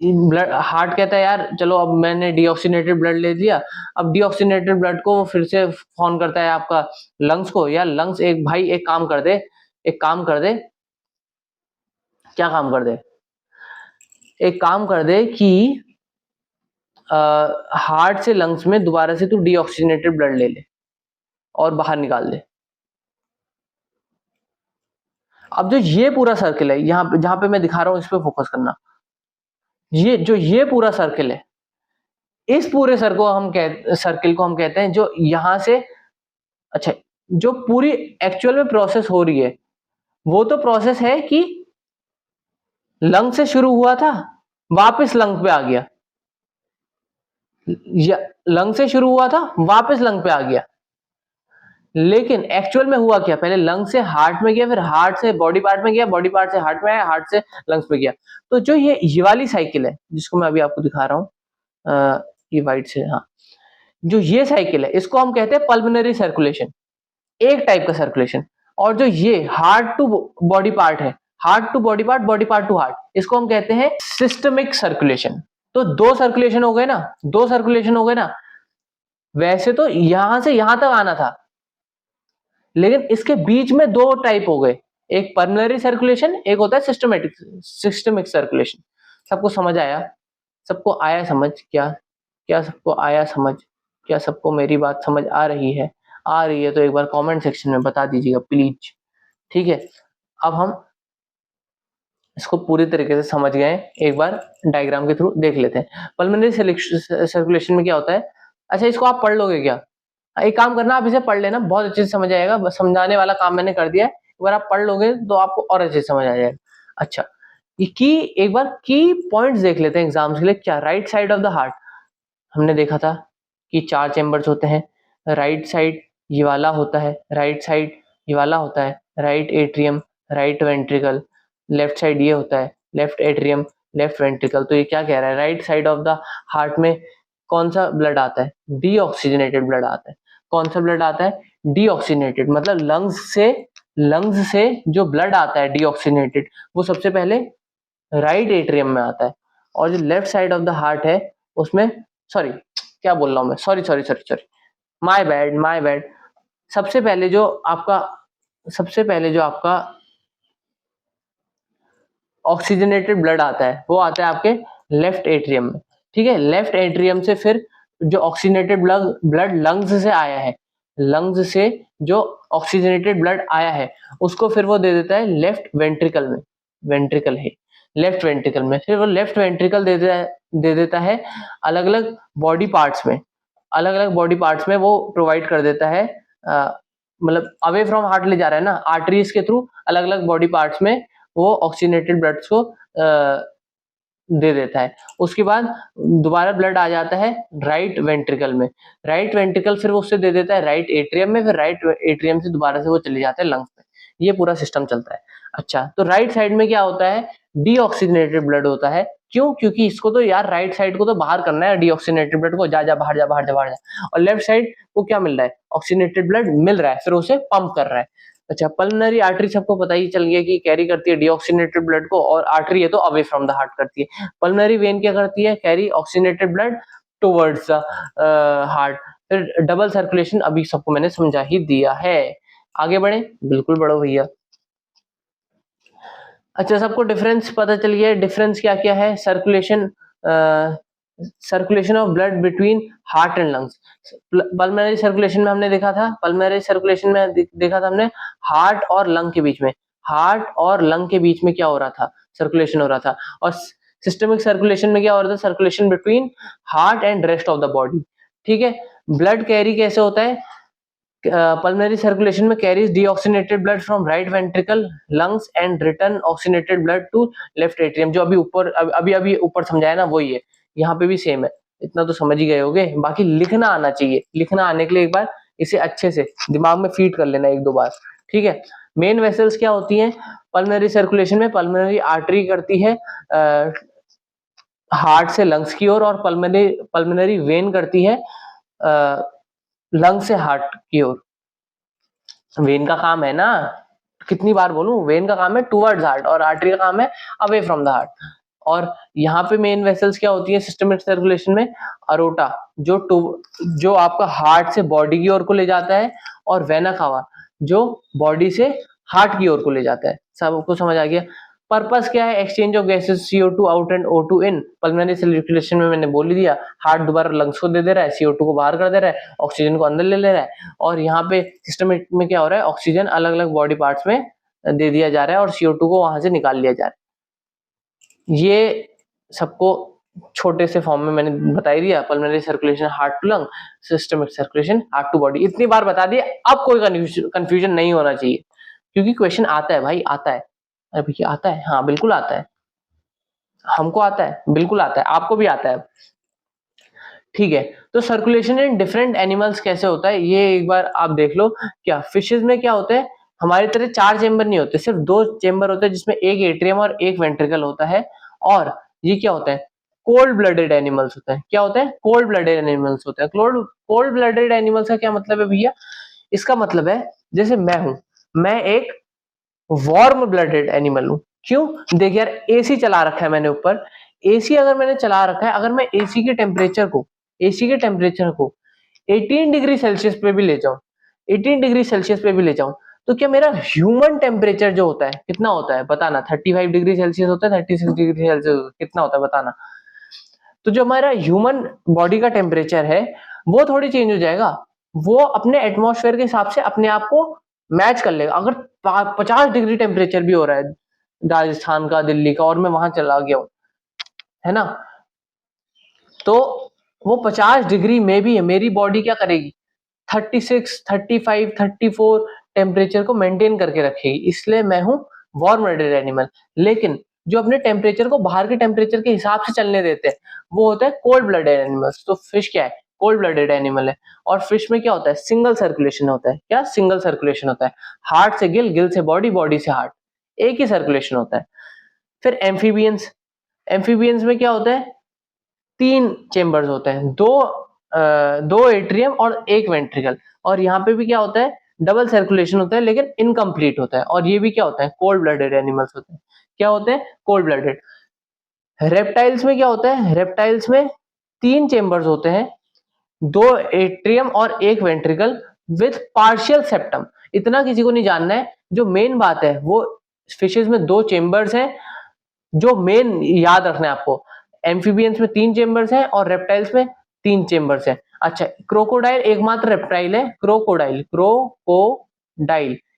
ब्लड, हार्ट कहता है यार चलो अब मैंने डीऑक्सीजनेटेड ब्लड ले लिया, अब डीऑक्सीजनेटेड ब्लड को वो फिर से फोन करता है आपका लंग्स को, यार लंग्स एक भाई एक काम कर दे, एक काम कर दे, क्या काम कर दे, एक काम कर दे कि हार्ट से लंग्स में दोबारा से तू डीऑक्सीजनेटेड ब्लड ले ले और बाहर निकाल दे। अब जो ये पूरा सर्किल है, यहाँ जहां पे मैं दिखा रहा हूं इस पे फोकस करना, ये पूरा सर्किल है, इस पूरे सर्किल को हम कहते हैं, जो यहां से, अच्छा, जो पूरी एक्चुअल में प्रोसेस हो रही है वो तो प्रोसेस है कि लंग से शुरू हुआ था वापस लंग पे आ गया, या लंग से शुरू हुआ था वापस लंग पे आ गया। लेकिन एक्चुअल में हुआ क्या, पहले लंग से हार्ट में गया, फिर हार्ट से बॉडी पार्ट में गया, बॉडी पार्ट से हार्ट में आया, हार्ट से लंग्स में गया। तो जो ये वाली साइकिल है जिसको मैं अभी आपको दिखा रहा हूं, ये वाइट से, हाँ, जो ये साइकिल है इसको हम कहते हैं पल्मोनरी सर्कुलेशन, एक टाइप का सर्कुलेशन। और जो ये हार्ट टू बॉडी पार्ट है, heart to body part, body part to heart, इसको हम कहते हैं सिस्टमिक सर्कुलेशन। तो दो सर्कुलेशन हो गए ना, दो सर्कुलेशन हो गए ना। वैसे तो यहां से यहां तक आना था, लेकिन इसके बीच में दो टाइप हो गए, एक पल्मोनरी सर्कुलेशन, एक होता है सिस्टमिक सर्कुलेशन। सबको समझ आया, सबको आया समझ, क्या क्या सबको आया समझ, क्या सबको मेरी बात समझ आ रही है, आ रही है तो एक बार कमेंट सेक्शन में बता दीजिएगा प्लीज, ठीक है। अब हम इसको पूरी तरीके से समझ गए, एक बार डायग्राम के थ्रू देख लेते हैं। पल्मोनरी सर्कुलेशन में क्या होता है, अच्छा इसको आप पढ़ लोगे क्या, एक काम करना आप इसे पढ़ लेना, बहुत अच्छे से समझ आएगा, बस समझाने वाला काम मैंने कर दिया है, एक बार आप पढ़ लोगे तो आपको और अच्छे से समझ आ जाएगा। अच्छा, ये की एक बार की पॉइंट्स देख लेते हैं एग्जाम्स के लिए। क्या, right side of the heart हमने देखा था कि 4 चेंबर्स होते हैं, राइट साइड ये वाला होता है, राइट साइड ये वाला होता है, right atrium, right ventricle, left side ये होता है, लेफ्ट एट्रियम, लेफ्ट वेंट्रिकल। तो ये क्या कह रहा है, right side of the heart में कौन सा ब्लड आता है, डीऑक्सीजनेटेड ब्लड आता है। कौन सा ब्लड आता है, डीऑक्सीजनेटेड, मतलब लंग्स से जो ब्लड आता है डीऑक्सीजनेटेड, वो सबसे पहले राइट एट्रियम में आता है। और जो left side of the heart है उसमें, सॉरी क्या बोल रहा हूं मैं, सॉरी, माय बैड, सबसे पहले जो आपका ऑक्सीजनेटेड ब्लड आता है वो आता है आपके लेफ्ट एट्रियम में, ठीक है। लेफ्ट एट्रियम से फिर जो ऑक्सीजनेटेड ब्लड लंग्स से आया है, लंग्स से जो ऑक्सीजनेटेड ब्लड आया है उसको फिर वो दे देता है लेफ्ट वेंट्रिकल में, वेंट्रिकल है लेफ्ट वेंट्रिकल में, फिर वो लेफ्ट वेंट्रिकल दे देता है अलग अलग बॉडी पार्ट्स में, अलग अलग बॉडी पार्ट्स में वो प्रोवाइड कर देता है, मतलब अवे फ्रॉम हार्ट ले जा रहा है ना, आर्टरीज के थ्रू अलग अलग बॉडी पार्ट्स में वो ऑक्सीजनेटेड ब्लड्स को दे देता है। उसके बाद दोबारा ब्लड आ जाता है राइट वेंट्रिकल में, राइट वेंट्रिकल फिर उससे दे देता है राइट एट्रियम में, फिर राइट एट्रियम से दोबारा से वो चले जाते हैं लंग्स में। ये पूरा सिस्टम चलता है। अच्छा, तो राइट साइड में क्या होता है, डीऑक्सीजनेटेड ब्लड होता है। क्यों, क्योंकि इसको तो यार राइट साइड को तो बाहर करना है, डीऑक्सीजनेटेड ब्लड को जा बाहर जा। और लेफ्ट साइड को क्या मिल रहा है, ऑक्सीजनेटेड ब्लड मिल रहा है, फिर उसे पंप कर रहा है। अच्छा, पल्मोनरी आर्टरी सबको पता ही चल गया कि कैरी करती है डीऑक्सीजनेटेड ब्लड को, और आर्टरी है तो अवे फ्रॉम द हार्ट करती है। पल्मोनरी वेन क्या करती है, carry oxygenated blood towards the heart. फिर डबल सर्कुलेशन अभी सबको मैंने समझा ही दिया है। आगे बढ़े, बिल्कुल बढ़ो भैया। अच्छा, सबको डिफरेंस पता चल गया है। डिफरेंस क्या क्या है? Circulation of blood between heart and lungs. Pulmonary circulation में हमने देखा था, पल्मोनरी सर्कुलेशन में देखा था हमने हार्ट और लंग के बीच में, हार्ट और लंग के बीच में क्या हो रहा था? सर्कुलेशन हो रहा था। और सिस्टमिक सर्कुलेशन में क्या हो रहा था? Circulation between heart and rest of the body. ठीक है। ब्लड कैरी कैसे होता है? पल्मोनरी सर्कुलेशन में carries deoxygenated blood from right ventricle lungs and return oxygenated blood to left atrium. जो अभी ऊपर समझाया ना, वही है, यहाँ पे भी सेम है। इतना तो समझ ही गए होगे। बाकी लिखना आना चाहिए। लिखना आने के लिए एक बार इसे अच्छे से दिमाग में फीड कर लेना एक दो बार। ठीक है। मेन वेसल्स क्या होती हैं पल्मोनरी सर्कुलेशन में? पल्मोनरी आर्टरी करती है हार्ट से लंग्स की ओर, और पल्मोनरी वेन करती है लंग से हार्ट की ओर। वेन का काम है ना, कितनी बार बोलूं, वेन का काम है टुवर्ड्स हार्ट और आर्टरी का काम है अवे फ्रॉम द हार्ट। और यहाँ पे मेन वेसल्स क्या होती है सिस्टमिक सर्कुलेशन में? अरोटा, जो आपका हार्ट से बॉडी की ओर को ले जाता है, और वेना कावा जो बॉडी से हार्ट की ओर को ले जाता है। सबको समझ आ गया? पर्पस क्या है? Exchange of gases CO2 out and O2 in. Pulmonary circulation में मैंने बोल ही दिया, हार्ट दोबारा लंग्स को दे रहा है, CO2 को बाहर कर दे रहा है, ऑक्सीजन को अंदर ले रहा है। और यहाँ पे सिस्टम में क्या हो रहा है? ऑक्सीजन अलग अलग बॉडी पार्ट्स में दे दिया जा रहा है और CO2 को वहां से निकाल लिया जा रहा है। ये सबको छोटे से फॉर्म में मैंने बता ही दिया। Pulmonary circulation heart to lung, systemic circulation heart to body. इतनी बार बता दिया, अब कोई कंफ्यूजन नहीं होना चाहिए, क्योंकि क्वेश्चन आता है भाई, आता है। अरे भैया आता है? हाँ बिल्कुल आता है, हमको आता है, बिल्कुल आता है, आपको भी आता है। ठीक है। तो सर्कुलेशन इन डिफरेंट एनिमल्स कैसे होता है ये एक बार आप देख लो। क्या फिशेज में क्या होता है? हमारी तरह 4 चेंबर नहीं होते, सिर्फ 2 चेंबर होते हैं, जिसमें एक एट्रियम और एक वेंट्रिकल होता है। और ये क्या होता है? कोल्ड ब्लडेड एनिमल्स होते हैं। क्या होते हैं? कोल्ड ब्लडेड एनिमल्स होते हैं। कोल्ड ब्लडेड एनिमल्स का क्या मतलब है भैया? इसका मतलब है जैसे मैं हूं, मैं एक वार्म ब्लडेड एनिमल हूं। क्यों? देख यार, एसी चला रखा है मैंने ऊपर। एसी अगर मैंने चला रखा है, अगर मैं एसी के टेम्परेचर को 18 डिग्री सेल्सियस पे भी ले जाऊं, 18 डिग्री सेल्सियस पे भी ले जाऊं, तो क्या मेरा ह्यूमन टेम्परेचर जो होता है कितना होता है बताना? 35 डिग्री सेल्सियस होता है, 36 डिग्री सेल्सियस कितना होता है बताना? तो जो हमारा ह्यूमन बॉडी का टेम्परेचर है वो थोड़ी चेंज हो जाएगा, वो अपने एटमॉस्फेयर के हिसाब से अपने आप को मैच कर लेगा। अगर 50 डिग्री टेम्परेचर भी हो रहा है राजस्थान का, दिल्ली का, और मैं वहां चला गया हूं, है ना, तो वो 50 डिग्री में भी मेरी बॉडी क्या करेगी? 36, 35, 34 टेम्परेचर को मेंटेन करके रखेगी। इसलिए मैं हूं वार्म ब्लडेड एनिमल। लेकिन जो अपने टेम्परेचर को बाहर के टेम्परेचर के हिसाब से चलने देते हैं वो होता है कोल्ड ब्लडेड एनिमल्स। तो फिश क्या है? कोल्ड ब्लडेड एनिमल है। और फिश में क्या होता है? सिंगल सर्कुलेशन होता है। क्या? सिंगल सर्कुलेशन होता है। हार्ट से गिल, गिल से बॉडी, बॉडी से हार्ट, एक ही सर्कुलेशन होता है। फिर एम्फीबियंस, एम्फीबियंस में क्या होता है? 3 चेंबर्स होते हैं, दो एट्रियम और एक वेंट्रिकल। और यहाँ पे भी क्या होता है? डबल सर्कुलेशन होता है, लेकिन इनकम्प्लीट होता है। और ये भी क्या होता है? कोल्ड ब्लडेड एनिमल्स होते हैं। क्या होते हैं? Cold blooded. रेप्टाइल्स में क्या होता है? रेप्टाइल्स में 3 चेंबर्स होते हैं, 2 एट्रियम और एक वेंट्रिकल विथ पार्शियल सेप्टम। इतना किसी को नहीं जानना है, जो मेन बात है वो फिशेज में 2 चेंबर्स हैं, जो मेन याद रखना है आपको। एम्फीबियंस में 3 चेंबर्स हैं और रेप्टाइल्स में 3 चेंबर्स हैं। अच्छा, क्रोकोडाइल एकमात्र रेप्टाइल है, क्रोकोडाइल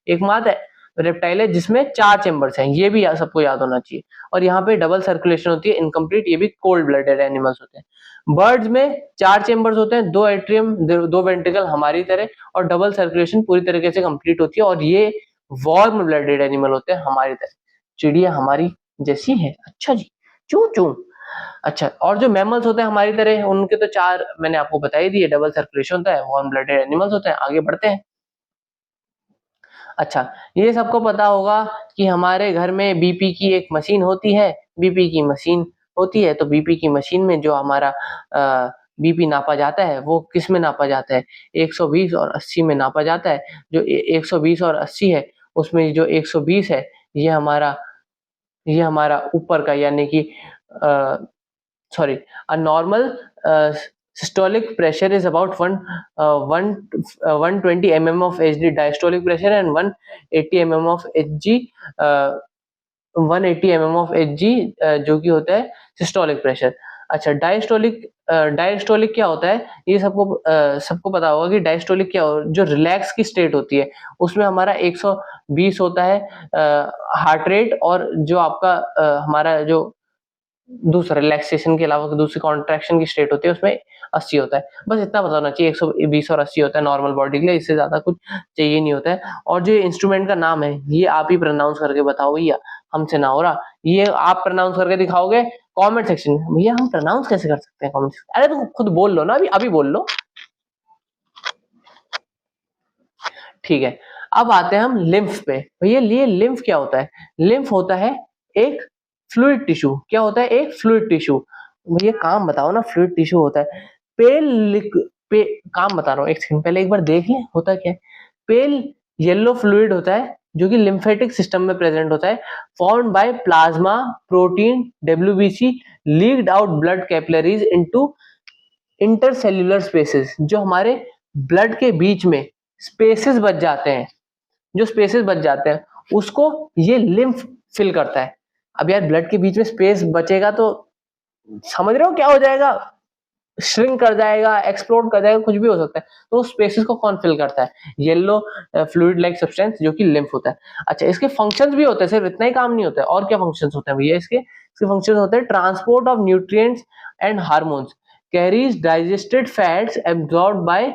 एकमात्र रेप्टाइल है जिसमें 4 चेंबर्स हैं। ये भी सबको याद होना चाहिए। और यहाँ पे डबल सर्कुलेशन होती है, इनकम्प्लीट। ये भी कोल्ड ब्लडेड एनिमल्स होते हैं। बर्ड्स में 4 चेंबर्स होते हैं, 2 एट्रियम, 2 वेंट्रिकल हमारी तरह, और डबल सर्कुलेशन पूरी तरीके से कंप्लीट होती है। और ये वार्म ब्लडेड एनिमल होते हैं हमारी तरह, चिड़िया हमारी जैसी है। अच्छा जी, चू चू। अच्छा, और जो मैमल्स होते हैं हमारी तरह, उनके तो 4 मैंने आपको बता ही दिए। डबल सर्कुलेशन होता है, वार्म ब्लडेड एनिमल्स होते हैं। आगे बढ़ते हैं। अच्छा, ये सबको पता होगा कि हमारे घर में बीपी की एक मशीन होती है। बीपी की मशीन होती है, तो बीपी की मशीन में जो हमारा बीपी नापा जाता है वो किस में नापा जाता है? 120 और 80 में नापा जाता है। जो 120 और 80 है, उसमें जो 120 है ये हमारा ऊपर का, यानी कि sorry, a normal systolic pressure is about 120 mm of Hg diastolic pressure and 180 mm of Hg 180 mm of Hg जो कि होता है सिस्टोलिक प्रेशर। अच्छा, डायस्टोलिक क्या होता है, ये सबको पता होगा कि डायस्टोलिक क्या हो, जो रिलैक्स की स्टेट होती है उसमें हमारा 120 होता है हार्ट रेट, और जो आपका हमारा जो दूसरा रिलैक्सेशन के अलावा दूसरी कॉन्ट्रैक्शन की स्टेट होती है उसमें 80 होता है। बस इतना पता होना चाहिए, 120 और 80 होता है नॉर्मल बॉडी के लिए, इससे ज्यादा कुछ चाहिए नहीं होता है। और जो इंस्ट्रूमेंट का नाम है ये आप ही प्रोनाउंस करके बताओ भैया, हमसे ना हो रहा, ये आप प्रोनाउंस करके दिखाओगे कमेंट सेक्शन में। भैया हम प्रोनाउंस कैसे कर सकते हैं कमेंट सेक्शन? अरे तुम खुद बोल लो ना, अभी बोल लो। ठीक है, अब आते हैं हम लिम्फ पे। भैया ये लिम्फ क्या होता है? लिम्फ होता है एक फ्लूइड टिश्यू। क्या होता है? एक फ्लूइड टिश्यू। भैया काम बताओ ना, फ्लूइड टिश्यू होता है काम बता रहा हूँ, एक सेकंड पहले एक बार देख लें होता क्या है। पेल येलो फ्लूइड होता है जो कि लिम्फेटिक सिस्टम में प्रेजेंट होता है, formed by plasma protein WBC leaked out blood capillaries into intercellular spaces. जो हमारे ब्लड के बीच में स्पेसेस बच जाते हैं, जो स्पेसेस बच जाते हैं उसको ये लिम्फ फिल करता है। अब यार ब्लड के बीच में स्पेस बचेगा तो समझ रहे हो क्या हो जाएगा? श्रिंक कर जाएगा, एक्सप्लोड कर जाएगा, कुछ भी हो सकता है। तो उस स्पेसेस को कौन फिल करता है? येलो फ्लूइड लाइक सब्सटेंस जो कि लिम्फ होता है। अच्छा, इसके फंक्शंस भी होते हैं, सिर्फ इतना ही काम नहीं होता है, और क्या फंक्शंस होते हैं भैया इसके फंक्शंस होते हैं transport of nutrients and hormones, carries digested fats absorbed by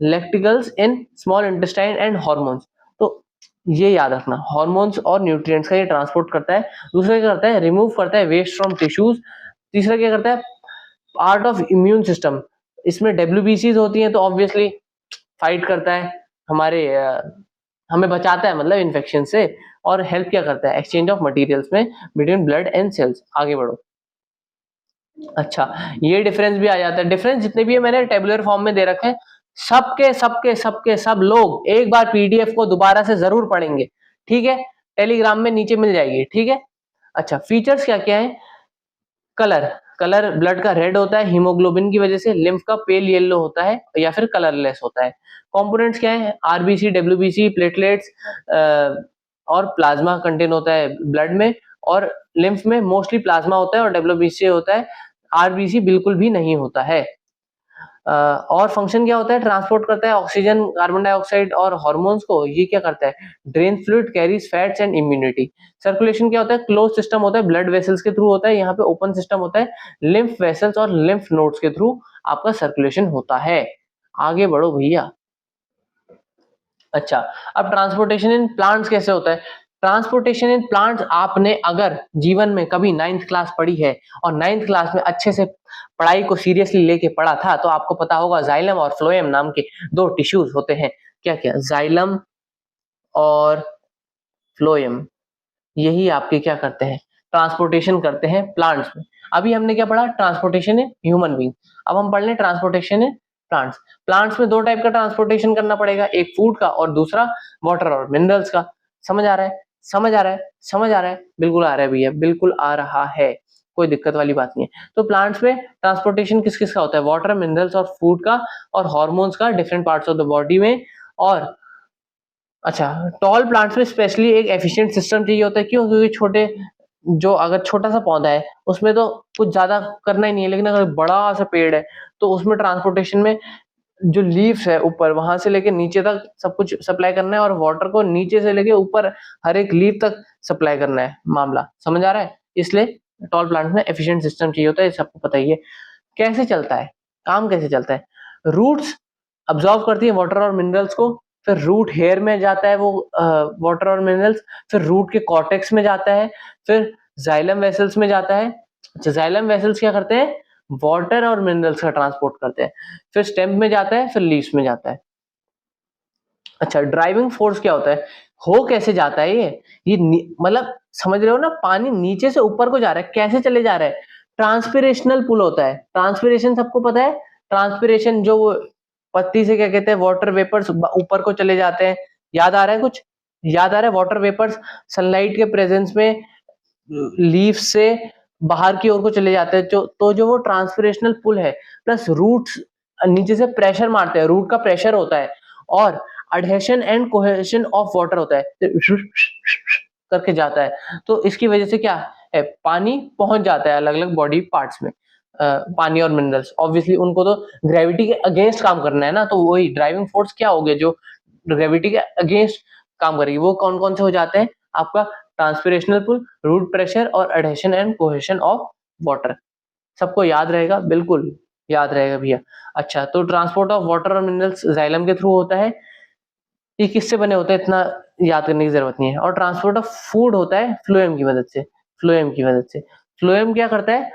lacteals in small intestine and hormones. तो ये याद रखना, हार्मोन्स और न्यूट्रिएंट्स का ये ट्रांसपोर्ट करता है। दूसरा क्या करता है? रिमूव करता है वेस्ट फ्रॉम टिश्यूज। तीसरा क्या करता है? Part of immune system. इसमें WBCs होती हैं तो ऑब्वियसली फाइट करता है हमें बचाता है मतलब इन्फेक्शन से। और हेल्प क्या करता है? एक्सचेंज ऑफ मटेरियल्स में बिटवीन ब्लड एंड सेल्स। आगे बढ़ो। अच्छा, ये डिफरेंस भी आ जाता है। डिफरेंस जितने भी है मैंने टेबुलर फॉर्म में दे रखे हैं, सब लोग एक बार PDF को दोबारा से जरूर पढ़ेंगे, ठीक है? टेलीग्राम में नीचे मिल जाएगी, ठीक है? अच्छा, फीचर्स क्या क्या है? कलर ब्लड का रेड होता है हीमोग्लोबिन की वजह से, लिम्फ का पेल येलो होता है या फिर कलरलेस होता है। कंपोनेंट्स क्या है? RBC, WBC, प्लेटलेट्स और प्लाज्मा कंटेन होता है ब्लड में, और लिम्फ में मोस्टली प्लाज्मा होता है और WBC होता है, RBC बिल्कुल भी नहीं होता है। और फंक्शन क्या होता है? ट्रांसपोर्ट करता है ऑक्सीजन, कार्बन डाइऑक्साइड और हार्मोन्स को। ये क्या करता है? Drain fluid, carries fats and immunity. Circulation क्या होता है? क्लोज सिस्टम होता है, ब्लड वेसल्स के थ्रू होता है। यहाँ पे ओपन सिस्टम होता है, लिम्फ वेसल्स और लिम्फ नोड्स के थ्रू आपका सर्कुलेशन होता है। आगे बढ़ो भैया। अच्छा, अब ट्रांसपोर्टेशन इन प्लांट्स कैसे होता है? ट्रांसपोर्टेशन इन प्लांट्स आपने अगर जीवन में कभी 9th क्लास पढ़ी है और 9th क्लास में अच्छे से पढ़ाई को सीरियसली लेके पढ़ा था तो आपको पता होगा जाइलम और फ्लोएम नाम के दो टिश्यूज होते हैं। क्या क्या? जाइलम और फ्लोएम, यही आपके क्या करते हैं? ट्रांसपोर्टेशन करते हैं प्लांट्स में। अभी हमने क्या पढ़ा? Transportation in human being. अब हम पढ़ लें ट्रांसपोर्टेशन इन प्लांट्स। प्लांट्स में दो टाइप का ट्रांसपोर्टेशन करना पड़ेगा, एक फूड का और दूसरा वाटर और मिनरल्स का। समझ आ रहा है? समझ आ रहा है? समझ आ रहा है? बिल्कुल आ रहा है भैया, बिल्कुल आ रहा है, कोई दिक्कत वाली बात नहीं है। तो प्लांट्स में ट्रांसपोर्टेशन किस किस का होता है? वाटर, मिनरल्स और फूड का, और हार्मोन्स का different parts of the body में। और अच्छा, टॉल प्लांट्स में स्पेशली एक एफिशिएंट सिस्टम चाहिए होता है। क्यों? क्योंकि अगर छोटा सा पौधा है उसमें तो कुछ ज्यादा करना ही नहीं है, लेकिन अगर बड़ा सा पेड़ है तो उसमें ट्रांसपोर्टेशन में जो लीव्स है ऊपर वहां से लेके नीचे तक सब कुछ सप्लाई करना है, और वाटर को नीचे से लेके ऊपर हर एक लीव तक सप्लाई करना है। मामला समझ आ रहा है? इसलिए टॉल प्लांट में एफिशिएंट सिस्टम चाहिए होता है, सबको पता ही है। कैसे चलता है काम? कैसे चलता है? रूट्स अब्सॉर्ब करती है वाटर और मिनरल्स को, फिर रूट हेयर में जाता है वो वाटर और मिनरल्स, फिर रूट के कॉर्टेक्स में जाता है, फिर जाइलम वेसल्स में जाता है। अच्छा, जाइलम वेसल्स क्या करते हैं? वाटर और मिनरल्स का ट्रांसपोर्ट करते हैं। फिर स्टेम में जाता है, फिर लीव्स में जाता है। अच्छा, ड्राइविंग फोर्स क्या होता है? हो कैसे जाता है ये मतलब समझ रहे हो ना, पानी नीचे से ऊपर को जा रहा है, कैसे चले जा रहा है? ट्रांसपिरेशनल पुल होता है। ट्रांसपिरेशन सबको पता है। ट्रांसपिरेशन जो वो पत्ती से क्या कहते हैं, वाटर वेपर्स ऊपर को चले जाते हैं। याद आ रहा है कुछ? याद आ रहा है? वाटर वेपर्स सनलाइट के प्रेजेंस में लीफ से बाहर की ओर को चले जाते हैं, तो जो वो ट्रांसपिरेशनल पुल है प्लस रूट्स नीचे से प्रेशर मारते हैं, रूट का प्रेशर होता है, और अडहेशन एंड कोहेशन ऑफ वाटर होता है, तो करके जाता है। तो इसकी वजह से क्या है, पानी पहुंच जाता है अलग अलग बॉडी पार्ट्स में। पानी और मिनरल्स ऑब्वियसली उनको तो ग्रेविटी के अगेंस्ट काम करना है ना, तो वही ड्राइविंग फोर्स क्या हो गया, जो ग्रेविटी के अगेंस्ट काम करेगी, वो कौन कौन से हो जाते हैं आपका, ट्रांसपिरेशनल पुल, रूट प्रेशर और adhesion and cohesion of water. सबको याद रहेगा, बिल्कुल याद रहेगा भैया। अच्छा, तो ट्रांसपोर्ट ऑफ वाटर और मिनरल्स जाइलम के थ्रू होता है। ये किससे बने होते हैं इतना याद करने की जरूरत नहीं है। और ट्रांसपोर्ट ऑफ फूड होता है फ्लोएम की मदद से। फ्लोएम की मदद से, फ्लोएम क्या करता है,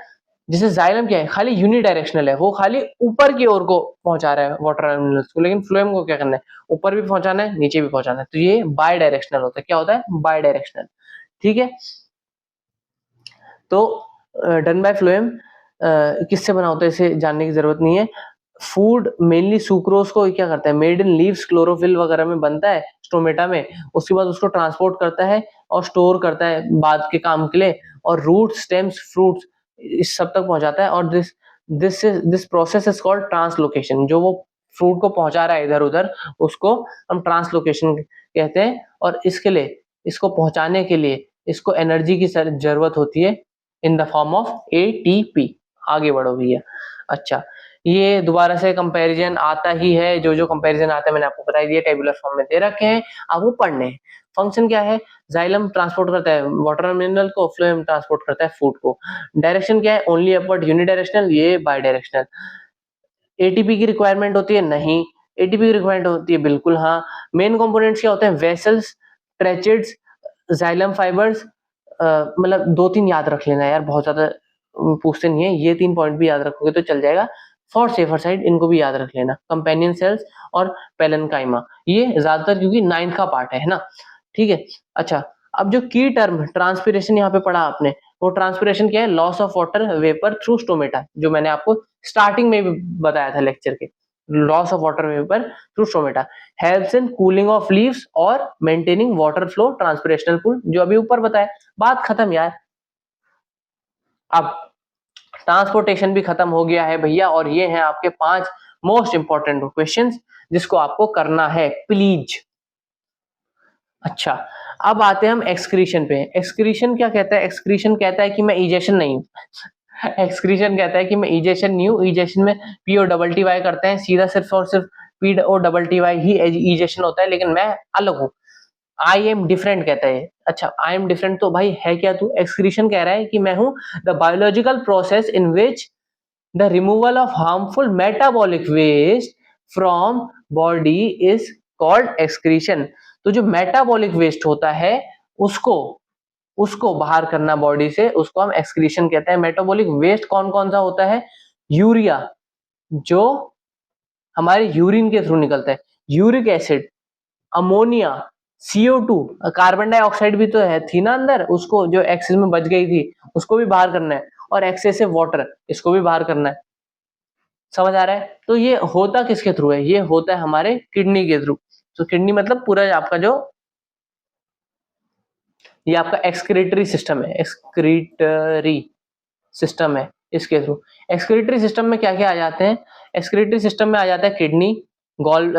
जैसे जाइलम क्या है, खाली यूनिडायरेक्शनल है, वो खाली ऊपर की ओर को पहुंचा रहा है वाटर और मिनरल्स को, लेकिन फ्लोएम को क्या करना है, ऊपर भी पहुंचाना है, नीचे भी पहुंचाना है। तो ये बाय डायरेक्शनल होता है। क्या होता है, बाय डायरेक्शनल। ठीक है, तो डन बाय फ्लोएम किससे बना होता है इसे जानने की जरूरत नहीं है। फूड मेनली सुक्रोज को क्या करता है, मेड इन लीव्स, क्लोरोफिल वगैरह में बनता है स्टोमेटा में, उसके बाद उसको ट्रांसपोर्ट करता है और स्टोर करता है बाद के काम के लिए, और रूट, स्टेम्स, फ्रूट्स इस सब तक पहुंचाता है। और this process is called translocation. जो वो फ्रूट को पहुंचा रहा है इधर उधर, उसको हम ट्रांसलोकेशन कहते हैं। और इसके लिए, इसको पहुंचाने के लिए इसको एनर्जी की जरूरत होती है in the form of ATP. आगे बढ़ो भैया। अच्छा, ये दोबारा से कंपैरिजन आता ही है, जो जो कंपैरिजन आता है मैंने आपको बता दिया, टेबुलर फॉर्म में दे रखे हैं, आपको पढ़ने हैं। फंक्शन क्या है, जाइलम ट्रांसपोर्ट करता है वाटर और मिनरल को, फ्लोएम ट्रांसपोर्ट करता है फूड को। डायरेक्शन क्या है, ओनली अपवर्ड यूनिडायरेक्शनल, ये बाय डायरेक्शनल। एटीपी की रिक्वायरमेंट होती है, नहीं। एटीपी की रिक्वायरमेंट होती है, बिल्कुल हाँ। मेन कंपोनेंट्स क्या होते हैं, वेसल्स, ट्रेचेड्स, जाइलम फाइबर्स। मतलब 2-3 याद रख लेना यार, बहुत ज्यादा पूछते नहीं है, ये 3 पॉइंट भी याद रखोगे तो चल जाएगा। फॉर सेफर साइड इनको भी याद रख लेना, कंपेनियन सेल्स और पेलेनकाइमा, ये ज्यादातर क्योंकि 9th का पार्ट है ना। ठीक है, अच्छा, अब जो की टर्म ट्रांसपिरेशन यहाँ पे पढ़ा आपने, वो ट्रांसपिरेशन क्या है, loss of water vapour through stomata, जो मैंने आपको स्टार्टिंग में भी बताया था लेक्चर के। Loss of water vapour through stomata helps in cooling of leaves और मेंटेनिंग वाटर फ्लो, ट्रांसपिरेशनल पुल, जो अभी ऊपर बताया। बात खत्म यार। अब ट्रांसपोर्टेशन भी खत्म हो गया है भैया, और ये हैं आपके 5 मोस्ट इंपॉर्टेंट क्वेश्चंस जिसको आपको करना है प्लीज। अच्छा, अब आते हैं हम एक्सक्रीशन पे। एक्सक्रीशन क्या कहता है, एक्सक्रीशन कहता है कि मैं इजेशन नहीं हूं। एक्सक्रीशन कहता है कि मैं इजेशन नहीं हूं। इजेशन में पीओ डबल टी वाई करते हैं, सीधा सिर्फ और सिर्फ PO double T why he egestion होता है, लेकिन मैं अलग हूं। आई एम डिफरेंट कहता है। अच्छा, आई एम डिफरेंट तो भाई है क्या तू? एक्सक्रीशन कह रहा है कि मैं हूं the biological process in which the removal of harmful metabolic waste from body is called excretion. तो जो मेटाबॉलिक वेस्ट होता है उसको उसको बाहर करना बॉडी से, उसको हम एक्सक्रीशन कहते हैं। मेटाबॉलिक वेस्ट कौन कौन सा होता है, यूरिया जो हमारे यूरिन के थ्रू निकलता है, uric acid, ammonia, CO2, carbon dioxide भी तो है थी ना अंदर, उसको जो एक्सेस में बच गई थी उसको भी बाहर करना है, और एक्सेसिव वाटर इसको भी बाहर करना है। समझ आ रहा है? तो ये होता किसके थ्रू है, ये होता है हमारे किडनी के थ्रू। तो किडनी मतलब पूरा आपका जो ये आपका एक्सक्रीटरी सिस्टम है, एक्सक्रीटरी सिस्टम है, इसके थ्रू। एक्सक्रीटरी सिस्टम में क्या क्या आ जाते हैं, एक्सक्रीटरी सिस्टम में आ जाता है kidney, gall,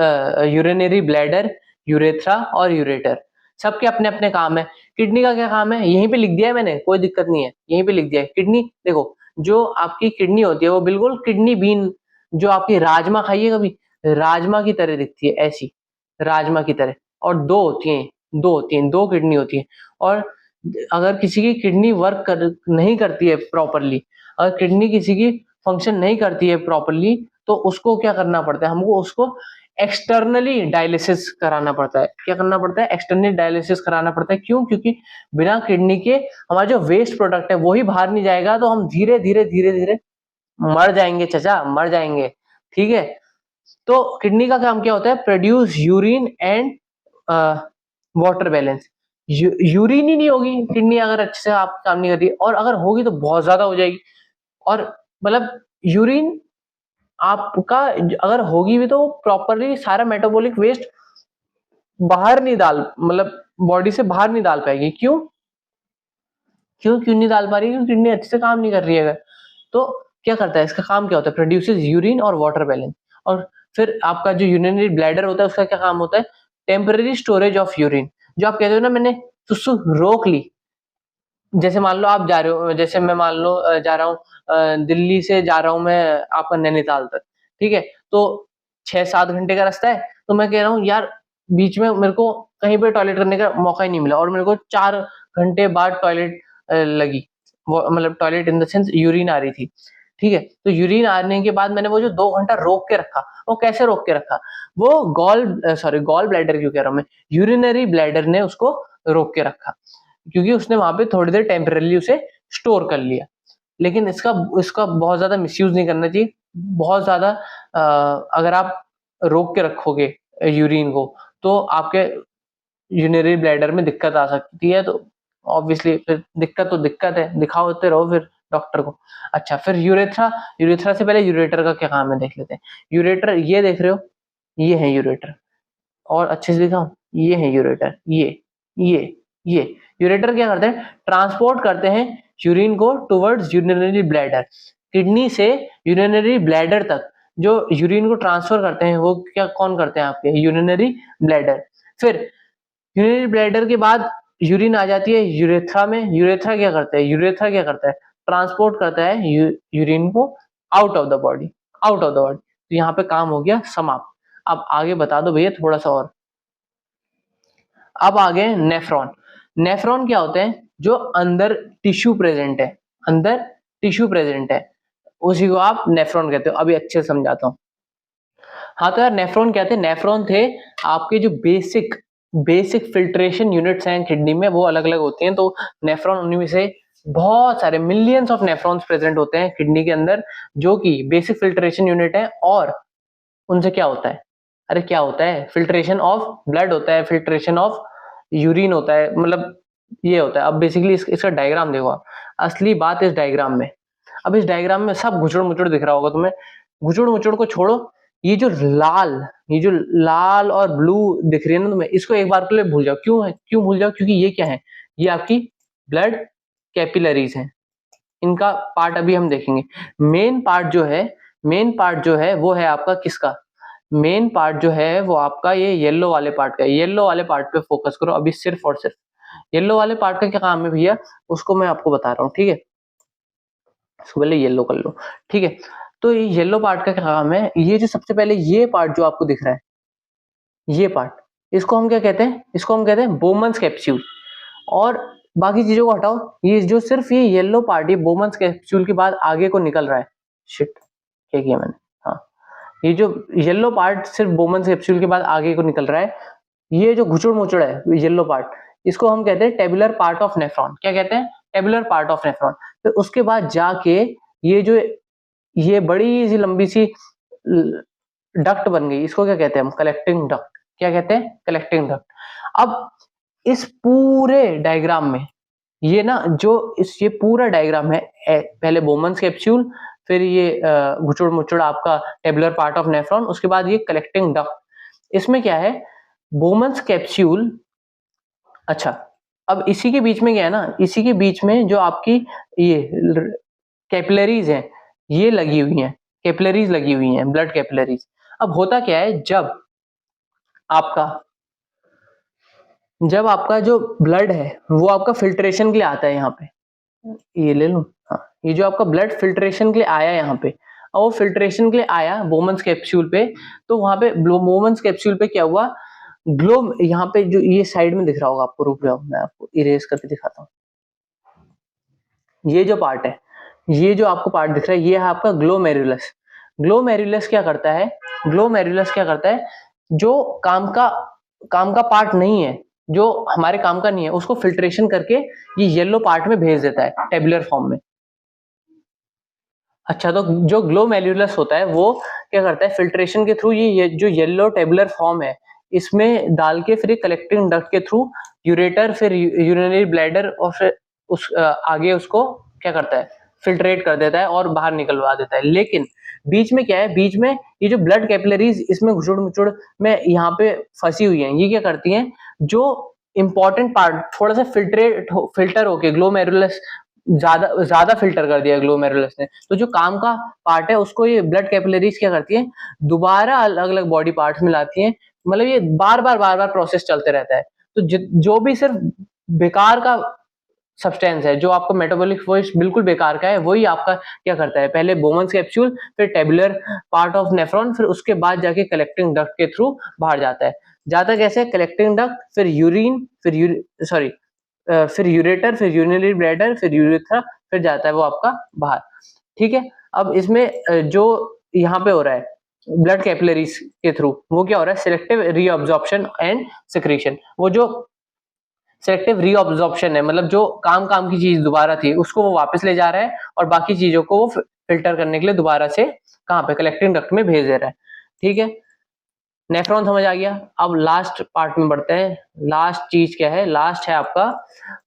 urinary bladder, urethra और यूरेटर। सबके अपने अपने काम है। किडनी का क्या काम है, यहीं पे लिख दिया है मैंने, कोई दिक्कत नहीं है, यहीं पे लिख दिया है। किडनी देखो, जो आपकी किडनी होती है वो बिल्कुल किडनी बीन, जो आपकी राजमा खाइए कभी, राजमा की तरह दिखती है, ऐसी राजमा की तरह। और दो किडनी होती है। और अगर किसी की किडनी नहीं करती है प्रॉपरली, अगर किडनी किसी की फंक्शन नहीं करती है प्रॉपरली, तो उसको क्या करना पड़ता है, हमको उसको एक्सटर्नली डायलिसिस कराना पड़ता है। क्या करना पड़ता है, एक्सटर्नली डायलिसिस कराना पड़ता है। क्यों? क्योंकि बिना किडनी के हमारा जो वेस्ट प्रोडक्ट है वो ही बाहर नहीं जाएगा, तो हम धीरे धीरे मर जाएंगे चचा, मर जाएंगे। ठीक है, तो किडनी का काम क्या होता है, produce urine and water balance. Urine ही नहीं होगी किडनी अगर अच्छे से आप काम नहीं कर रही, और अगर होगी तो बहुत ज्यादा हो जाएगी। और मतलब यूरिन आपका अगर होगी भी तो प्रॉपरली सारा मेटाबॉलिक वेस्ट बाहर नहीं डाल, मतलब बॉडी से बाहर नहीं डाल पाएगी। क्यों? क्यों नहीं डाल पा रही है? क्योंकि किडनी अच्छे से काम नहीं कर रही है। तो क्या करता है, इसका काम क्या होता है, प्रोड्यूसेस यूरिन और वाटर बैलेंस। और फिर आपका जो यूरिनरी ब्लैडर होता है उसका क्या काम होता है, टेम्पररी स्टोरेज ऑफ यूरिन। जो आप कहते हो ना मैंने सुसु रोक ली, जैसे मान लो आप जा रहे हो, जैसे मैं मान लो जा रहा हूँ दिल्ली से जा रहा हूँ मैं आपका नैनीताल तक, ठीक है, तो 6-7 घंटे का रास्ता है, तो मैं कह रहा हूँ यार बीच में मेरे को कहीं पे टॉयलेट करने का मौका ही नहीं मिला और मेरे को 4 घंटे बाद टॉयलेट लगी, वो मतलब toilet in the sense urine आ रही थी, ठीक है। तो यूरिन आने के बाद मैंने वो जो 2 घंटा रोक के रखा, वो कैसे रोक के रखा, वो गॉल ब्लैडर क्यों कह रहा हूँ मैं, यूरिनरी ब्लैडर ने उसको रोक के रखा, क्योंकि उसने वहां पे थोड़ी देर टेम्पररी उसे स्टोर कर लिया। लेकिन इसका बहुत ज्यादा मिसयूज नहीं करना चाहिए। बहुत ज्यादा अगर आप रोक के रखोगे यूरिन को तो आपके यूरिनरी ब्लैडर में दिक्कत आ सकती है। तो ऑब्वियसली फिर दिक्कत है, दिखाते रहो फिर डॉक्टर को। अच्छा, फिर यूरेथ्रा। यूरेथ्रा से पहले यूरेटर का क्या काम है देख लेते हैं। यूरेटर ये देख रहे हो, ये है यूरेटर, और अच्छे से दिखाऊं, ये है यूरेटर, ये यूरेटर क्या करते हैं, ट्रांसपोर्ट करते हैं यूरिन को टुवर्ड्स यूरिनरी ब्लैडर। किडनी से यूरिनरी ब्लैडर तक जो यूरिन को ट्रांसफर करते हैं वो क्या कौन करते हैं, आपके यूरिनरी ब्लैडर। फिर यूरिनरी ब्लैडर के बाद यूरिन आ जाती है यूरेथ्रा में। यूरेथ्रा क्या करता है, ट्रांसपोर्ट करता है यूरिन को आउट ऑफ द बॉडी, तो यहाँ पे काम हो गया समाप्त। अब आगे बता दो भैया थोड़ा सा और। अब आगे नेफ्रॉन। नेफ्रॉन क्या होते हैं, जो अंदर टिश्यू प्रेजेंट है, उसी को आप नेफ्रॉन कहते हो। अभी अच्छे से समझाता हूँ। हाँ तो यार नेफ्रॉन क्या थे, नेफ्रॉन थे आपके जो बेसिक फिल्ट्रेशन यूनिट्स हैं किडनी में, वो अलग अलग होती हैं। तो नेफ्रॉन उन्हीं में से बहुत सारे मिलियंस ऑफ नेफ्रॉन्स प्रेजेंट होते हैं किडनी के अंदर, जो कि बेसिक फिल्ट्रेशन यूनिट है। और उनसे क्या होता है, अरे क्या होता है, फिल्ट्रेशन ऑफ ब्लड होता है, फिल्ट्रेशन ऑफ यूरिन होता है, मतलब ये होता है। अब बेसिकली इसका डायग्राम देखो आप, असली बात इस डायग्राम में। अब इस डायग्राम में सब घुचड़ मुचड़ दिख रहा होगा तुम्हें। घुचड़ मुचड़ को छोड़ो, ये जो लाल और ब्लू दिख रही है ना तुम्हें, इसको एक बार के लिए भूल जाओ। क्यों भूल जाओ, क्योंकि ये क्या है, ये आपकी ब्लड कैपिलरीज हैं। इनका पार्ट अभी हम देखेंगे। मेन पार्ट जो है वो है आपका किसका, मेन पार्ट जो है वो आपका ये येलो वाले पार्ट का। येलो वाले पार्ट पे फोकस करो अभी, सिर्फ और सिर्फ येलो वाले पार्ट का क्या काम है भैया, उसको मैं आपको बता रहा हूँ, ठीक है। इसको पहले येलो कर लो, ठीक है। तो ये येलो पार्ट का क्या काम है, ये जो सबसे पहले ये पार्ट जो आपको दिख रहा है, ये पार्ट, इसको हम क्या कहते हैं, बोमन्स कैप्सूल। और बाकी चीजों को हटाओ, ये जो सिर्फ ये येलो पार्ट, ये बोमन्स कैप्सूल के बाद आगे को निकल रहा है। शिट, क्या किया मैंने, हाँ, ये जो येलो पार्ट सिर्फ बोमन्स कैप्सूल के बाद आगे को निकल रहा है, ये जो घुचड़ मुचड़ है येलो पार्ट, इसको हम कहते हैं टेबुलर पार्ट ऑफ नेफ्रॉन। क्या कहते हैं, टेबुलर पार्ट ऑफ नेफ्रॉन। फिर उसके बाद जाके ये बड़ी सी लंबी सी डक्ट बन गई, इसको क्या कहते हैं हम, कलेक्टिंग डक्ट। क्या कहते हैं, कलेक्टिंग डक्ट। अब इस पूरे डायग्राम में ये ना ये पूरा डायग्राम है, पहले बोमन्स कैप्सूल, फिर ये घुचड़ मुचड़ आपका टेबुलर पार्ट ऑफ नेफ्रॉन, उसके बाद ये कलेक्टिंग डक्ट। इसमें क्या है, बोमन्स कैप्सूल। अच्छा, अब इसी के बीच में क्या है ना, इसी के बीच में जो आपकी ये कैपिलरीज हैं, ये लगी हुई हैं, कैपिलरीज लगी हुई हैं, ब्लड कैपिलरीज। अब होता क्या है, जब आपका जो ब्लड है वो आपका फिल्ट्रेशन के लिए आता है यहाँ पे, ये ले लूं, हाँ, ये जो आपका ब्लड फिल्ट्रेशन के लिए आया यहाँ पे, और वो फिल्ट्रेशन के लिए आया बोमन्स कैप्सूल पे, तो वहां पे बोमन्स कैप्सूल पे क्या हुआ, ग्लो, यहाँ पे जो ये साइड में दिख रहा होगा आपको, रुक जाओ मैं आपको इरेज करके दिखाता हूँ। ये जो पार्ट है, ये जो आपको पार्ट दिख रहा है, ये है आपका ग्लोमेरुलस। ग्लोमेरुलस क्या करता है, जो काम का पार्ट नहीं है, जो हमारे काम का नहीं है, उसको फिल्ट्रेशन करके ये येलो पार्ट में भेज देता है टेबुलर फॉर्म में। अच्छा, तो जो ग्लोमेरुलस होता है वो क्या करता है, फिल्ट्रेशन के थ्रू ये जो येलो टेबुलर फॉर्म है इसमें डाल के फिर कलेक्टिंग डक्ट के थ्रू यूरेटर, फिर यूरिनरी ब्लैडर, और फिर आगे उसको क्या करता है, फिल्ट्रेट कर देता है और बाहर निकलवा देता है। लेकिन बीच में क्या है, बीच में ये जो ब्लड कैपिलरीज इसमें घुसुड़ मुचुड़ में यहाँ पे फंसी हुई हैं, ये क्या करती हैं, जो इंपॉर्टेंट पार्ट थोड़ा सा फिल्टर होके ग्लोमेरुलस ज्यादा फिल्टर कर दिया ग्लोमेरुलस ने, तो जो काम का पार्ट है उसको ये ब्लड कैपिलरीज क्या करती है, दोबारा अलग अलग बॉडी पार्ट्स में लाती है। मतलब ये बार बार प्रोसेस चलते रहता है। तो जो भी सिर्फ बेकार का सब्सटेंस है, जो आपका मेटाबॉलिक वेस्ट बिल्कुल बेकार का है, वही आपका क्या करता है, पहले बोमन्स कैप्सूल, फिर टेबुलर पार्ट ऑफ नेफ्रॉन, फिर उसके बाद जाके कलेक्टिंग डक्ट के थ्रू बाहर जाता है। जाता कैसे, कलेक्टिंग डक्ट, फिर यूरिन, फिर यूरेटर, फिर यूरिनरी ब्लैडर, फिर यूरेथ्रा, फिर जाता है वो आपका बाहर। ठीक है, अब इसमें जो यहाँ पे हो रहा है ब्लड कैपिलरीज के थ्रू, वो क्या हो रहा है, सिलेक्टिव रीअब्जॉर्प्शन एंड सिक्रीशन। वो जो सिलेक्टिव रीअब्जॉर्प्शन है, मतलब जो काम की चीज दोबारा थी उसको वो वापस ले जा रहा है, और बाकी चीजों को वो फिल्टर करने के लिए दोबारा से कहाँ पे, कलेक्टिंग डक्ट में भेज दे रहा है। ठीक है, नेफ्रॉन समझ आ गया। अब लास्ट पार्ट में बढ़ते हैं। लास्ट चीज क्या है, लास्ट है आपका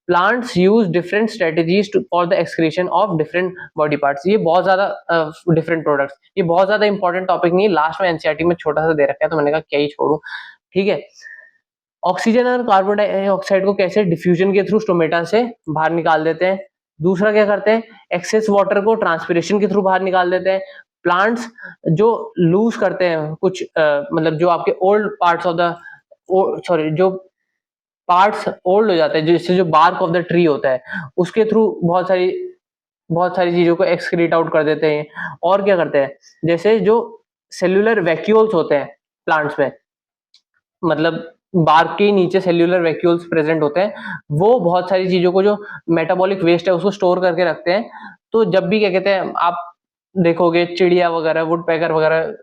plants use different strategies for the excretion of different body parts. ये बहुत ज्यादा डिफरेंट प्रोडक्ट्स, ये बहुत ज्यादा इंपॉर्टेंट टॉपिक नहीं है, लास्ट में एनसीईआरटी में छोटा सा दे रखा है, तो मैंने कहा क्या ही छोड़ू। ठीक है, ऑक्सीजन और कार्बन डाइऑक्साइड को कैसे डिफ्यूजन के थ्रू स्टोमेटा से बाहर निकाल देते हैं। दूसरा क्या करते हैं, एक्सेस वाटर को ट्रांसपिरेशन के थ्रू बाहर निकाल देते हैं। प्लांट्स जो लूज करते हैं कुछ मतलब जो आपके ओल्ड पार्ट्स ऑफ द जो पार्ट्स ओल्ड हो जाते हैं, जिससे जो बार्क ऑफ द ट्री होता है उसके थ्रू बहुत सारी चीजों को एक्सक्रीट आउट कर देते हैं। और क्या करते हैं, जैसे जो सेल्यूलर वैक्यूल्स होते हैं प्लांट्स में, मतलब बार्क के नीचे सेल्यूलर वैक्यूल्स प्रेजेंट होते हैं, वो बहुत सारी चीजों को जो मेटाबॉलिक वेस्ट है उसको स्टोर करके रखते हैं। तो जब भी क्या कहते हैं, आप देखोगे चिड़िया वगैरह, वुड पैकर वगैरह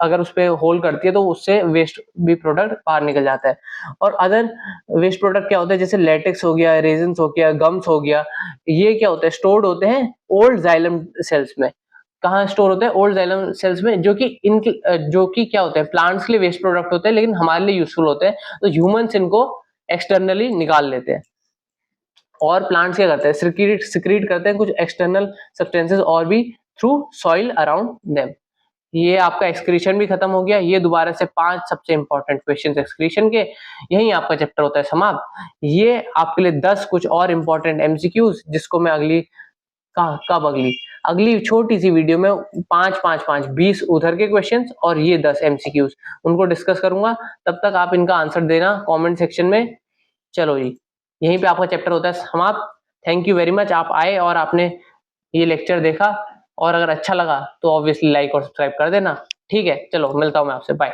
अगर उस पर होल करती है तो उससे वेस्ट भी प्रोडक्ट बाहर निकल जाता है। और अदर वेस्ट प्रोडक्ट क्या होता है, जैसे लेटेक्स हो गया, रेजिन्स हो गया, गम्स हो गया, ये क्या होता है, स्टोर्ड होते हैं ओल्ड जाइलम सेल्स में। कहाँ स्टोर होते हैं, ओल्ड जाइलम सेल्स में, जो कि क्या होते हैं, प्लांट्स के लिए वेस्ट प्रोडक्ट होते हैं लेकिन हमारे लिए यूजफुल होते हैं। तो ह्यूमंस इनको एक्सटर्नली निकाल लेते हैं, और प्लांट्स क्या करते हैं, सिक्रीट करते हैं कुछ एक्सटर्नल सब्सटेंसेस और भी थ्रू सॉइल अराउंड देम। ये आपका एक्सक्रीशन भी खत्म हो गया। ये दोबारा से 5 सबसे इंपॉर्टेंट क्वेश्चन एक्सक्रीशन के, यही आपका चैप्टर होता है समाप्त। ये आपके लिए 10 कुछ और इंपॉर्टेंट एमसीक्यूज, जिसको मैं अगली छोटी सी वीडियो में 20 उधर के क्वेश्चंस और ये 10 एमसीक्यूज उनको डिस्कस करूंगा। तब तक आप इनका आंसर देना कमेंट सेक्शन में। चलो जी, यहीं पे आपका चैप्टर होता है समाप्त। थैंक यू वेरी मच, आप आए और आपने ये लेक्चर देखा, और अगर अच्छा लगा तो ऑब्वियसली लाइक और सब्सक्राइब कर देना। ठीक है, चलो मिलता हूं मैं आपसे, बाय।